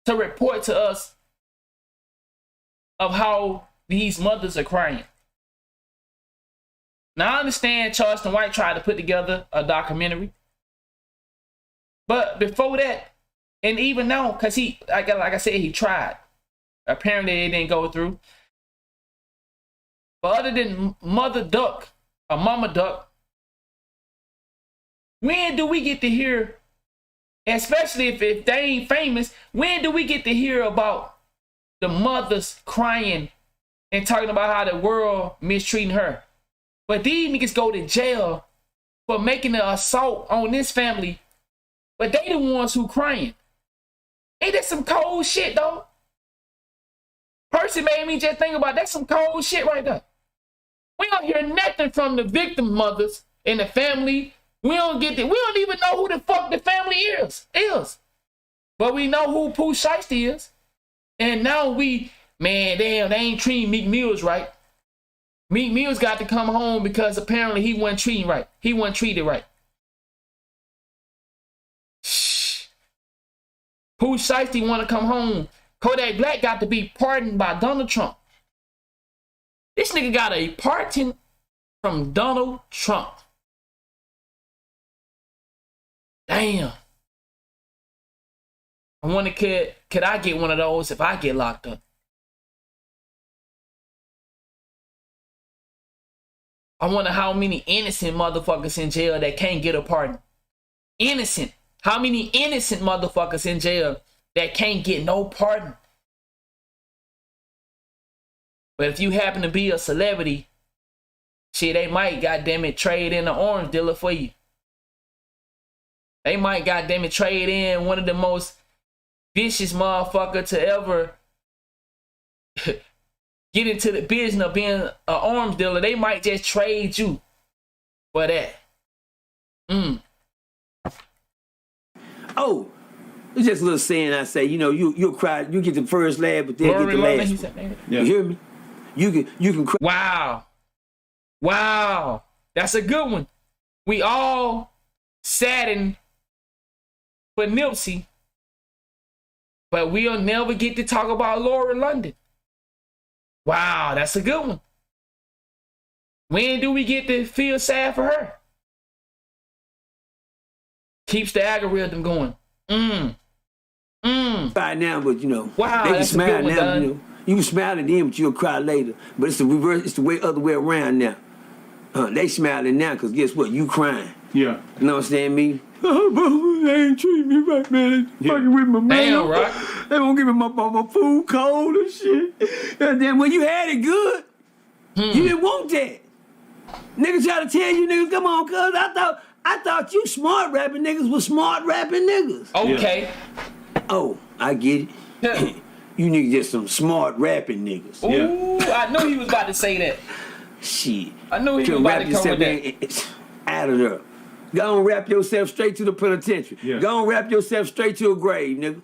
C: to report to us of how these mothers are crying. Now, I understand Charleston White tried to put together a documentary. But before that, and even now, because he, like I said, he tried. Apparently, it didn't go through. But other than Mother Duck or Mama Duck, when do we get to hear, especially if they ain't famous, when do we get to hear about the mothers crying and talking about how the world mistreating her? But these niggas go to jail for making an assault on this family, but they the ones who crying. Ain't that some cold shit, though? Percy made me just think about that's some cold shit right there. We don't hear nothing from the victim mothers and the family. We don't even know who the fuck the family is. But we know who Pooh Shiesty is. And now man, damn, they ain't treating Meek Mills right. Meek Mills got to come home because apparently he wasn't treated right. He wasn't treated right. Shh. Pooh Shiesty want to come home. Kodak Black got to be pardoned by Donald Trump. This nigga got a pardon from Donald Trump. Damn. I wonder could I get one of those if I get locked up? I wonder how many innocent motherfuckers in jail that can't get a pardon. Innocent. How many innocent motherfuckers in jail that can't get no pardon? But if you happen to be a celebrity, shit, they might, goddammit, trade in an orange dealer for you. They might, goddammit, trade in one of the most vicious motherfucker to ever get into the business of being an arms dealer. They might just trade you for that.
T: Oh, it's just a little saying I say, you'll cry, you get the first laugh, but then get the last one. You hear me? You can cry. Wow.
C: That's a good one. We all saddened for Nipsey, but we'll never get to talk about Laura London. Wow, that's a good one. When do we get to feel sad for her? Keeps the algorithm going.
T: Right now, but
C: wow,
T: they can smile now. You can smile at them, but you'll cry later. But it's the reverse. It's the other way around now. They smiling now because guess what? You crying.
S: Yeah.
T: You know what I'm saying? Me. They ain't treating me right, man. They fucking with my man.
C: Damn, right?
T: They won't give me my food cold and shit. And then when you had it good, you didn't want that. Niggas try to tell you niggas, come on, cuz I thought you smart rapping niggas was smart rapping niggas.
C: Okay.
T: Oh, I get it. You niggas just some smart rapping niggas.
C: Ooh, I knew he was about to say that.
T: Shit.
C: I knew he was about to come with that.
T: Out of there. Go and rap yourself straight to the penitentiary.
S: Yeah.
T: Go and rap yourself straight to a grave, nigga.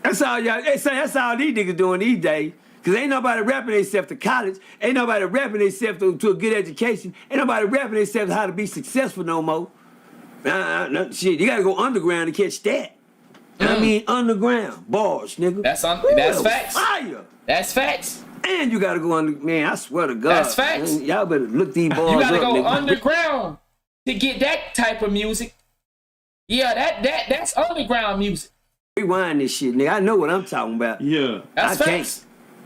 T: That's all y'all. That's all these niggas doing these days. Cause ain't nobody rapping themselves to college. Ain't nobody rapping themselves to a good education. Ain't nobody rapping themselves how to be successful no more. Shit, you gotta go underground to catch that. I mean underground bars, nigga.
C: That's facts.
T: Fire.
C: That's facts.
T: And you gotta go under. Man, I swear to God.
C: That's facts.
T: Man, y'all better look these bars up.
C: You gotta go
T: nigga.
C: underground to get that type of music. Yeah, that's underground music.
T: Rewind this shit, nigga. I know what I'm talking about.
S: Yeah.
C: That's facts.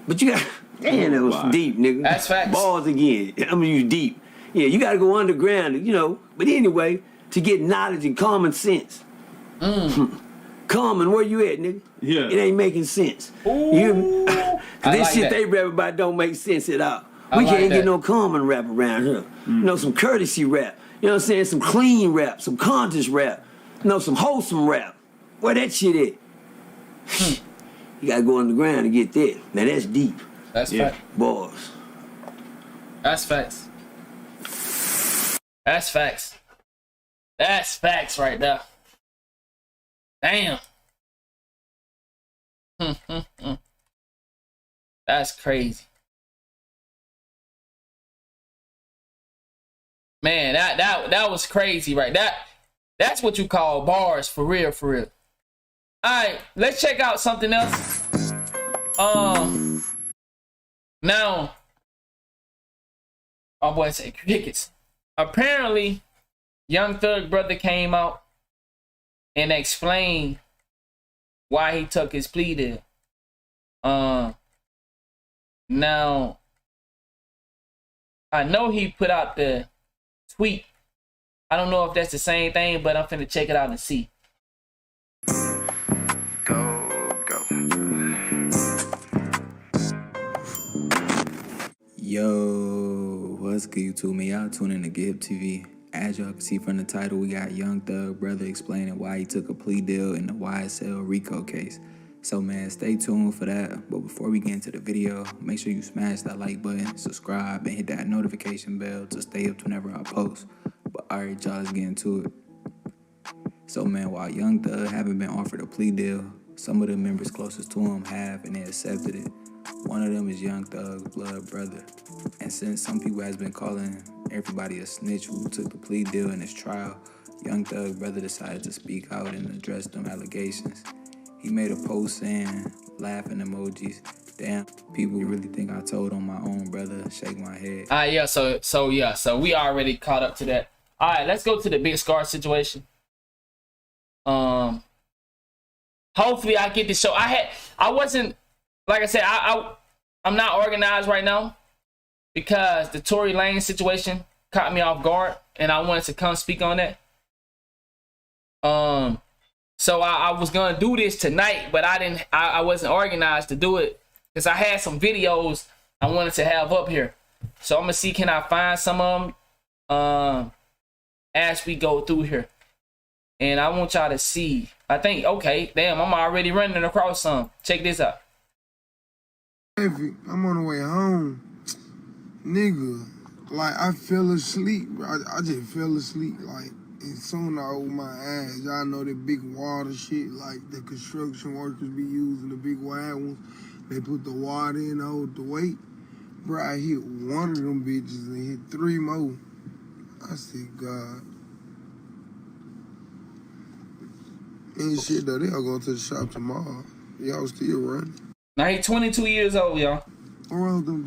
T: But you got, damn, that was deep, nigga.
C: That's facts.
T: Bars again. I'm gonna use deep. Yeah, you gotta go underground, But anyway, to get knowledge and common sense. Common, where you at, nigga?
S: Yeah.
T: It ain't making sense.
C: Ooh.
T: This shit they rap about don't make sense at all. We can't get no common rap around here. Some courtesy rap. You know what I'm saying? Some clean rap, some conscious rap. Some wholesome rap. Where that shit at? You gotta go underground to get that. Now that's deep.
C: That's facts.
T: Bars.
C: That's facts. That's facts. That's facts right there. Damn. That's crazy. Man, that was crazy, right? That's what you call bars for real, for real. Alright, let's check out something else. Now, my boy said crickets. Apparently, Young Thug brother came out and explained why he took his plea deal. Now, I know he put out the tweet. I don't know if that's the same thing, but I'm finna check it out and see.
B: Yo, what's good, YouTube? Man, y'all tune in to Give TV. As y'all can see from the title, we got Young Thug brother explaining why he took a plea deal in the YSL RICO case. So, man, stay tuned for that. But before we get into the video, make sure you smash that like button, subscribe, and hit that notification bell to stay up to whenever I post. But alright, y'all, let's get into it. So, man, while Young Thug haven't been offered a plea deal, some of the members closest to him have, and they accepted it. One of them is Young Thug's blood brother. And since some people has been calling everybody a snitch who took the plea deal in his trial, Young Thug's brother decided to speak out and address them allegations. He made a post saying, laughing emojis, damn, people really think I told on my own brother, shake my head.
C: Yeah, so we already caught up to that. All right, let's go to the Big Scar situation. Hopefully I get this show. I wasn't, like I said, I'm not organized right now because the Tory Lanez situation caught me off guard, and I wanted to come speak on that. So I was gonna do this tonight, but I wasn't organized to do it because I had some videos I wanted to have up here. So I'm gonna see, can I find some of them as we go through here. And I want y'all to see. I think, okay, damn, I'm already running across some. Check this out.
V: I'm on the way home. Nigga, like, I fell asleep, bro. I just fell asleep, like, as soon as I opened my eyes. Y'all know that big water shit, like, the construction workers be using, the big wide ones. They put the water in to hold the weight. Bro, I hit one of them bitches and hit 3 more. I said, God. Ain't shit though, they all going to the shop tomorrow. Y'all still running.
C: Now he 22 years old, y'all.
V: What wrong with them,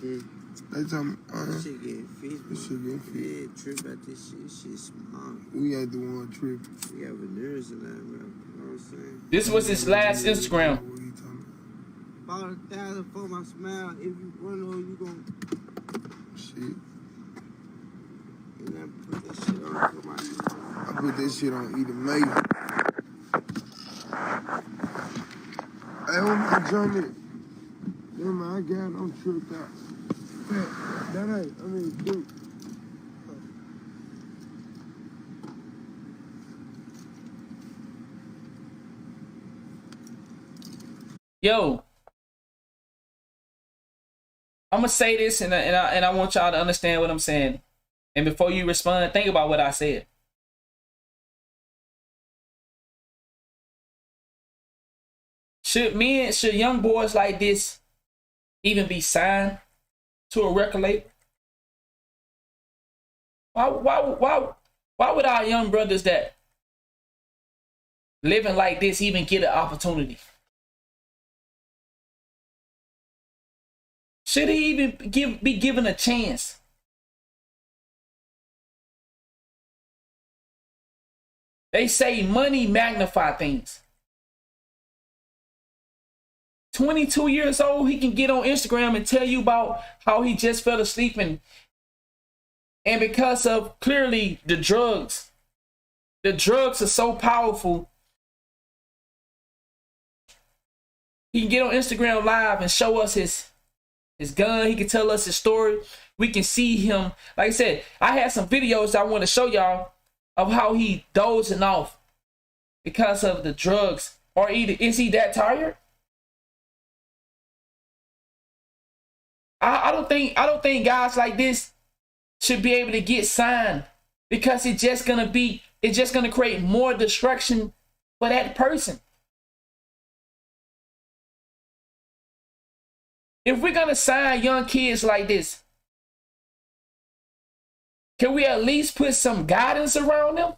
V: dude? They tell me,
E: This shit getting fixed.
V: This shit getting fixed.
E: Yeah, trip out this shit. Shit small.
V: We ain't the one trip.
E: We got veneers in that, bro. You know what I'm saying?
C: This was his last Instagram.
E: About 1,000 for my smile. If you run over, you gon'
V: shit.
E: And I put that shit on for my.
V: I put this shit on either May. Hey, what my drum is? Damn, I got it. I'm tripped out. That ain't, I mean, dude.
C: Yo, I'm gonna say this, and I want y'all to understand what I'm saying. And before you respond, think about what I said. Should young boys like this even be signed to a record label? Why would our young brothers that living like this even get an opportunity? Should he even be given a chance? They say money magnify things. 22 years old, he can get on Instagram and tell you about how he just fell asleep and because of clearly the drugs are so powerful. He can get on Instagram Live and show us his gun. He can tell us his story. We can see him. Like I said, I had some videos I want to show y'all of how he dozing off because of the drugs. Or either is he that tired? I don't think guys like this should be able to get signed because it's just gonna create more destruction for that person. If we're gonna sign young kids like this, can we at least put some guidance around them?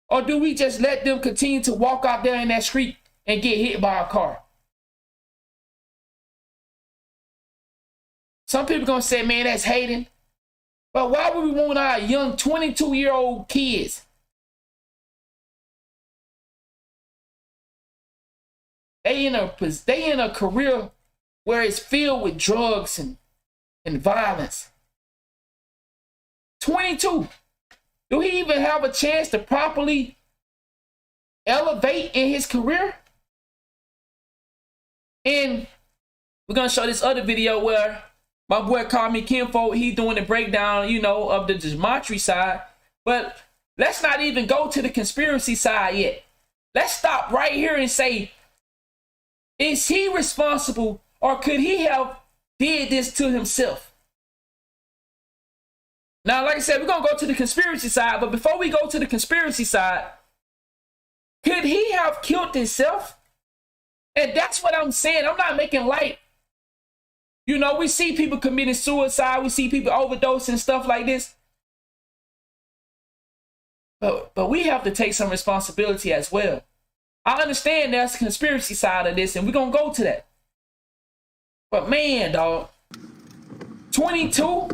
C: Or do we just let them continue to walk out there in that street and get hit by a car? Some people gonna say, man, that's hating. But why would we want our young 22-year-old kids? They in a career where it's filled with drugs and violence. 22. Do he even have a chance to properly elevate in his career? And we're going to show this other video where my boy called me Kinfolk. He's doing the breakdown, you know, of the gematria side. But let's not even go to the conspiracy side yet. Let's stop right here and say, is he responsible, or could he have did this to himself? Now, like I said, we're going to go to the conspiracy side. But before we go to the conspiracy side, could he have killed himself? And that's what I'm saying. I'm not making light. You know, we see people committing suicide. We see people overdosing and stuff like this. But we have to take some responsibility as well. I understand there's a conspiracy side of this, and we're going to go to that. But man, dog, 22?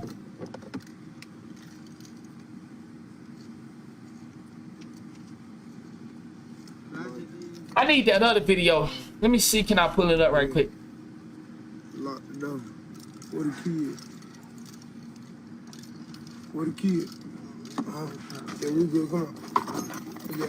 C: I need that other video. Let me see, can I pull it up right quick?
V: Lock it down. Where the kid? Where the kid? Yeah, we good. Come on. Yeah.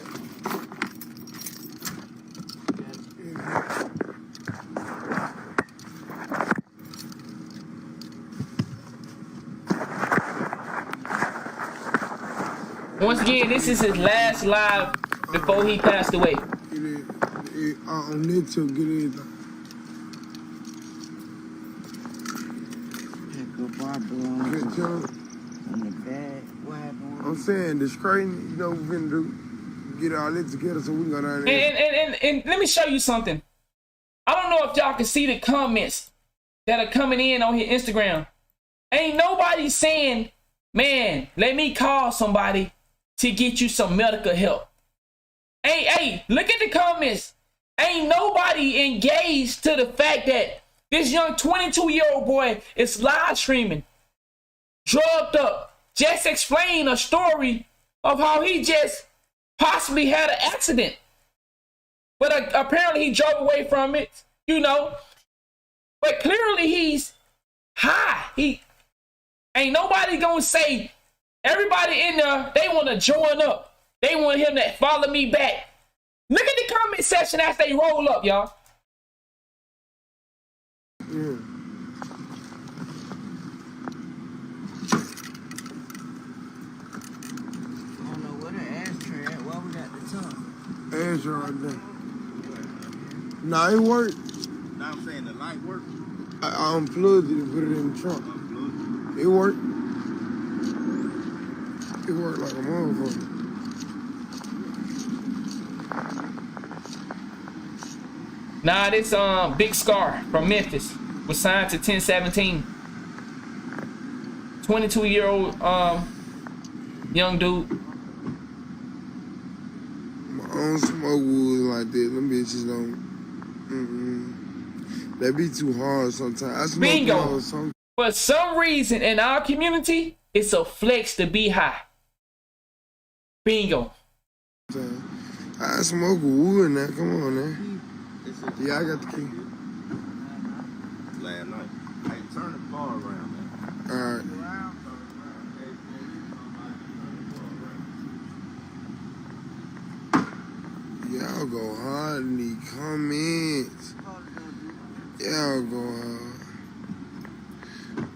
C: Once again, this is his last live before he passed away.
V: On this to get it. I'm saying the straightening, you know, we're gonna do, get all this together so we can go down there.
C: And let me show you something. I don't know if y'all can see the comments that are coming in on his Instagram. Ain't nobody saying, man, let me call somebody to get you some medical help. Hey, look at the comments. Ain't nobody engaged to the fact that this young 22-year-old boy is live streaming, drugged up, just explain a story of how he just possibly had an accident. But apparently he drove away from it, you know. But clearly he's high. Ain't nobody gonna say, everybody in there, they want to join up. They want him to follow me back. Look at the comment section as they roll up, y'all.
V: Yeah.
E: I don't know where the ashtray at. Why we got the tongue?
V: Ashtray right there. Nah, it worked.
O: Now I'm saying the light worked.
V: I unplugged it and put it in the trunk. It worked. It worked like a motherfucker.
C: Nah, this Big Scar from Memphis was signed to 1017. 22-year-old young dude.
V: I don't smoke wood like that. Them bitches don't. They be too hard sometimes. I smoke
C: Bingo. For some reason in our community, it's a flex to be high. Bingo.
V: I smoke wood now. Come on, man. Yeah, I got the key.
O: Last night. Hey, turn the car around, man.
V: All right. Y'all go hard in the comments. Y'all go hard.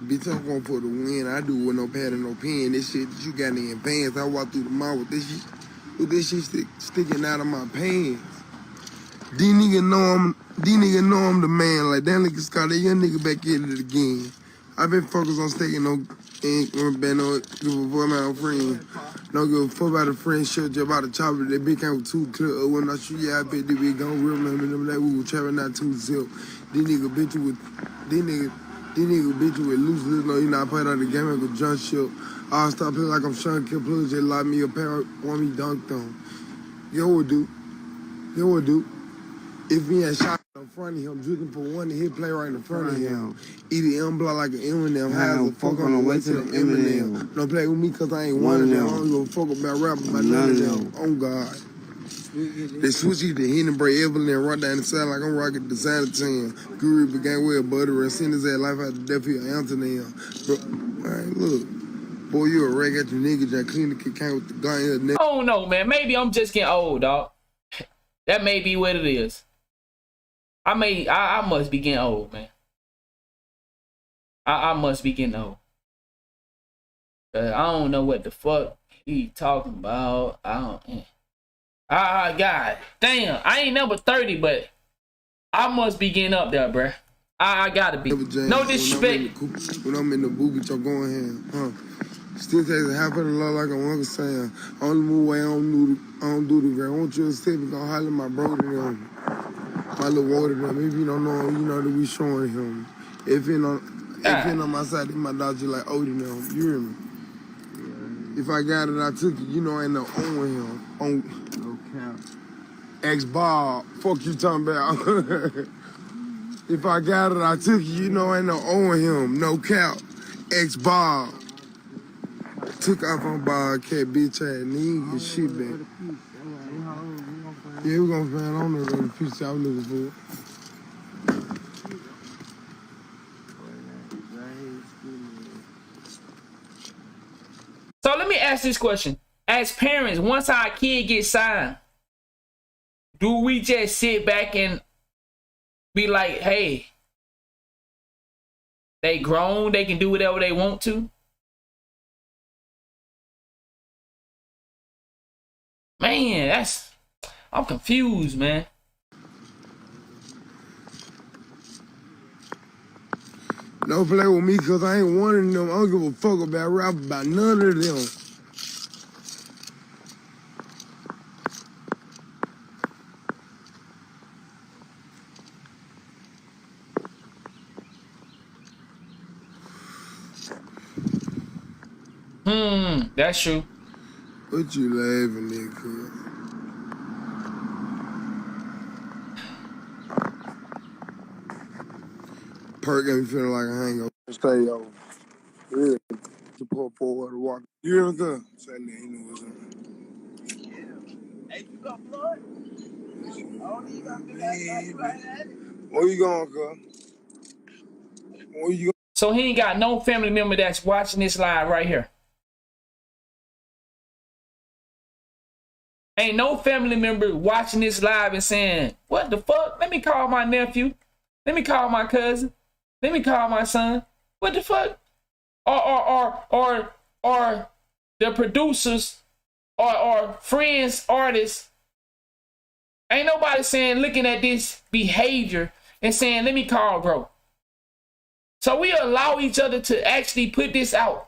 V: Bitch, I'm gonna put a win. I do with no pad and no pen. This shit that you got in your pants. I walk through the mall with this shit sticking out of my pants. These niggas know I'm the man. Like, that nigga Scott, that young nigga back at it again. I've been focused on staying ain't gonna be no give a fuck about a friend. Don't give a fuck about a friend. Shut you about the chopper. That bitch came with 2 clear. When I shoot you, I bet they be gon' remember them like we were trapping not 2 zip. These nigga bitch with loose lips. No, you not playing out the game. I go jump ship. I'll stop playing like I'm Sean Kill. Plus, just lock me a pair. Want me dunked on. Yo, what do? If he had shot in front of him, looking for one to hit play right in front of him. Eat the M block like an Eminem. High as a fuck on the way to the Eminem. Don't play with me cause I ain't one of them. I don't give a fuck about rap about none of them. Oh God. They switch you to Hindenburg, Evelyn, run down the side like I'm rocking the designer team. Guru began with butter and send his ass life out the death of Anthony. Alright, look. Boy, you a wreck at your nigga that clean the can with the gun in the neck.
C: I don't know, man. Maybe I'm just getting old, dog. That may be what it is. I must be getting old, man. I must be getting old. I don't know what the fuck he talking about. God damn. I ain't number 30, but I must be getting up there, bruh. I gotta be. No disrespect.
V: When I'm in the booby, y'all going here, huh? Still takes a half of the law like I'm Uncle Sam. Only move way I don't do the girl. I want you to step and go holler my bro to them. My little water to them. If you don't know him, you know that we showing him. If you on my side, my dog just like Odie now. You hear me? If I got it, I took it. You know I ain't no owing him. No count. X-Bob. Fuck you talking about. If I got it, I took it. You know I ain't no owing him. No count. X-Bob. Took off on Bobcat, bitch ass nigga and shit back. Yeah, we gonna find, I don't know the piece I was looking for.
C: So let me ask this question. As parents, once our kid gets signed, do we just sit back and be like, hey, they grown, they can do whatever they want to? Man, I'm confused, man.
V: Don't play with me because I ain't one of them. I don't give a fuck about rap about none of them.
C: That's true.
V: What you laughing at, cuz? Perk got me feeling like a hangover. Stay over. Yeah. To pour water walk. You hear me, cuz? Say that he knew what's up. Hey, you got blood? Oh, you got big ass. Where you going, cuz? Where you going?
C: So he ain't got no family member that's watching this live right here. Ain't no family member watching this live and saying, what the fuck? Let me call my nephew. Let me call my cousin. Let me call my son. What the fuck? Or the producers or friends, artists. Ain't nobody saying, looking at this behavior and saying, let me call bro. So we allow each other to actually put this out.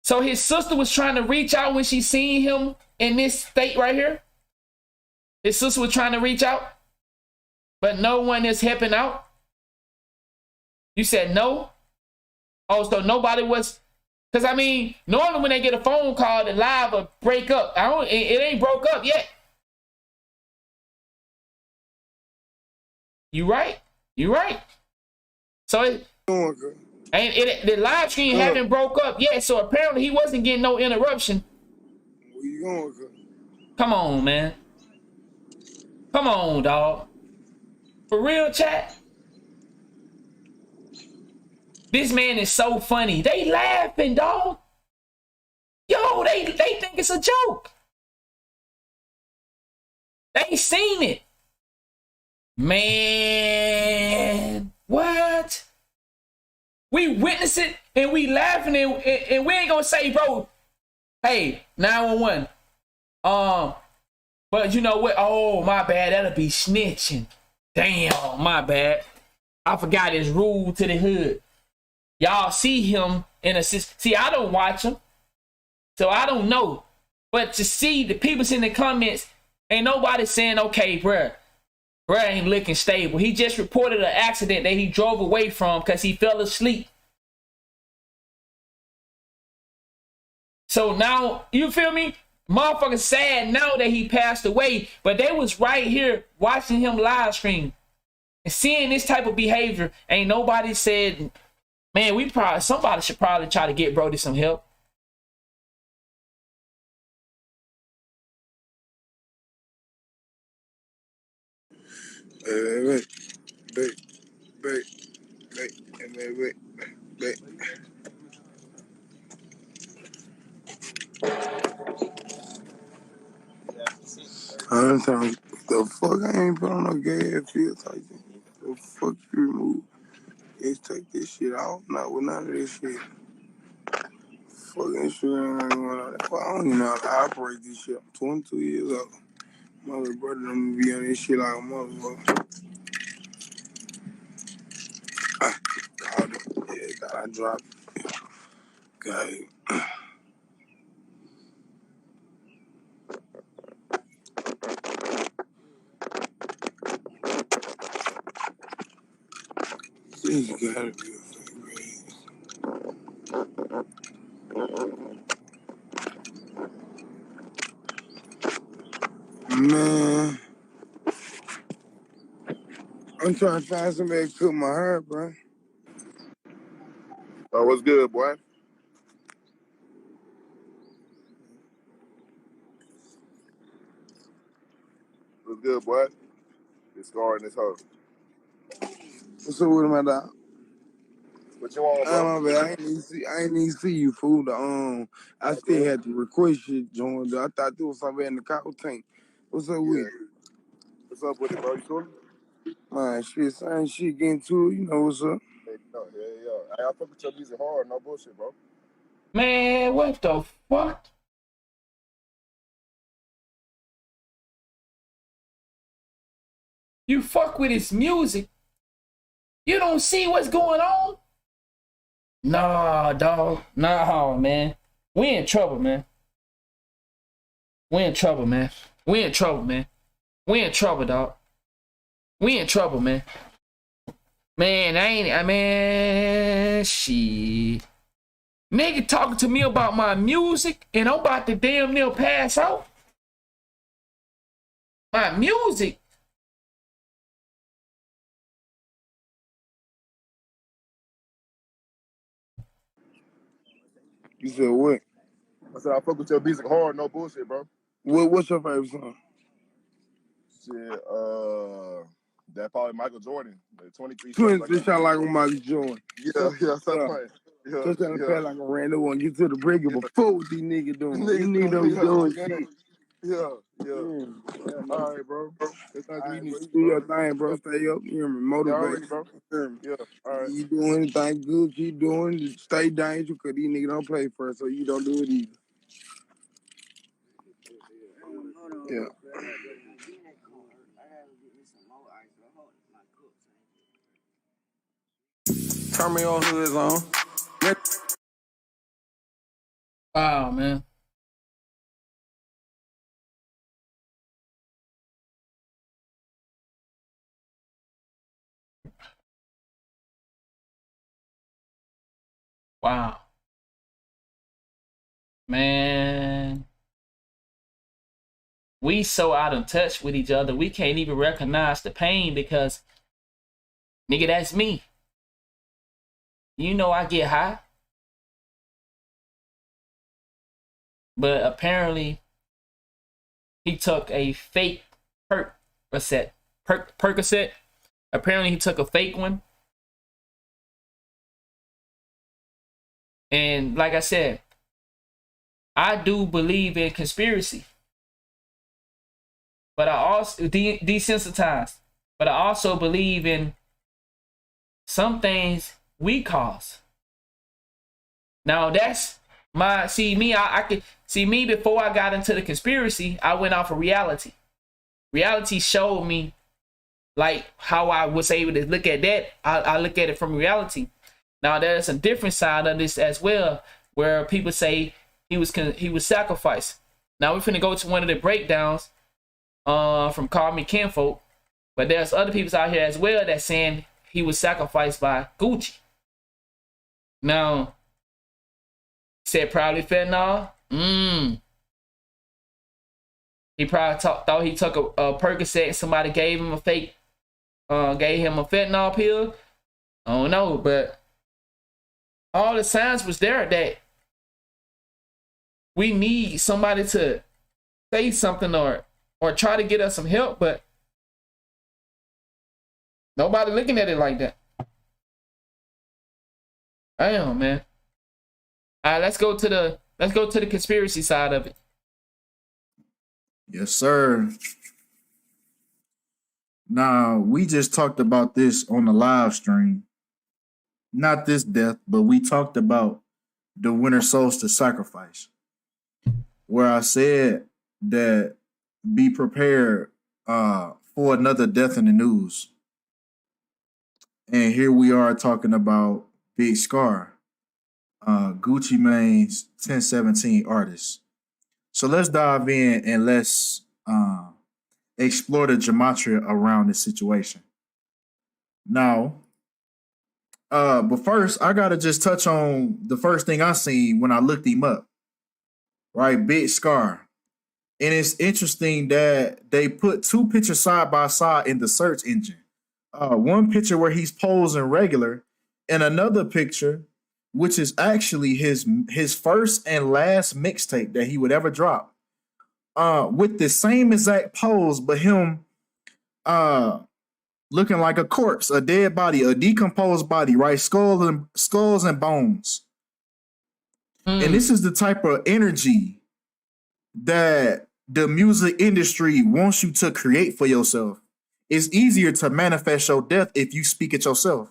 C: So his sister was trying to reach out when she seen him in this state right here. His sister was trying to reach out, but no one is helping out. You said no? Oh, so nobody was, because I mean, normally when they get a phone call, the live will break up. It ain't broke up yet. You right. So the live stream haven't broke up yet. So apparently he wasn't getting no interruption.
V: Where you going, cuz?
C: Come on, man. Come on, dog. For real, chat. This man is so funny. They laughing, dog. Yo, they think it's a joke. They seen it. Man, what? We witness it and we laughing and we ain't gonna say, bro, hey, 911. But you know what? Oh, my bad. That'll be snitching. Damn, my bad. I forgot his rule to the hood. Y'all see him in a... See, I don't watch him, so I don't know. But to see the people in the comments, ain't nobody saying, okay, bruh ain't looking stable. He just reported an accident that he drove away from because he fell asleep. So now, you feel me? Motherfucker sad now that he passed away, but they was right here watching him live stream and seeing this type of behavior. Ain't nobody said, man, somebody should probably try to get Brody some help.
V: Wait. I'm telling the fuck I ain't put on no gay ass filter like that. The fuck you remove? Let's take this shit off. Not with none of this shit. Fucking shit ain't going on. That's why I don't even know how to operate this shit. I'm 22 years old. My little brother done be on this shit like a motherfucker. I called it. Yeah, God, I dropped it. Got it. This gotta be a fake raise. Man, I'm trying to find somebody to cook my hair, bro.
A: Oh, what's good, boy? What's good, boy? It's scarring this hoe.
V: What's up with my dog?
A: What you want, bro?
V: My bad. I ain't even see you, fool. I still had to request shit joined. I thought there was somebody in the car tank. What's up with it?
A: What's up with it, bro? You cool?
V: Man, shit, same shit getting to it. You know what's up?
A: Hey, I fuck with your music hard, no bullshit, bro.
C: Man, what the fuck? You fuck with his music. You don't see what's going on? Nah, dog. Nah, man. We in trouble, man. We in trouble, man. We in trouble, man. We in trouble, dog. We in trouble, man. Man, shit. Nigga talking to me about my music and I'm about to damn near pass out. My music.
V: You said what?
A: I said I fuck with your music hard, no bullshit, bro.
V: What's your favorite song?
A: Shit, that probably Michael Jordan, the 23 shots.
V: 23 shot like a Michael Jordan.
A: Something like
V: Just trying to play like a random one. Get to the breaker before what these niggas doing. These niggas don't be doing shit.
A: All right, bro. It's not
V: All right,
A: you
V: bro. You do your thing, bro. Stay up. You hear me? Motivate.
A: already, bro. All right.
V: You do anything good, keep doing. Stay dangerous, because these niggas don't play first, so you don't do it either. Yeah. Turn me on hoods on.
C: Wow, man. Wow. Man. We so out of touch with each other, we can't even recognize the pain because, nigga, that's me. You know I get high. But apparently, he took a fake Percocet. Apparently, he took a fake one. And like I said, I do believe in conspiracy. But I also desensitized. But I also believe in some things we cause. Now that's my I could see me before I got into the conspiracy. I went off of reality. Reality showed me like how I was able to look at that. I look at it from reality. Now there's a different side of this as well, where people say he was sacrificed. Now we're finna go to one of the breakdowns from Call Me Kinfolk, but there's other people out here as well that saying he was sacrificed by Gucci. Now, said probably fentanyl. He probably thought he took a Percocet and somebody gave him a fentanyl pill. I don't know, but all the signs was there that we need somebody to say something or try to get us some help, but nobody looking at it like that. Damn, man. All right, let's go to the conspiracy side of it.
D: Yes, sir. Now, we just talked about this on the live stream. Not this death, but we talked about the winter solstice sacrifice, where I said that be prepared for another death in the news. And here we are talking about Big Scar, Gucci Mane's 1017 artist. So let's dive in and let's explore the gematria around this situation. Now, but first, I gotta just touch on the first thing I seen when I looked him up. Right, Big Scar. And it's interesting that they put two pictures side by side in the search engine. One picture where he's posing regular, and another picture, which is actually his first and last mixtape that he would ever drop. With the same exact pose, but him looking like a corpse, a dead body, a decomposed body, right? Skulls and bones. And this is the type of energy that the music industry wants you to create for yourself. It's easier to manifest your death if you speak it yourself.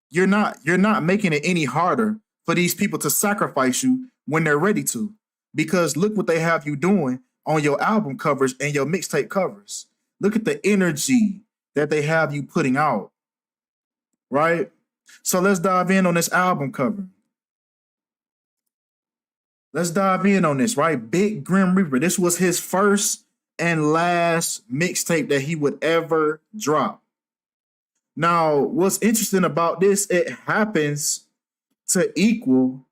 D: You're not making it any harder for these people to sacrifice you when they're ready to. Because look what they have you doing on your album covers and your mixtape covers. Look at the energy that they have you putting out. Right? So let's dive in on this album cover. Let's dive in on this, right? Big Grim Reaper. This was his first and last mixtape that he would ever drop. Now, what's interesting about this, it happens to equal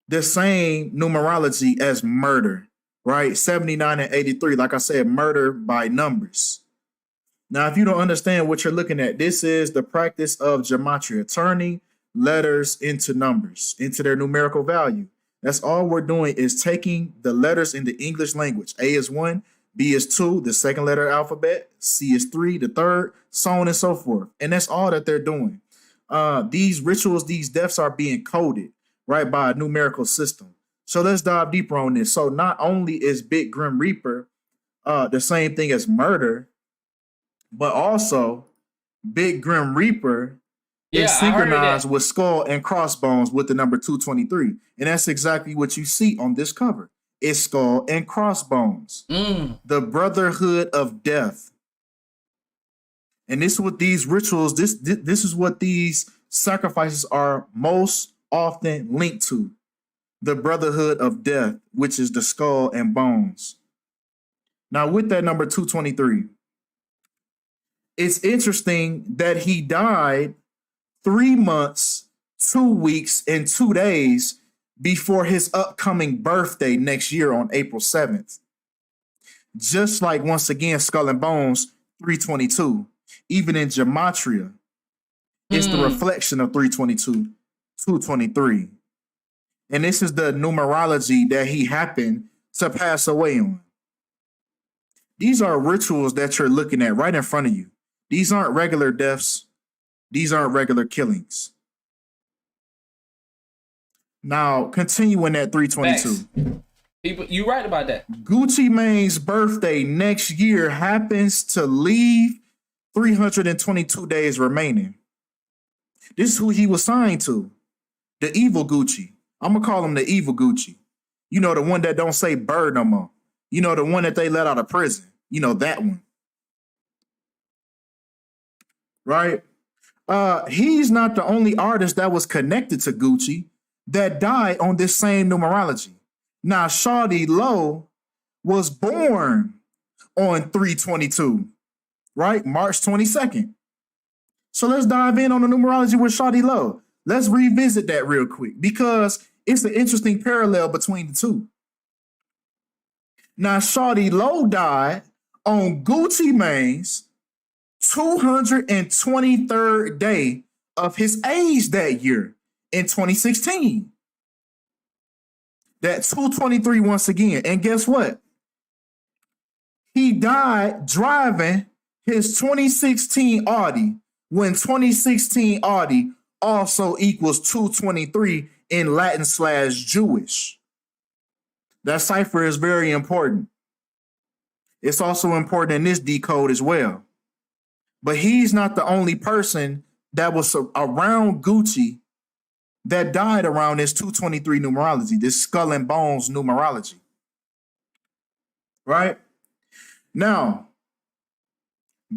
D: the same numerology as Murder, right? 79 and 83. Like I said, Murder by numbers. Now, if you don't understand what you're looking at, this is the practice of gematria, turning letters into numbers, into their numerical value. That's all we're doing is taking the letters in the English language. A is 1, B is 2, the second letter alphabet, C is 3, the third, so on and so forth. And that's all that they're doing. These rituals, these deaths are being coded, right, by a numerical system. So let's dive deeper on this. So not only is Big Grim Reaper the same thing as Murder, but also Big Grim Reaper is synchronized with Skull and Crossbones with the number 223. And that's exactly what you see on this cover. It's Skull and Crossbones. The Brotherhood of Death. And this is what these rituals, this is what these sacrifices are most often linked to. The Brotherhood of Death, which is the Skull and Bones. Now with that number 223, it's interesting that he died 3 months, 2 weeks, and 2 days before his upcoming birthday next year on April 7th. Just like, once again, Skull and Bones, 322. Even in gematria, it's the reflection of 322, 223. And this is the numerology that he happened to pass away on. These are rituals that you're looking at right in front of you. These aren't regular deaths. These aren't regular killings. Now, continuing at 322.
C: People, you right about that.
D: Gucci Mane's birthday next year happens to leave 322 days remaining. This is who he was signed to. The evil Gucci. I'm going to call him the evil Gucci. You know, the one that don't say bird no more. You know, the one that they let out of prison. You know, that one. Right? He's not the only artist that was connected to Gucci that died on this same numerology. Now, Shawty Low was born on 322, right? March 22nd. So let's dive in on the numerology with Shawty Low. Let's revisit that real quick because it's an interesting parallel between the two. Now, Shawty Low died on Gucci Mane's 223rd day of his age that year in 2016. That 223 once again. And guess what? He died driving his 2016 Audi when 2016 Audi also equals 223 in Latin/Jewish. That cipher is very important. It's also important in this decode as well. But he's not the only person that was around Gucci that died around this 223 numerology, this skull and bones numerology. Right? Now,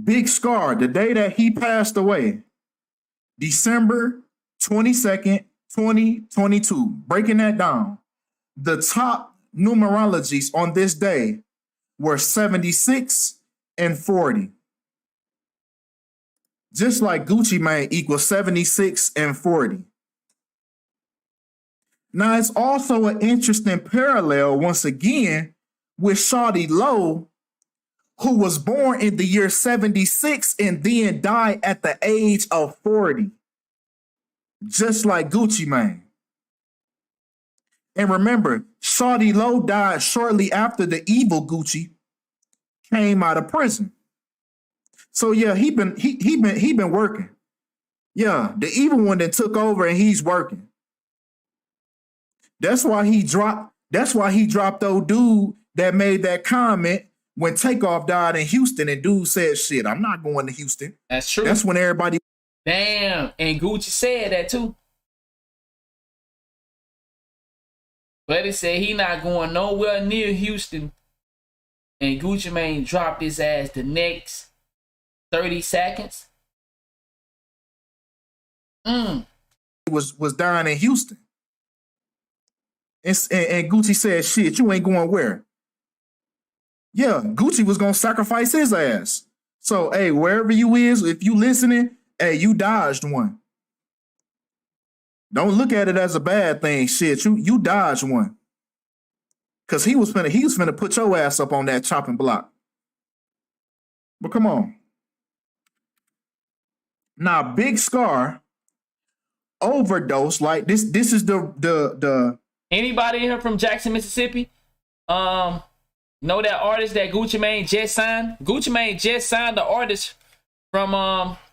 D: Big Scar, the day that he passed away, December 22nd, 2022, breaking that down, the top numerologies on this day were 76 and 40. Just like Gucci Mane equals 76 and 40. Now, it's also an interesting parallel, once again, with Shawty Low, who was born in the year 76 and then died at the age of 40. Just like Gucci Mane. And remember, Shawty Low died shortly after the evil Gucci came out of prison. So yeah, he been working. Yeah, the evil one that took over and he's working. That's why he dropped old dude that made that comment when Takeoff died in Houston, and dude said, shit, I'm not going to Houston.
C: That's true.
D: That's when everybody.
C: Damn, and Gucci said that too. But he said he not going nowhere near Houston. And Gucci Mane dropped his ass the next 30 seconds.
D: Was dying in Houston. And Gucci said, shit, you ain't going where? Yeah, Gucci was going to sacrifice his ass. So, hey, wherever you is, if you listening, hey, you dodged one. Don't look at it as a bad thing. Shit, you dodged one. Cause he was finna put your ass up on that chopping block. But come on. Now, Big Scar overdose, like this is the
C: anybody in here from Jackson, Mississippi? Know that artist that Gucci Mane just signed? Gucci Mane just signed the artist from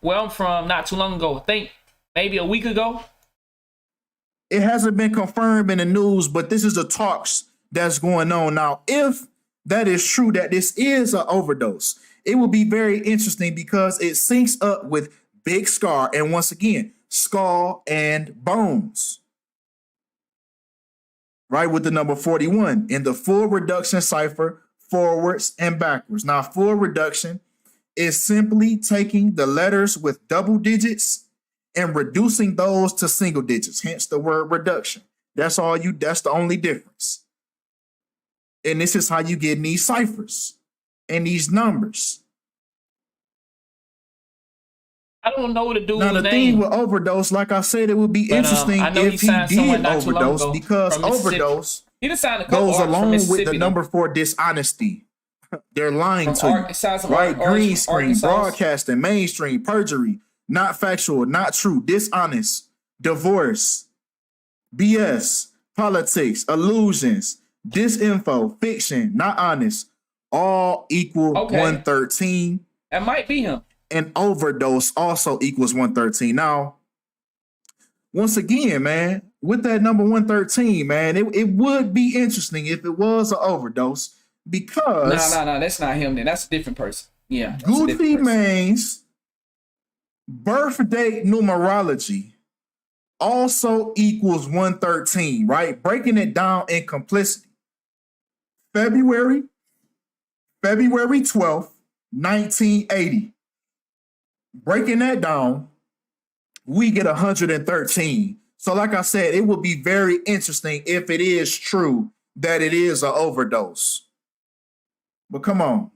C: where I'm from not too long ago. I think maybe a week ago.
D: It hasn't been confirmed in the news, but this is the talks that's going on now. If that is true, that this is an overdose, it will be very interesting because it syncs up with Big Scar and once again, skull and bones. Right, with the number 41 in the full reduction cipher, forwards and backwards. Now, full reduction is simply taking the letters with double digits and reducing those to single digits, hence the word reduction. That's the only difference. And this is how you get in these ciphers and these numbers.
C: I don't know the dude's
D: name. Now, the thing with overdose, like I said, it would be interesting if he did overdose because overdose goes along with the number for dishonesty. They're lying to you. Right? Green screen, broadcasting, mainstream, perjury, not factual, not true, dishonest, divorce, BS, politics, illusions, disinfo, fiction, not honest, all equal 113.
C: That might be him.
D: And overdose also equals 113. Now, once again, man, with that number 113, man, it would be interesting if it was an overdose because...
C: No, that's not him then. That's a different person. Yeah.
D: Gucci Mane's birth date numerology also equals 113, right? Breaking it down in complicity. February 12th, 1980. Breaking that down, we get 113. So like I said, it would be very interesting if it is true that it is an overdose. But come on.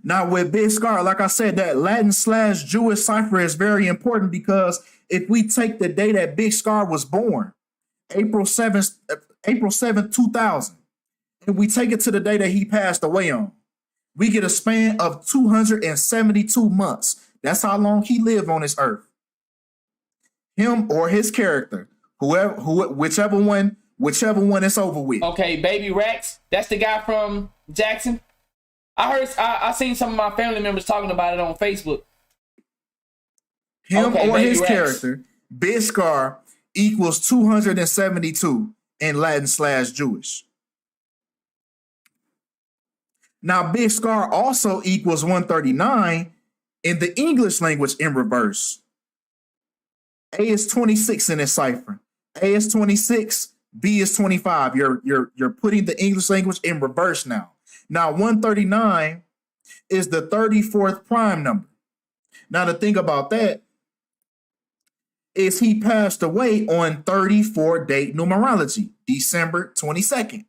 D: Now with Big Scar, like I said, that Latin/Jewish cipher is very important because if we take the day that Big Scar was born, April 7th, 2000, and we take it to the day that he passed away on, we get a span of 272 months. That's how long he lived on this earth. Him or his character, whichever one it's over with.
C: Okay, Baby Rex, that's the guy from Jackson. I seen some of my family members talking about it on Facebook.
D: Him or his character, Big Scar, equals 272 in Latin/Jewish. Now, Big Scar also equals 139 in the English language in reverse. A is 26 in this cipher. A is 26, B is 25. You're putting the English language in reverse now. Now, 139 is the 34th prime number. Now, the thing about that is he passed away on 34 date numerology, December 22nd.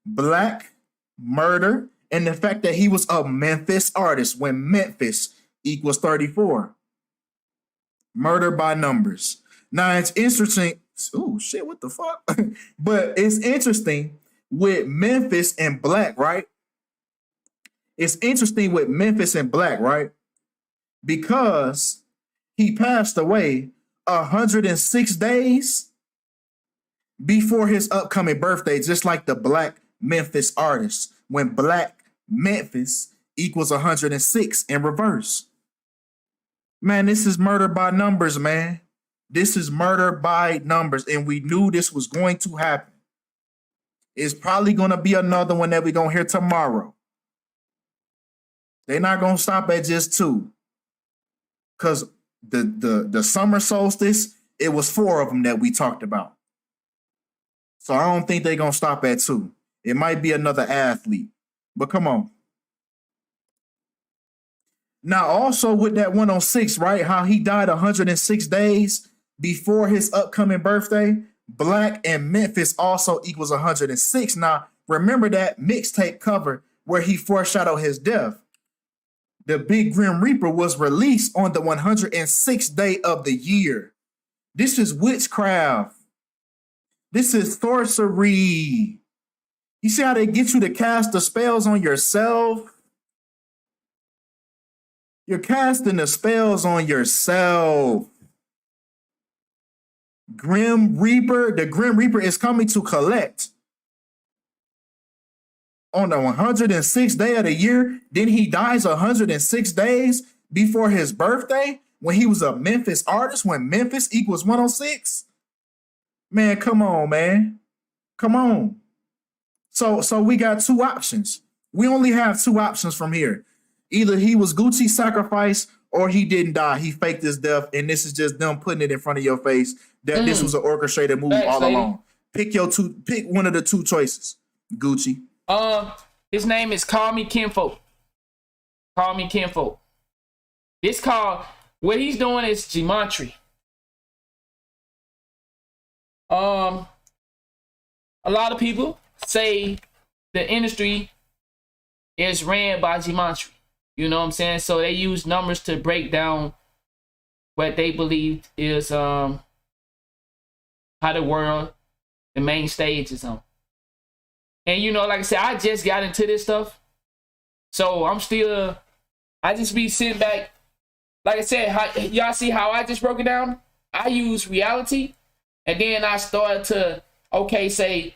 D: Black, murder, and the fact that he was a Memphis artist when Memphis equals 34. Murder by numbers. Now, it's interesting. Oh, shit, what the fuck? But it's interesting with Memphis and Black, right? It's interesting with Memphis and Black, right? Because he passed away 106 days before his upcoming birthday, just like the Black Memphis artist, when Black Memphis equals 106 in reverse. Man, this is murder by numbers, man. This is murder by numbers, and we knew this was going to happen. It's probably going to be another one that we're going to hear tomorrow. They're not going to stop at just 2. Because the summer solstice, it was 4 of them that we talked about. So I don't think they're going to stop at 2. It might be another athlete. But come on. Now, also with that 106, right? How he died 106 days before his upcoming birthday. Black and Memphis also equals 106. Now, remember that mixtape cover where he foreshadowed his death. The Big Grim Reaper was released on the 106th day of the year. This is witchcraft. This is sorcery. You see how they get you to cast the spells on yourself? You're casting the spells on yourself. Grim Reaper, the Grim Reaper is coming to collect. On the 106th day of the year, then he dies 106 days before his birthday when he was a Memphis artist, when Memphis equals 106. Man, come on, man. Come on. So we got 2 options. We only have 2 options from here. Either he was Gucci's sacrifice or he didn't die. He faked his death, and this is just them putting it in front of your face that this was an orchestrated move all along. Pick one of the 2 choices, Gucci.
C: His name is Call Me Kinfolk. Call Me Kinfolk. What he's doing is gematria. A lot of people say the industry is ran by gematria. You know what I'm saying? So they use numbers to break down what they believe is how the world, the main stage is on. And you know, like I said, I just got into this stuff. So I just be sitting back. Like I said, y'all see how I just broke it down? I use reality. And then I started to, say,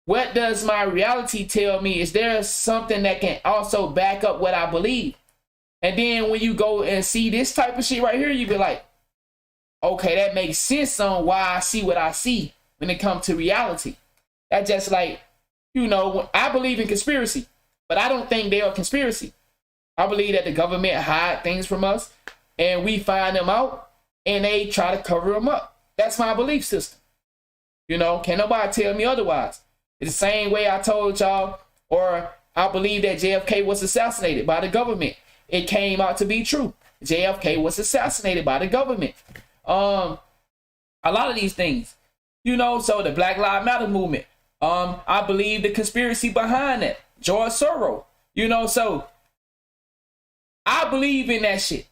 C: what does my reality tell me? Is there something that can also back up what I believe? And then when you go and see this type of shit right here, you be like, okay, that makes sense on why I see what I see when it comes to reality. That's just like, I believe in conspiracy, but I don't think they are conspiracy. I believe that the government hide things from us and we find them out and they try to cover them up. That's my belief system. Can't nobody tell me otherwise. It's the same way I told y'all, or I believe that JFK was assassinated by the government. It came out to be true. JFK was assassinated by the government. A lot of these things, so the Black Lives Matter movement, I believe the conspiracy behind that, George Soros, so I believe in that shit.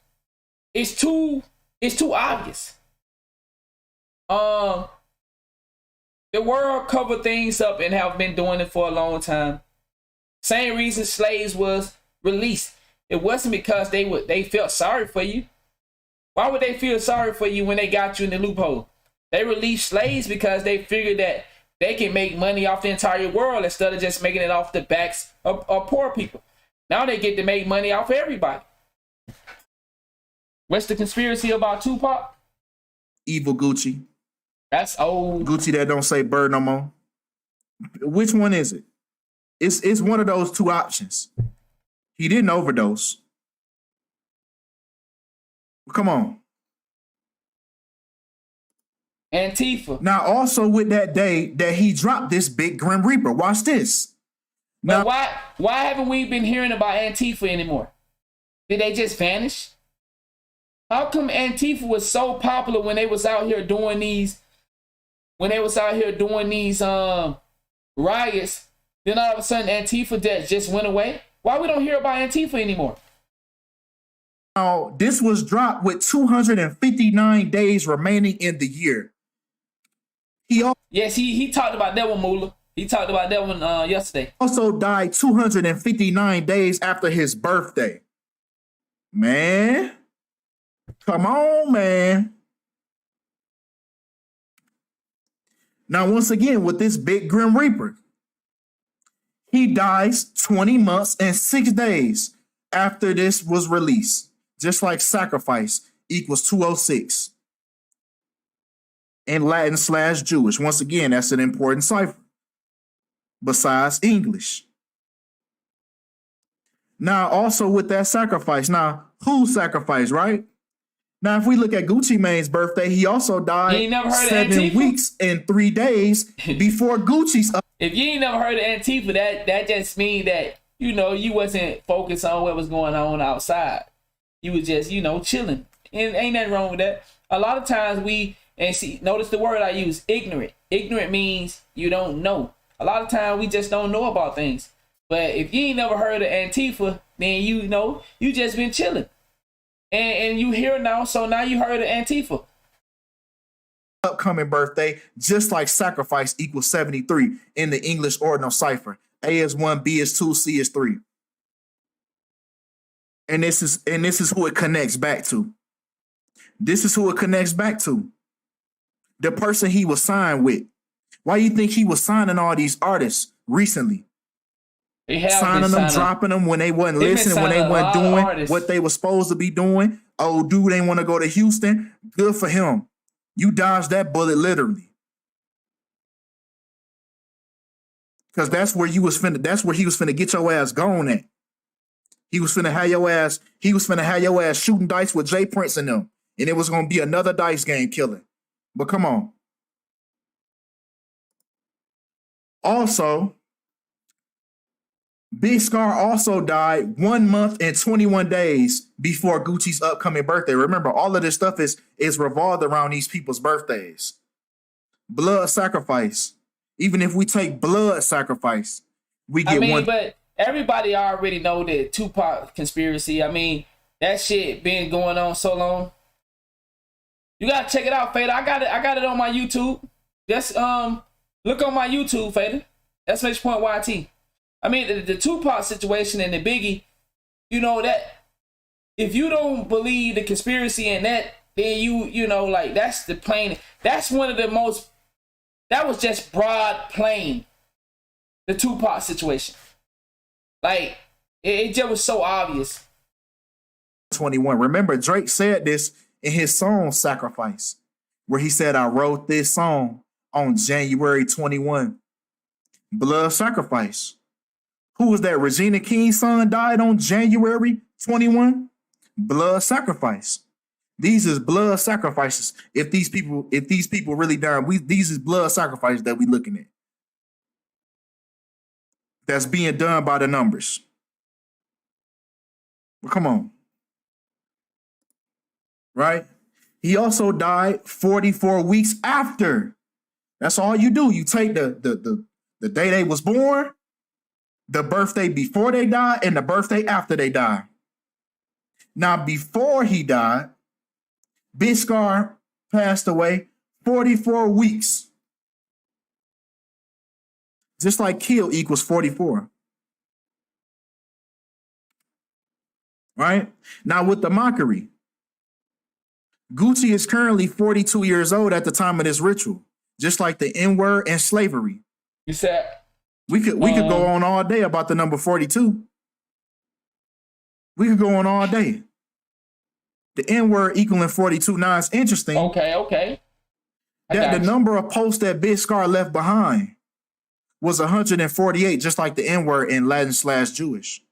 C: It's too obvious. The world covered things up and have been doing it for a long time. Same reason slaves was released. It wasn't because they felt sorry for you. Why would they feel sorry for you when they got you in the loophole? They released slaves because they figured that they can make money off the entire world instead of just making it off the backs of poor people. Now they get to make money off everybody. What's the conspiracy about Tupac?
D: Evil Gucci.
C: That's old.
D: Gucci that don't say bird no more. Which one is it? It's one of those two options. He didn't overdose. Come on.
C: Antifa.
D: Now, also with that day that he dropped this big Grim Reaper. Watch this.
C: Now, but why haven't we been hearing about Antifa anymore? Did they just vanish? How come Antifa was so popular when they was out here doing these riots? Then all of a sudden Antifa just went away? Why we don't hear about Antifa anymore?
D: Now, this was dropped with 259 days remaining in the year.
C: He talked about that one, Moolah. He talked about that one yesterday.
D: Also died 259 days after his birthday. Man. Come on, man. Now, once again, with this big Grim Reaper, he dies 20 months and 6 days after this was released. Just like sacrifice equals 206. In Latin/Jewish. Once again, that's an important cipher. Besides English. Now, also with that sacrifice. Now, who sacrificed, right? Now, if we look at Gucci Mane's birthday, he also died 7 weeks and 3 days before Gucci's.
C: If you ain't never heard of Antifa, that just means that, you wasn't focused on what was going on outside. You was just, chilling. And ain't nothing wrong with that. A lot of times notice the word I use, ignorant. Ignorant means you don't know. A lot of times we just don't know about things. But if you ain't never heard of Antifa, then you just been chilling. And you here now, so now you heard of Antifa.
D: Upcoming birthday, just like sacrifice equals 73 in the English ordinal cipher. A is 1, B is 2, C is 3. And this is who it connects back to. This is who it connects back to. The person he was signed with. Why you think he was signing all these artists recently? Signing them, dropping them when they wasn't listening, when they weren't doing what they were supposed to be doing. Oh, dude, they want to go to Houston. Good for him. You dodged that bullet literally. Because that's where he was finna get your ass gone at. He was finna have your ass shooting dice with Jay Prince and them. And it was gonna be another dice game killing. But come on. Also, Big Scar also died 1 month and 21 days before Gucci's upcoming birthday. Remember, all of this stuff is revolved around these people's birthdays. Blood sacrifice. Even if we take blood sacrifice, we get one.
C: But everybody already know the Tupac conspiracy. That shit been going on so long. You gotta check it out, Fader. I got it on my YouTube. Just look on my YouTube, Fader. SH.YT. The Tupac situation and the Biggie, that if you don't believe the conspiracy in that, then that's the plain. That's one of the most. That was just broad plain. The Tupac situation. It just was so obvious.
D: 21. Remember, Drake said this in his song Sacrifice, where he said, I wrote this song on January 21. Blood sacrifice. Who was that? Regina King's son died on January 21. Blood sacrifice. These is blood sacrifices. If these people really died, these is blood sacrifices that we looking at. That's being done by the numbers. Well, come on. Right? He also died 44 weeks after. That's all you do. You take the day they was born, the birthday before they died, and the birthday after they died. Now, before he died, Big Scar passed away 44 weeks. Just like kill equals 44. Right? Now, with the mockery, Gucci is currently 42 years old at the time of this ritual, just like the N-word and slavery.
C: You said
D: we could go on all day about the number 42. We could go on all day. The N-word equaling 42. Now it's interesting.
C: Okay.
D: That the number of posts that Big Scar left behind was 148, just like the N-word in Latin/Jewish.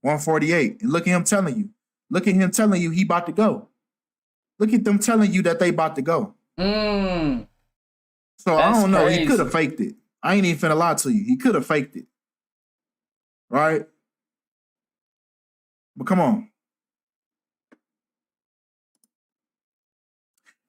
D: 148. And look at him telling you. Look at him telling you he about to go. Look at them telling you that they about to go.
C: Mm.
D: So
C: That's
D: I don't know.
C: crazy.
D: He could have faked it. I ain't even finna lie to you. He could have faked it. Right? But come on.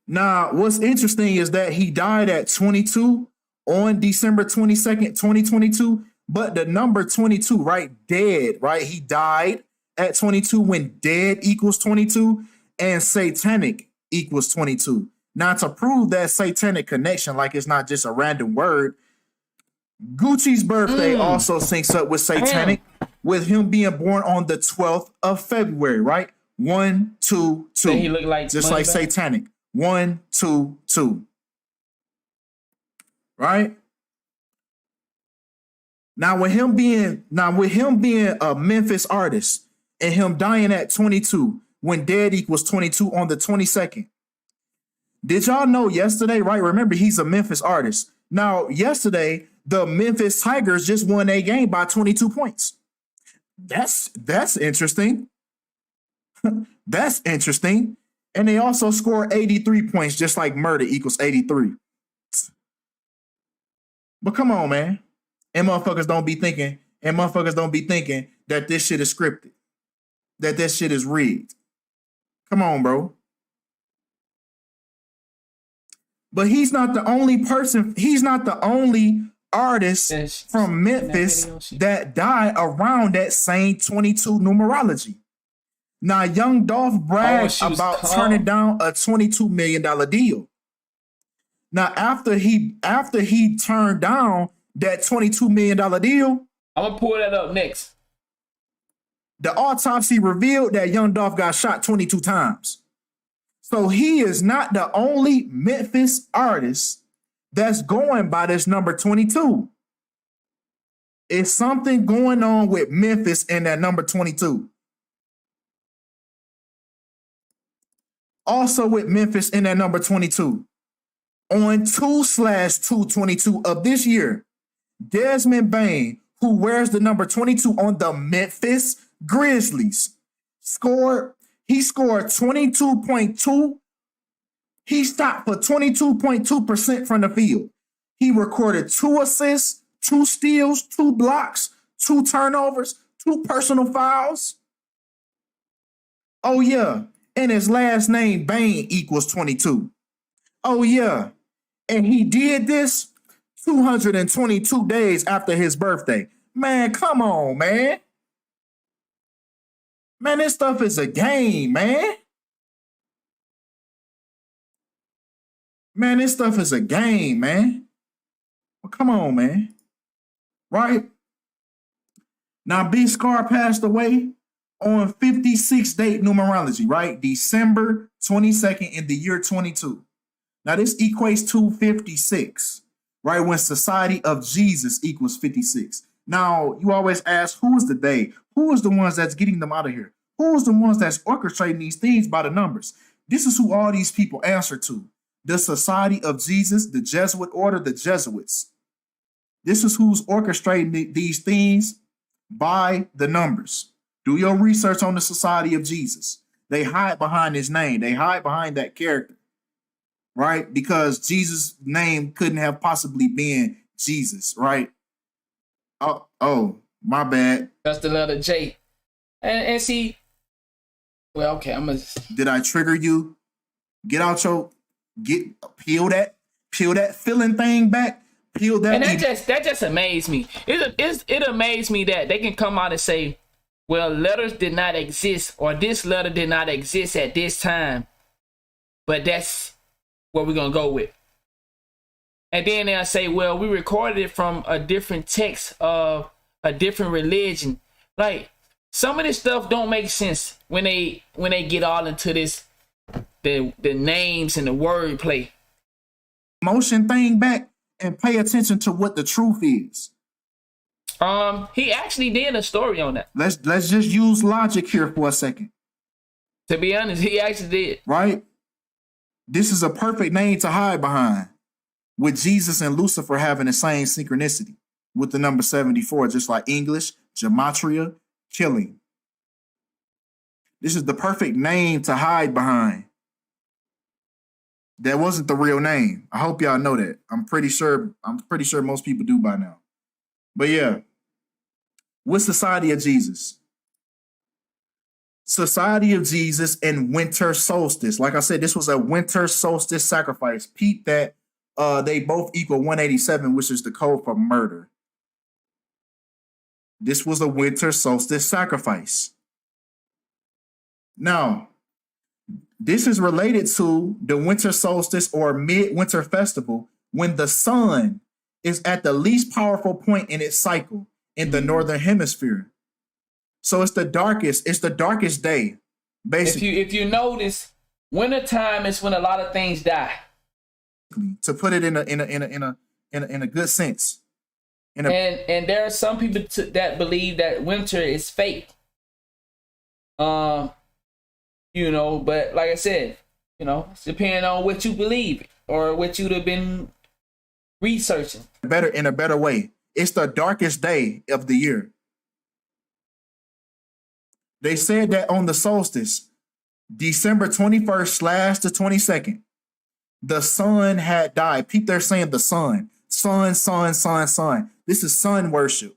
D: Now, what's interesting is that he died at 22 on December 22nd, 2022. But the number 22, right? Dead, right? He died at 22 when dead equals 22 and satanic equals 22. Now, to prove that satanic connection, like it's not just a random word, Gucci's birthday also syncs up with satanic, with him being born on the 12th of February, right? 1, 2, 2.
C: Then he look like
D: just like satanic. 1, 2, 2. Right? Now with him being a Memphis artist and him dying at 22 when dead equals 22 on the 22nd. Did y'all know yesterday, right? Remember, he's a Memphis artist. Now, yesterday, the Memphis Tigers just won a game by 22 points. That's interesting. That's interesting. And they also scored 83 points, just like murder equals 83. But come on, man. And motherfuckers don't be thinking that this shit is scripted. That this shit is rigged. Come on, bro. But he's not the only person, he's not the only artist from Memphis that died around that same 22 numerology. Now, Young Dolph bragged about turning down a $22 million deal. Now, after he turned down that $22 million deal,
C: I'm gonna pull that up next.
D: The autopsy revealed that Young Dolph got shot 22 times. So he is not the only Memphis artist that's going by this number 22. It's something going on with Memphis and that number 22. Also with Memphis in that number 22. On 2/2/22 of this year, Desmond Bain, who wears the number 22 on the Memphis Grizzlies, scored 22.2. He stopped for 22.2% from the field. He recorded 2 assists, 2 steals, 2 blocks, 2 turnovers, 2 personal fouls. Oh, yeah. And his last name, Bain, equals 22. Oh, yeah. And he did this 222 days after his birthday. Man, come on, man. Man, this stuff is a game, man. Man, this stuff is a game, man. Well, come on, man. Right? Now, B. Scar passed away on 56 date numerology, right? December 22nd in the year 22. Now, this equates to 56, right? When Society of Jesus equals 56. Now, you always ask, who is the they? Who is the ones that's getting them out of here? Who is the ones that's orchestrating these things by the numbers? This is who all these people answer to. The Society of Jesus, the Jesuit order, the Jesuits. This is who's orchestrating these things by the numbers. Do your research on the Society of Jesus. They hide behind his name. They hide behind that character, right? Because Jesus' name couldn't have possibly been Jesus, right? Oh, my bad.
C: That's the letter J. And see, well, okay,
D: Did I trigger you? Peel that feeling thing back. Peel that.
C: And that just amazed me. It amazed me that they can come out and say, well, letters did not exist, or this letter did not exist at this time, but that's what we're gonna go with. And then they'll say, well, we recorded it from a different text of a different religion. Like, some of this stuff don't make sense when they get all into this, the names and the wordplay.
D: Motion thing back and pay attention to what the truth is.
C: He actually did a story on that.
D: Let's just use logic here for a second.
C: To be honest, he actually did.
D: Right? This is a perfect name to hide behind, with Jesus and Lucifer having the same synchronicity. with the number 74, just like English, gematria, killing. This is the perfect name to hide behind. That wasn't the real name. I hope y'all know that. I'm pretty sure most people do by now. But yeah. What's Society of Jesus? Society of Jesus and winter solstice. Like I said, this was a winter solstice sacrifice. Peep that they both equal 187, which is the code for murder. This was a winter solstice sacrifice. Now, this is related to the winter solstice or midwinter festival when the sun is at the least powerful point in its cycle in the northern hemisphere. So it's the darkest day, basically.
C: If you notice, wintertime is when a lot of things die.
D: To put it in a good sense.
C: And there are some people that believe that winter is fake. You know, but like I said, you know, it's depending on what you believe or what you'd have been researching.
D: In a better way. It's the darkest day of the year. They said that on the solstice, December 21st / the 22nd, the sun had died. People, they're saying the sun. Sun. This is sun worship.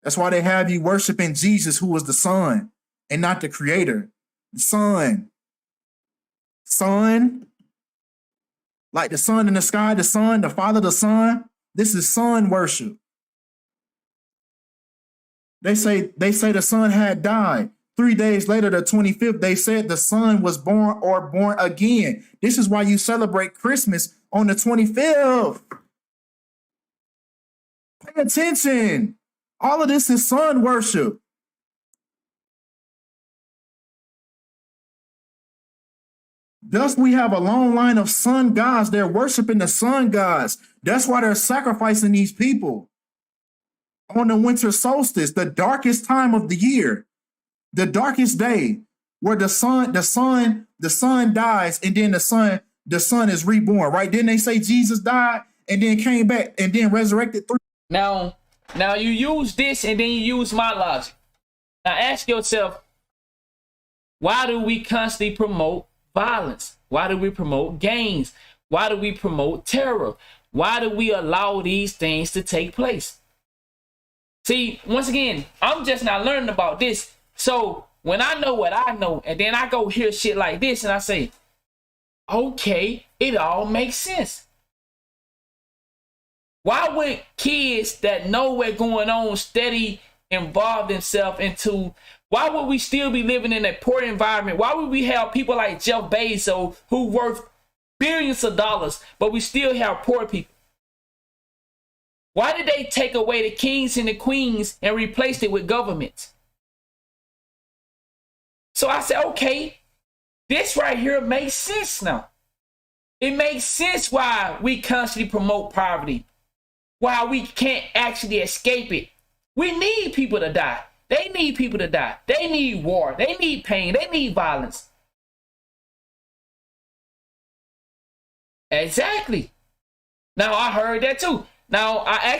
D: That's why they have you worshiping Jesus, who was the sun and not the creator. The sun. Sun. Like the sun in the sky, the sun, the father, the son. This is sun worship. They say the son had died. 3 days later, the 25th, they said the son was born or born again. This is why you celebrate Christmas on the 25th. Pay attention. All of this is sun worship. Thus, we have a long line of sun gods. They're worshiping the sun gods. That's why they're sacrificing these people on the winter solstice, the darkest time of the year, the darkest day, where the sun dies, and then the sun is reborn. Right? Didn't they say Jesus died and then came back and then resurrected?
C: Now you use this and then you use my logic. Now ask yourself, why do we constantly promote violence? Why do we promote gangs? Why do we promote terror? Why do we allow these things to take place? See, once again, I'm just not learning about this. So when I know what I know, and then I go hear shit like this and I say, okay, it all makes sense. Why would kids that know what's going on steady involve themselves into, why would we still be living in a poor environment? Why would we have people like Jeff Bezos who worth billions of dollars, but we still have poor people? Why did they take away the kings and the queens and replace it with governments? So I said, okay, this right here makes sense now. It makes sense why we constantly promote poverty, why we can't actually escape it. We need people to die. They need people to die. They need war. They need pain. They need violence. Exactly. Now I heard that too. Now I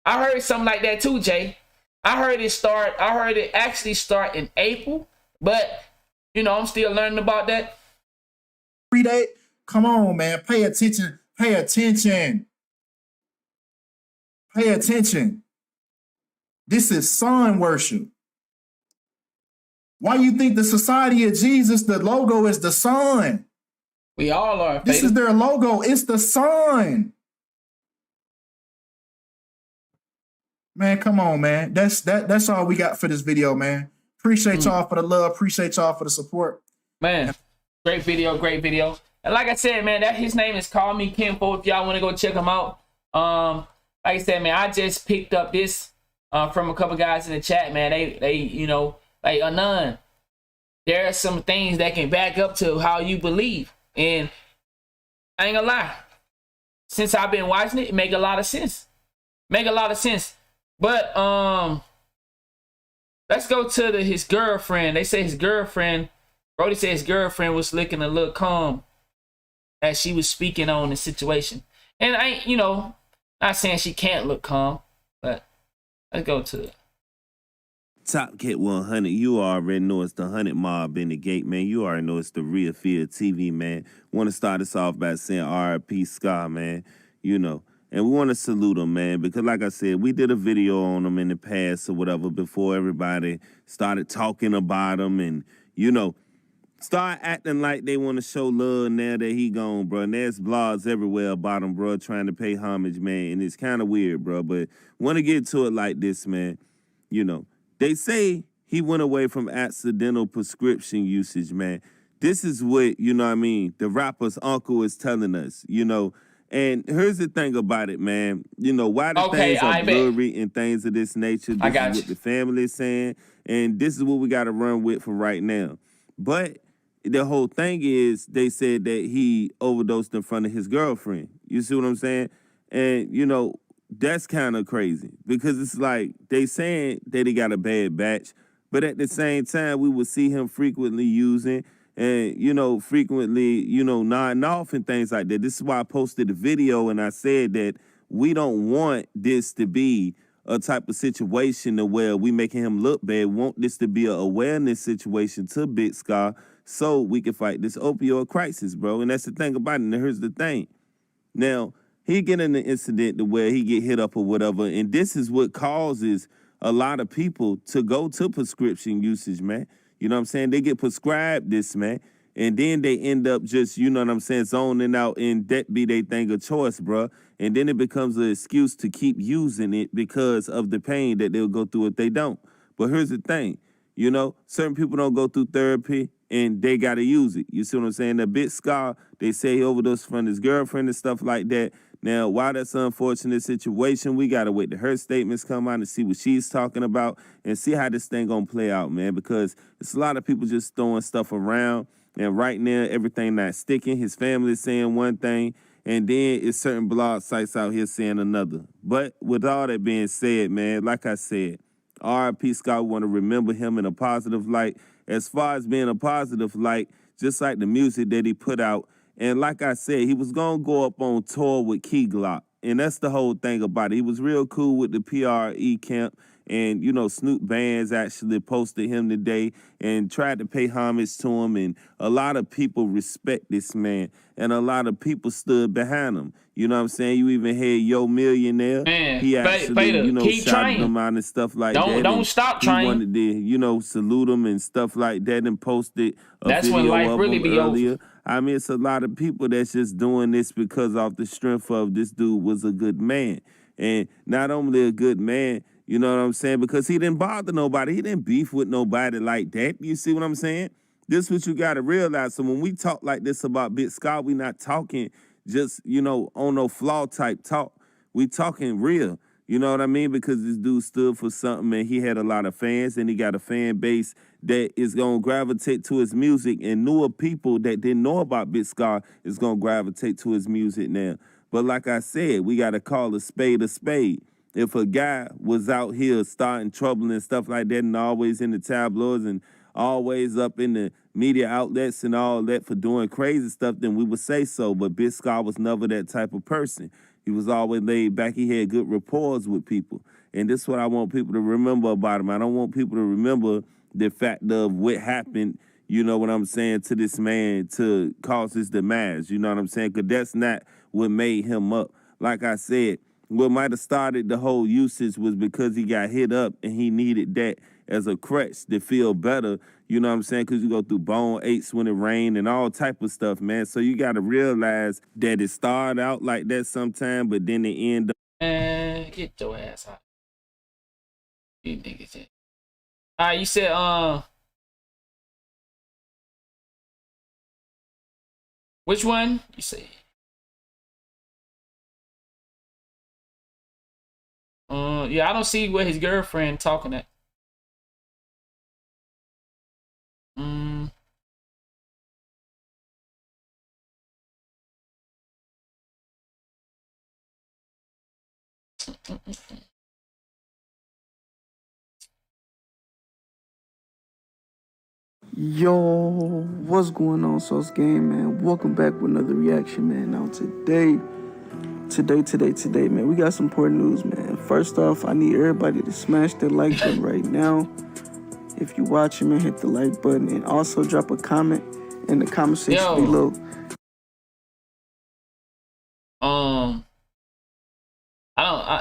C: heard something like that too, Jay. I heard it actually start in April, but you know, I'm still learning about that.
D: 3 days. Come on, man. Pay attention. Pay attention. Pay attention. This is sun worship. Why you think the Society of Jesus, the logo is the sun?
C: We all are.
D: This is their logo. It's the sun. Man, come on, man. That's all we got for this video, man. Appreciate y'all for the love. Appreciate y'all for the support.
C: Man, great video, great video. And like I said, man, his name is Call Me Kinfo. If y'all want to go check him out. Like I said, man, I just picked up this from a couple guys in the chat, man. They you know, like Anon, there are some things that can back up to how you believe. And I ain't gonna lie, since I've been watching it, it make a lot of sense. But let's go to his girlfriend. They say his girlfriend, Brody said his girlfriend was looking a little calm as she was speaking on the situation. And I, you know, Not saying she can't look calm, but let's go to it.
H: Top Cat 100, you already know it's the 100 Mob in the gate, man. You already know it's the Real Field TV, man. Want to start this off by saying R.I.P. Scar, man. You know, and we want to salute him, man, because like I said, we did a video on him in the past or whatever before everybody started talking about him and, you know, start acting like they want to show love now that he gone, bro. And there's blogs everywhere about him, bro, trying to pay homage, man. And it's kind of weird, bro. But want to get to it like this, man. You know, they say he went away from accidental prescription usage, man. This is what, you know what I mean, the rapper's uncle is telling us, you know. And here's the thing about it, man. You know, why the things are blurry and things of this nature. This is what the family is saying. And this is what we got to run with for right now. But the whole thing is they said that he overdosed in front of his girlfriend. You see what I'm saying? And, you know, that's kind of crazy because it's like they saying that he got a bad batch, but at the same time, we would see him frequently using and, you know, frequently, you know, nodding off and things like that. This is why I posted a video and I said that we don't want this to be a type of situation to where we making him look bad. We want this to be an awareness situation to Big Scar so we can fight this opioid crisis, bro. And that's the thing about it. And here's the thing. Now, he get in an incident to where he get hit up or whatever, and this is what causes a lot of people to go to prescription usage, man. You know what I'm saying? They get prescribed this, man, and then they end up just, you know what I'm saying, zoning out, and that be they thing of choice, bro. And then it becomes an excuse to keep using it because of the pain that they'll go through if they don't. But here's the thing, you know, certain people don't go through therapy, and they got to use it. You see what I'm saying? The Big Scar, they say he overdosed from his girlfriend and stuff like that. Now, while that's an unfortunate situation, we got to wait till her statements come out and see what she's talking about and see how this thing going to play out, man, because it's a lot of people just throwing stuff around, and right now, everything not sticking. His family is saying one thing, and then it's certain blog sites out here saying another. But with all that being said, man, like I said, R.I.P. Scott, want to remember him in a positive light. As far as being a positive light, just like the music that he put out. And like I said, he was going to go up on tour with Key Glock. And that's the whole thing about it. He was real cool with the PRE camp. And, you know, Snoop Bands actually posted him today and tried to pay homage to him. And a lot of people respect this man. And a lot of people stood behind him. You know what I'm saying? You even had Yo Millionaire.
C: Man,
H: he actually, you know, shouted
C: trying.
H: him out and stuff like that.
C: Don't stop trying.
H: He wanted to, you know, salute him and stuff like that and posted a
C: That's
H: video
C: when life
H: of
C: really
H: him
C: be
H: earlier.
C: over.
H: I mean, it's a lot of people that's just doing this because of the strength of this dude was a good man. And not only a good man, you know what I'm saying, because he didn't bother nobody. He didn't beef with nobody like that. You see what I'm saying? This is what you got to realize. So when we talk like this about Big Scott, we not talking just, you know, on no flaw type talk. We talking real. You know what I mean? Because this dude stood for something and he had a lot of fans and he got a fan base that is going to gravitate to his music, and newer people that didn't know about Big Scar is going to gravitate to his music now. But like I said, we got to call a spade a spade. If a guy was out here starting trouble and stuff like that and always in the tabloids and always up in the media outlets and all that for doing crazy stuff, then we would say so. But Big Scar was never that type of person. He was always laid back. He had good rapport with people. And this is what I want people to remember about him. I don't want people to remember the fact of what happened, you know what I'm saying, to this man to cause his demise. You know what I'm saying? Because that's not what made him up. Like I said, what might have started the whole usage was because he got hit up and he needed that as a crutch to feel better. You know what I'm saying? Because you go through bone aches when it rained and all type of stuff, man. So you got to realize that it started out like that sometime, but then it ended up.
C: Man, get your ass out. You niggas shit. All right, you said, which one? You say. Yeah, I don't see where his girlfriend talking at.
K: Yo, what's going on, Sauce Game, man? Welcome back with another reaction, man. Now today, Today, man. We got some important news, man. First off, I need everybody to smash that like button right now. If you're watching, man, hit the like button and also drop a comment in the comment section below.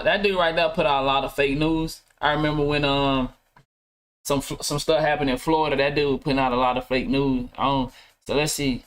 C: That dude right there put out a lot of fake news. I remember when some stuff happened in Florida. That dude putting out a lot of fake news. So let's see.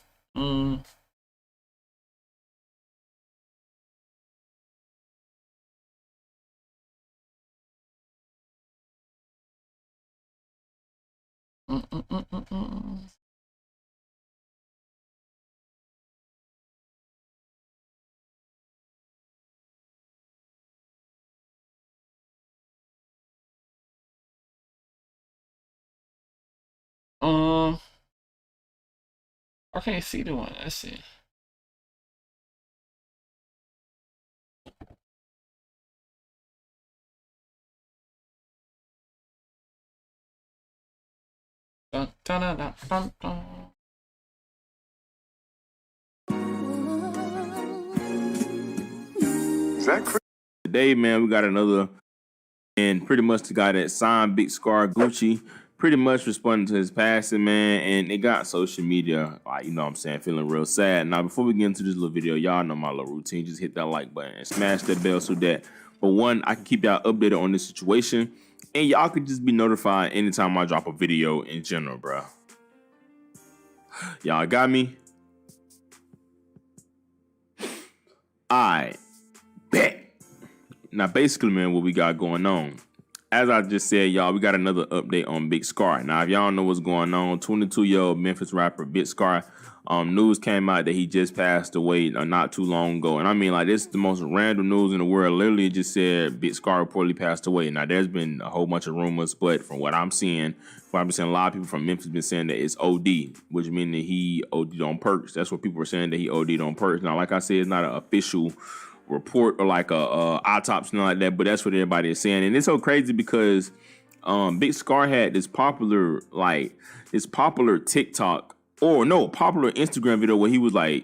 C: I can't see the one. Let's see. Dun, dun, dun, dun, dun, dun.
S: Today, man, we got another, and pretty much the guy that signed Big Scar Gucci pretty much responding to his passing, man, and it got social media, like, you know what I'm saying, feeling real sad. Now, before we get into this little video, y'all know my little routine. Just hit that like button and smash that bell so that, for one, I can keep y'all updated on this situation, and y'all could just be notified anytime I drop a video in general, bro. Y'all got me? I bet. Now, basically, man, what we got going on. As I just said, y'all, we got another update on Big Scar. Now, if y'all know what's going on, 22-year-old Memphis rapper Big Scar, news came out that he just passed away not too long ago. And I mean, like, this is the most random news in the world. Literally, it just said Big Scar reportedly passed away. Now, there's been a whole bunch of rumors, but from what I'm seeing, a lot of people from Memphis been saying that it's OD, which means that he OD'd on perks. That's what people were saying, that he OD'd on perks. Now, like I said, it's not an official report or like a autopsy, like that, but that's what everybody is saying. And it's so crazy because Big Scar had this popular TikTok popular Instagram video where he was like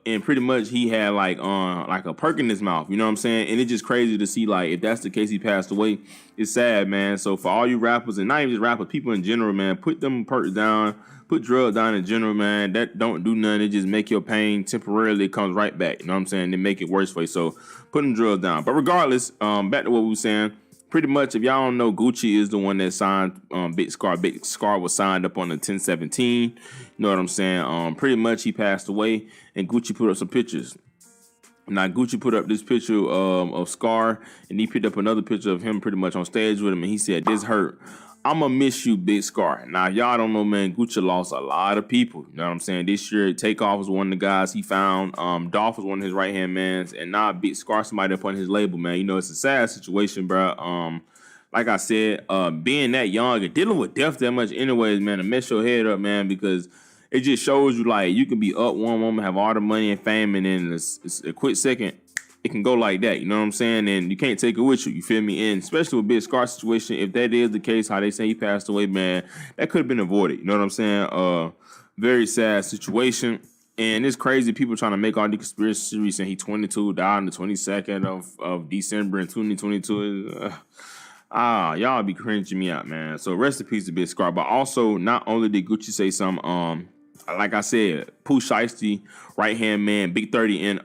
S: and pretty much he had like a perk in his mouth, you know what I'm saying? And it's just crazy to see, like, if that's the case, he passed away. It's sad, man. So for all you rappers, and not even just rappers, people in general, man, put them perks down. Put drugs down in general, man. That don't do nothing. It just make your pain temporarily. It comes right back. You know what I'm saying? They make it worse for you. So put them drugs down. But regardless, back to what we were saying. Pretty much, if y'all don't know, Gucci is the one that signed Big Scar. Big Scar was signed up on the 10/17. You know what I'm saying? Pretty much, he passed away, and Gucci put up some pictures. Now, Gucci put up this picture of Scar, and he picked up another picture of him pretty much on stage with him, and he said, "This hurt. I'ma miss you, Big Scar." Now, y'all don't know, man, Gucci lost a lot of people. You know what I'm saying? This year, Takeoff was one of the guys he found. Dolph was one of his right-hand mans. And now Big Scar, somebody up on his label, man. You know, it's a sad situation, bro. Like I said, being that young and dealing with death that much anyways, man, to mess your head up, man, because it just shows you, like, you can be up one moment, have all the money and fame, and then it's a quick second, it can go like that, you know what I'm saying? And you can't take it with you feel me? And especially with Big Scar situation, if that is the case, how they say he passed away, man, that could have been avoided, you know what I'm saying? Very sad situation. And it's crazy, people trying to make all the conspiracy theories saying he 22, died on the 22nd of December in 2022. Y'all be cringing me out, man. So rest in peace to Big Scar. But also, not only did Gucci say something, like I said, Pooh Shiesty, right-hand man, Big 30, and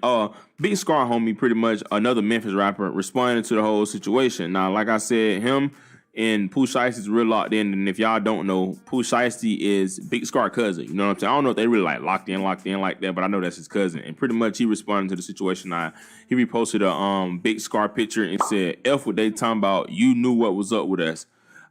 S: Big Scar, homie, pretty much another Memphis rapper, responding to the whole situation. Now, like I said, him and Pooh Shiesty's real locked in, and if y'all don't know, Pooh Shiesty is Big Scar cousin, you know what I'm saying? I don't know if they really like locked in like that, but I know that's his cousin, and pretty much he responded to the situation. He reposted a Big Scar picture and said, "F what they talking about, you knew what was up with us.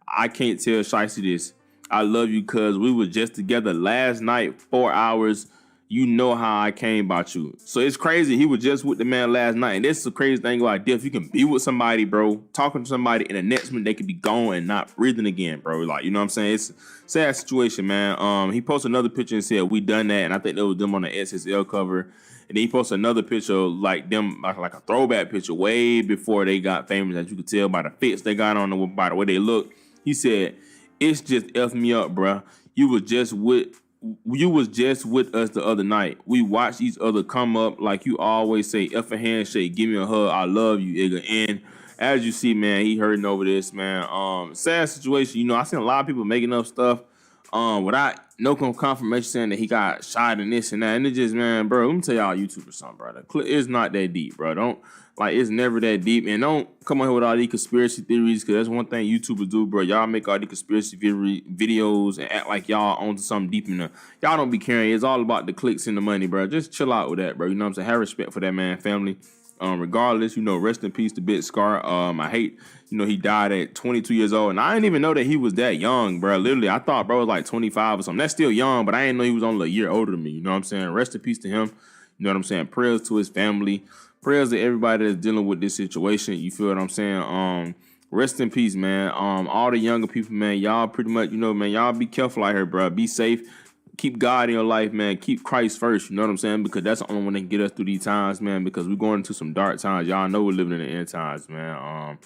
S: I can't tell Shiesty this. I love you, cuz we were just together last night, 4 hours. You know how I came about you." So it's crazy. He was just with the man last night. And this is the crazy thing about death. You can be with somebody, bro, talking to somebody, and the next minute they could be gone and not breathing again, bro. Like, you know what I'm saying? It's a sad situation, man. He posted another picture and said, "We done that." And I think that was them on the SSL cover. And then he posted another picture like them, like a throwback picture way before they got famous, as you could tell by the fits they got on, by the way they look. He said, "It's just F me up, bruh. You was just with you was just with us the other night. We watched each other come up like you always say, F a handshake, give me a hug, I love you, Igga. And as you see, man, he hurting over this, man. Sad situation. You know, I seen a lot of people making up stuff without no confirmation saying that he got shot and this and that. And it just, man, bro, let me tell y'all YouTubers something, bro. It's not that deep, bro. Don't, like, it's never that deep. And don't come on here with all these conspiracy theories, because that's one thing YouTubers do, bro. Y'all make all these conspiracy videos and act like y'all onto something deep in there. Y'all don't be caring. It's all about the clicks and the money, bro. Just chill out with that, bro. You know what I'm saying? Have respect for that man family. Regardless, you know, rest in peace to Big Scar. I hate, you know, he died at 22 years old, and I didn't even know that he was that young, bro. Literally, I thought bro was like 25 or something. That's still young, but I didn't know he was only a year older than me. You know what I'm saying? Rest in peace to him. You know what I'm saying? Prayers to his family. Prayers to everybody that's dealing with this situation. You feel what I'm saying? Rest in peace, man. All the younger people, man, y'all pretty much, you know, man, y'all be careful out here, bro. Be safe. Keep God in your life, man. Keep Christ first. You know what I'm saying? Because that's the only one that can get us through these times, man. Because we're going into some dark times. Y'all know we're living in the end times, man.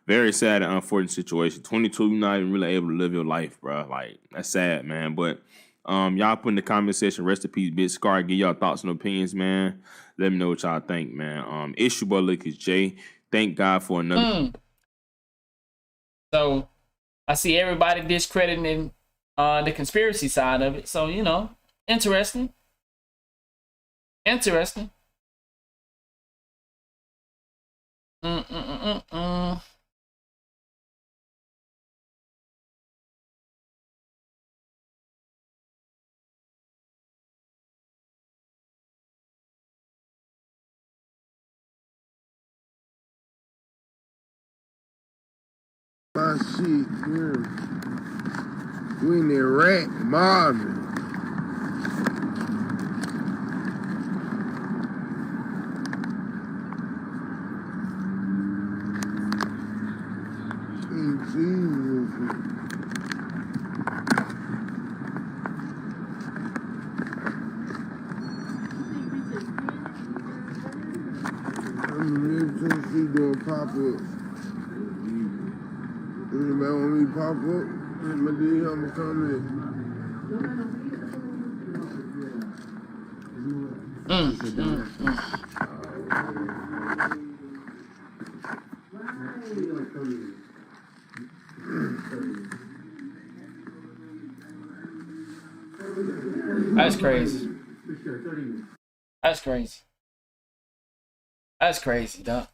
S: Very sad and unfortunate situation. 22, you're not even really able to live your life, bro. Like, that's sad, man. But y'all put in the comment section, rest in peace, Big Scar. Give y'all thoughts and opinions, man. Let me know what y'all think, man. It's your boy Lucas J. Thank God for another.
C: So I see everybody discrediting the conspiracy side of it. So, you know, interesting. Interesting.
V: My shit, yeah. We in there rat Marvin. I'm in Tennessee doing pop-ups. Anybody want me to pop up? My DM, I'ma come in.
C: That's crazy. That's crazy. That's crazy, dog.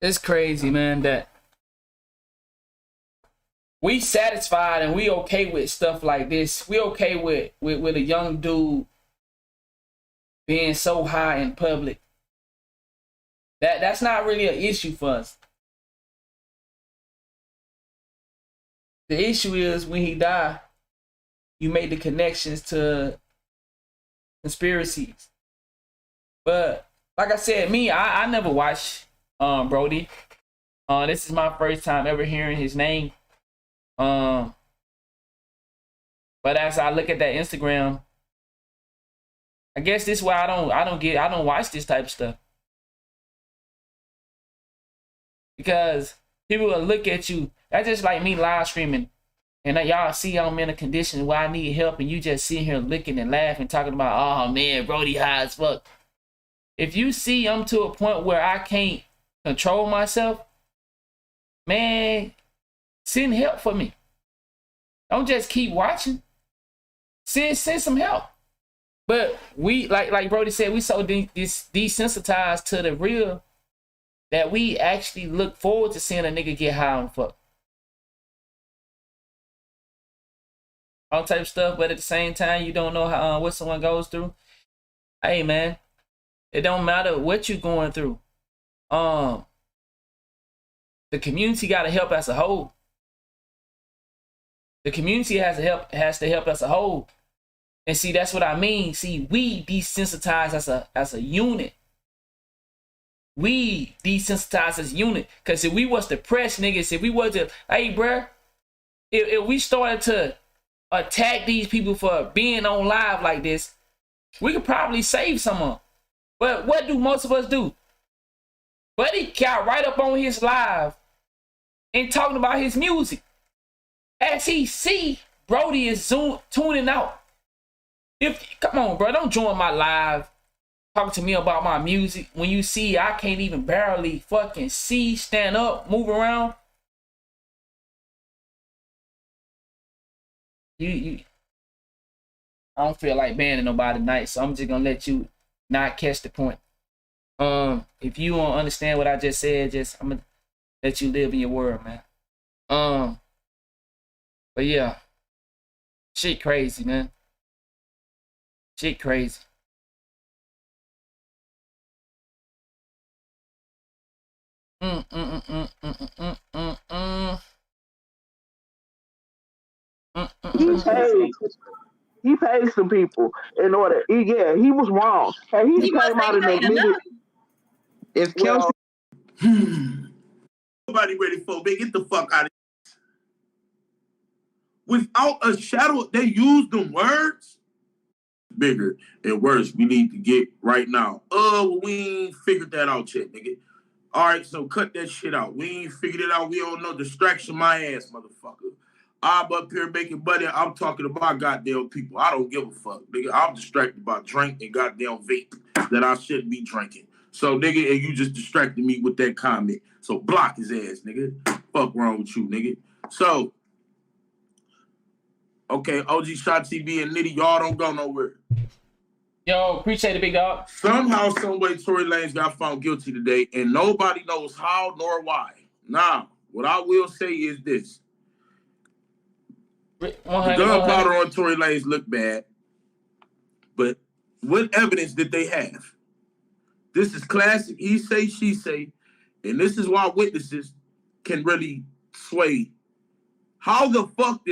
C: It's crazy, man, that we satisfied and we okay with stuff like this. We okay with a young dude being so high in public. That's not really an issue for us. The issue is when he died, you made the connections to conspiracies. But like I said, I never watched Brody. This is my first time ever hearing his name. But as I look at that Instagram, I guess this is why I don't watch this type of stuff. Because people will look at you. That's just like me live streaming. And y'all see I'm in a condition where I need help, and you just sitting here licking and laughing, talking about, oh man, Brody high as fuck. If you see I'm to a point where I can't control myself, man, send help for me. Don't just keep watching. Send some help. But we, like Brody said, we so desensitized to the real that we actually look forward to seeing a nigga get high on fuck. All type of stuff, but at the same time, you don't know how what someone goes through. Hey, man, it don't matter what you're going through. The community got to help as a whole. The community has to help as a whole. And see, that's what I mean. See, we desensitize as a unit. We desensitize as a unit. Because if we was depressed, niggas, if we was to, hey, bruh, if we started to attack these people for being on live like this, we could probably save someone. But what do most of us do? Buddy got right up on his live and talking about his music. as he see Brody is tuning out. Come on, bro, don't join my live talking to me about my music when you see I can't even barely fucking see, stand up, move around. I don't feel like banning nobody tonight, so I'm just gonna let you not catch the point. If you don't understand what I just said, I'm gonna let you live in your world, man. But yeah, shit crazy, man. Shit crazy.
J: He paid some people in order. He was wrong. And he came out and admitted.
L: If Kelsey, nobody ready for me, get the fuck out of here. Without a shadow, they use them words. Bigger and worse, we need to get right now. We ain't figured that out yet, nigga. All right, so cut that shit out. We ain't figured it out. We don't know. Distraction my ass, motherfucker. I'm up here making money. I'm talking about goddamn people. I don't give a fuck, nigga. I'm distracted by drink and goddamn vape that I shouldn't be drinking. So, nigga, and you just distracted me with that comment. So block his ass, nigga. Fuck wrong with you, nigga. So, okay, OG Shot TV and Nitty, y'all don't go nowhere.
C: Yo, appreciate it, big dog.
L: Somehow, someway, Tory Lanez got found guilty today, and nobody knows how nor why. Now, what I will say is this. The gunpowder on Tory Lanez looked bad, but what evidence did they have? This is classic he say, she say, and this is why witnesses can really sway. How the fuck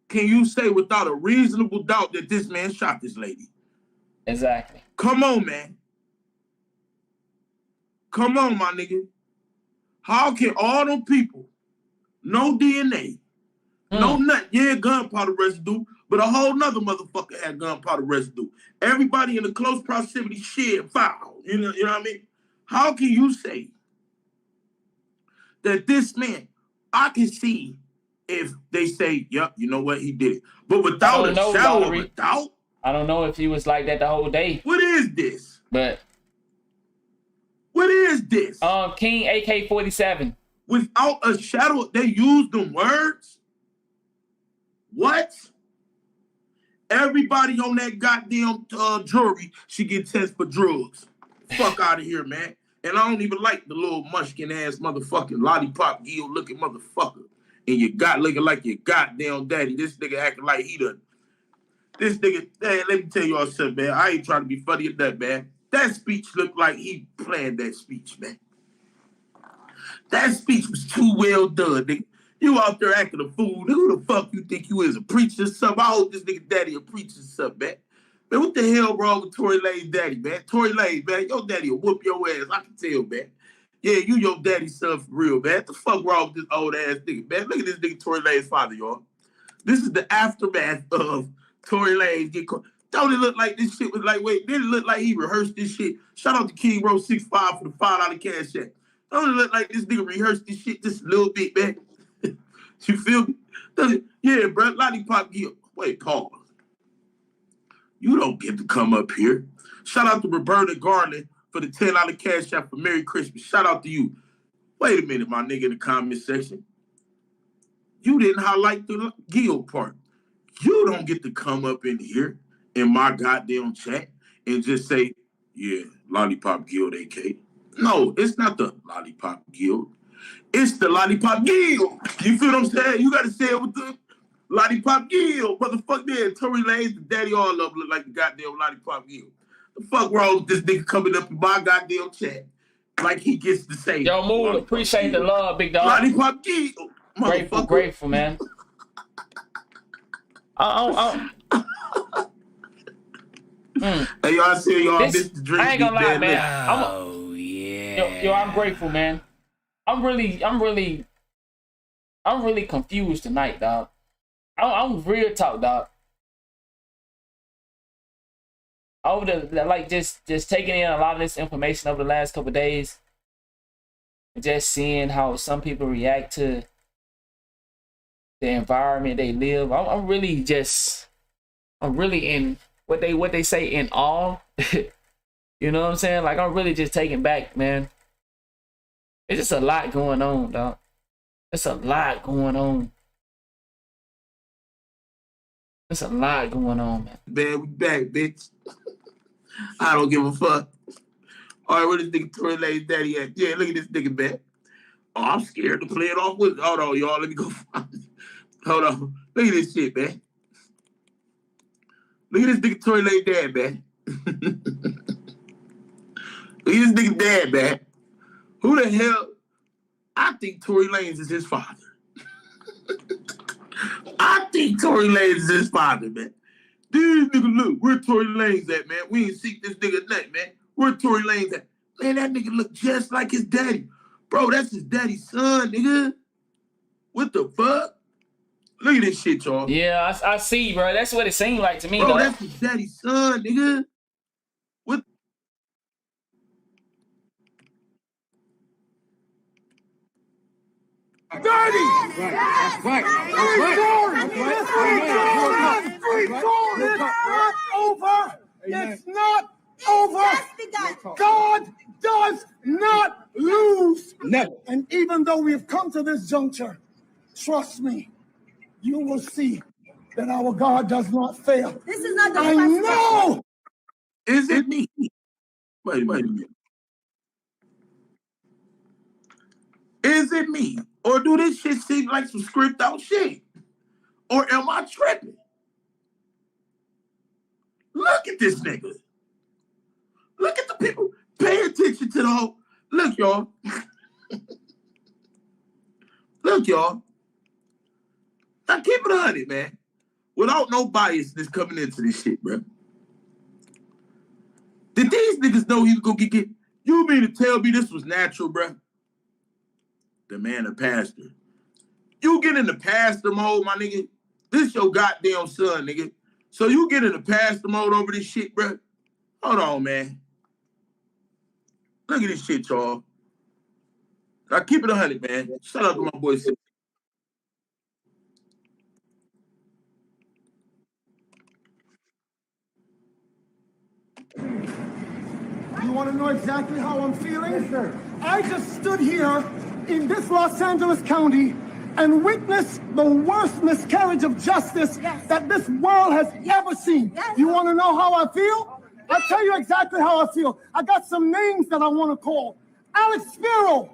L: can you say without a reasonable doubt that this man shot this lady?
C: Exactly.
L: Come on, man. Come on, my nigga. How can all them people, no DNA, no nut, gunpowder residue, but a whole nother motherfucker had gunpowder residue. Everybody in the close proximity shared foul. You know what I mean? How can you say that this man, I can see if they say, yep, you know what, he did it. But without a shadow of a doubt?
C: I don't know if he was like that the whole day.
L: What is this?
C: But
L: what is this?
C: King AK-47.
L: Without a shadow, they use them words? What? Everybody on that goddamn jury should get tested for drugs. Fuck out of here, man. And I don't even like the little munchkin ass motherfucking lollipop gill looking motherfucker. And you got looking like your goddamn daddy. This nigga acting like he done. This nigga, man, let me tell y'all something, man. I ain't trying to be funny or that, man. That speech looked like he planned that speech, man. That speech was too well done, nigga. You out there acting a fool. Who the fuck you think you is, a preacher or something? I hope this nigga daddy a preacher or something, man. Man, what the hell wrong with Tory Lanez daddy, man? Tory Lanez, man, your daddy will whoop your ass. I can tell, man. Yeah, you your daddy's son for real, man. What the fuck wrong with this old ass nigga, man? Look at this nigga Tory Lanez father, y'all. This is the aftermath of Tory Lanez get caught. Don't it look like this shit was like, wait, did it look like he rehearsed this shit? Shout out to King Rose 65 for the $5 cash check. Don't it look like this nigga rehearsed this shit just a little bit, man? You feel me? Does it? Yeah, bro. Lollipop Gill. Wait, pause. You don't get to come up here. Shout out to Roberta Garland for the $10 cash app for Merry Christmas. Shout out to you. Wait a minute, my nigga in the comment section. You didn't highlight the Gill part. You don't get to come up in here in my goddamn chat and just say, yeah, Lollipop Guild, AK. No, it's not the Lollipop Guild. It's the Lollipop Guild. You feel what I'm saying? You got to say it with the Lollipop Guild. Motherfucker there. Tory Lanez, the daddy, all of them look like the goddamn Lollipop Guild. The fuck wrong with this nigga coming up in my goddamn chat like he gets to say.
C: Yo, Mood, appreciate the love, big dog.
L: Lollipop Guild.
C: Grateful, man.
L: Hey, y'all see y'all missed the drink.
C: I ain't gonna lie, man.
Q: Yeah.
C: Yo, I'm grateful, man. I'm really confused tonight, dog. I'm real talk, dog. Over the just taking in a lot of this information over the last couple of days. just seeing how some people react to the environment they live. I'm really in what they say in awe. You know what I'm saying? Like, I'm really just taken back, man. It's just a lot going on, dog. It's a lot going on. It's a lot going on, man.
M: Man, we back, bitch. I don't give a fuck. All right, where this nigga Tory Lanez daddy at? Yeah, look at this nigga, man. Oh, I'm scared to play it off with. Hold on, y'all. Let me go find it. Hold on. Look at this shit, man. Look at this nigga Tory Lanez dad, man. Look at this nigga dad, man. Who the hell? I think Tory Lanez is his father. I think Tory Lanez is his father, man. These nigga, look, where Tory Lanez at, man? We ain't seek this nigga nut, man. Where Tory Lanez at? Man, that nigga look just like his daddy. Bro, that's his daddy's son, nigga. What the fuck? Look at this shit, y'all.
C: Yeah, I see, bro. That's what it seemed like to me,
M: bro,
C: though.
M: That's his daddy's son, nigga. What?
V: Daddy! That's right. It's not over. God does not lose. Never. And even though we have come to this juncture, trust me, you will see that our God does not fail.
G: This is not the
M: I know. Is it me? Wait a minute. Is it me? Or do this shit seem like some script out shit? Or am I tripping? Look at this nigga. Look at the people. Pay attention to the whole. Look, y'all. Look, y'all. Now keep it 100, man. Without no biasness coming into this shit, bro. Did these niggas know he was gonna get? You mean to tell me this was natural, bro? The man, a pastor. You get in the pastor mode, my nigga. This your goddamn son, nigga. So you get in the pastor mode over this shit, bro. Hold on, man. Look at this shit, y'all. Now keep it 100, man. Shout out to my boy.
V: You want to know exactly how I'm feeling? Yes, sir. I just stood here in this Los Angeles County and witnessed the worst miscarriage of justice that this world has ever seen. You want to know how I feel? I'll tell you exactly how I feel. I got some names that I want to call. Alex Spiro,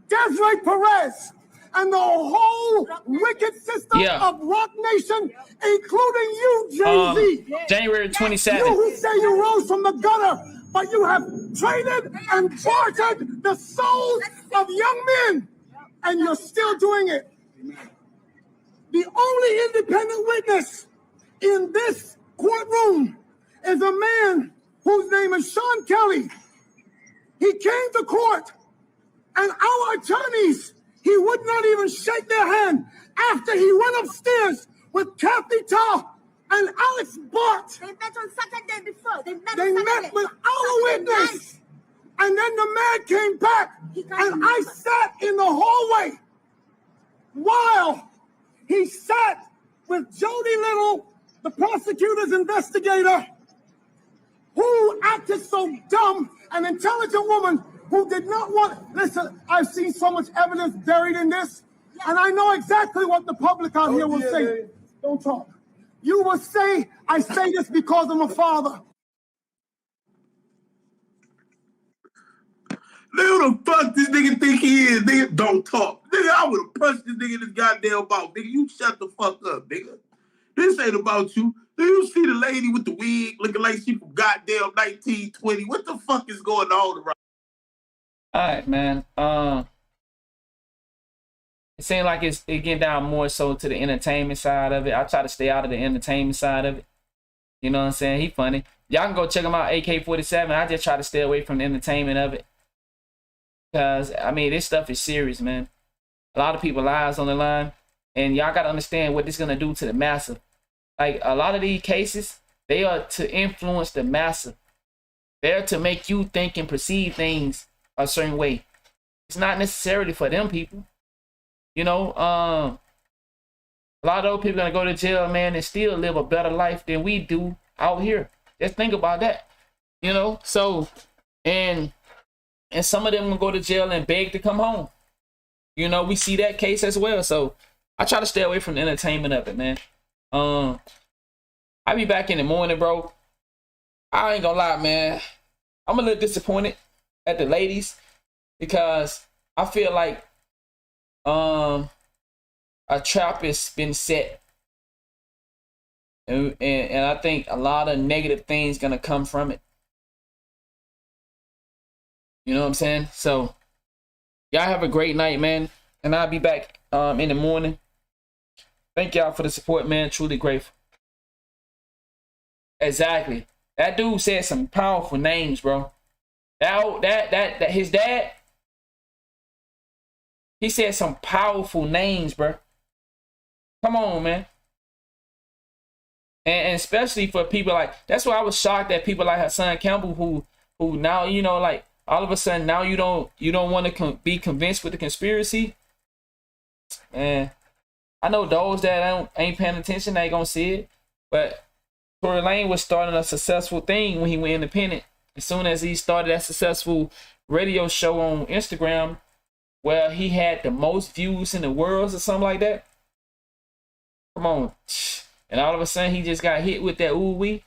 V: Desiree Perez, and the whole wicked system of Rock Nation, including you, Jay-Z.
C: January 27th.
V: You who say you rose from the gutter, but you have traded and bartered the souls of young men, and you're still doing it. The only independent witness in this courtroom is a man whose name is Sean Kelly. He came to court, and our attorneys, he would not even shake their hand after he went upstairs with Kathy Tall and Alex Bart.
G: They met on Saturday before. They
V: met with our witness. And then the man came back, and I sat in the hallway while he sat with Jody Little, the prosecutor's investigator, who acted so dumb, an intelligent woman who did not want, listen, I've seen so much evidence buried in this, and I know exactly what the public out here will say. Don't talk. You will say, I say this because I'm a father.
M: Who the fuck this nigga think he is, nigga? Don't talk. Nigga, I would have punched this nigga in his goddamn mouth. Nigga, you shut the fuck up, nigga. This ain't about you. Do you see the lady with the wig looking like she from goddamn 1920? What the fuck is going on around?
C: All right, man. It seems like it getting down more so to the entertainment side of it. I try to stay out of the entertainment side of it. You know what I'm saying? He funny. Y'all can go check him out, AK-47. I just try to stay away from the entertainment of it. Because, I mean, this stuff is serious, man. A lot of people lives on the line. And y'all got to understand what this is going to do to the masses. Like, a lot of these cases, they are to influence the masses. They're to make you think and perceive things a certain way. It's not necessarily for them people. You know, a lot of those people gonna go to jail, man, and still live a better life than we do out here. Just think about that. You know, so and some of them will go to jail and beg to come home. You know, we see that case as well. So I try to stay away from the entertainment of it, man. I'll be back in the morning, bro. I ain't gonna lie, man. I'm a little disappointed at the ladies because I feel like a trap has been set. And I think a lot of negative things gonna come from it. You know what I'm saying? So y'all have a great night, man. And I'll be back in the morning. Thank y'all for the support, man. Truly grateful. Exactly. That dude said some powerful names, bro. That his dad, he said some powerful names, bro. Come on, man. And especially for people like, that's why I was shocked that people like Hassan Campbell who now, you know, like all of a sudden now you don't want to be convinced with the conspiracy. And I know those that ain't paying attention, they gonna see it. But Tory Lanez was starting a successful thing when he went independent. As soon as he started that successful radio show on Instagram, where he had the most views in the world or something like that. Come on. And all of a sudden he just got hit with that ooh-wee.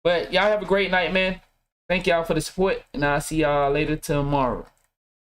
C: But y'all have a great night, man. Thank y'all for the support, and I'll see y'all later tomorrow.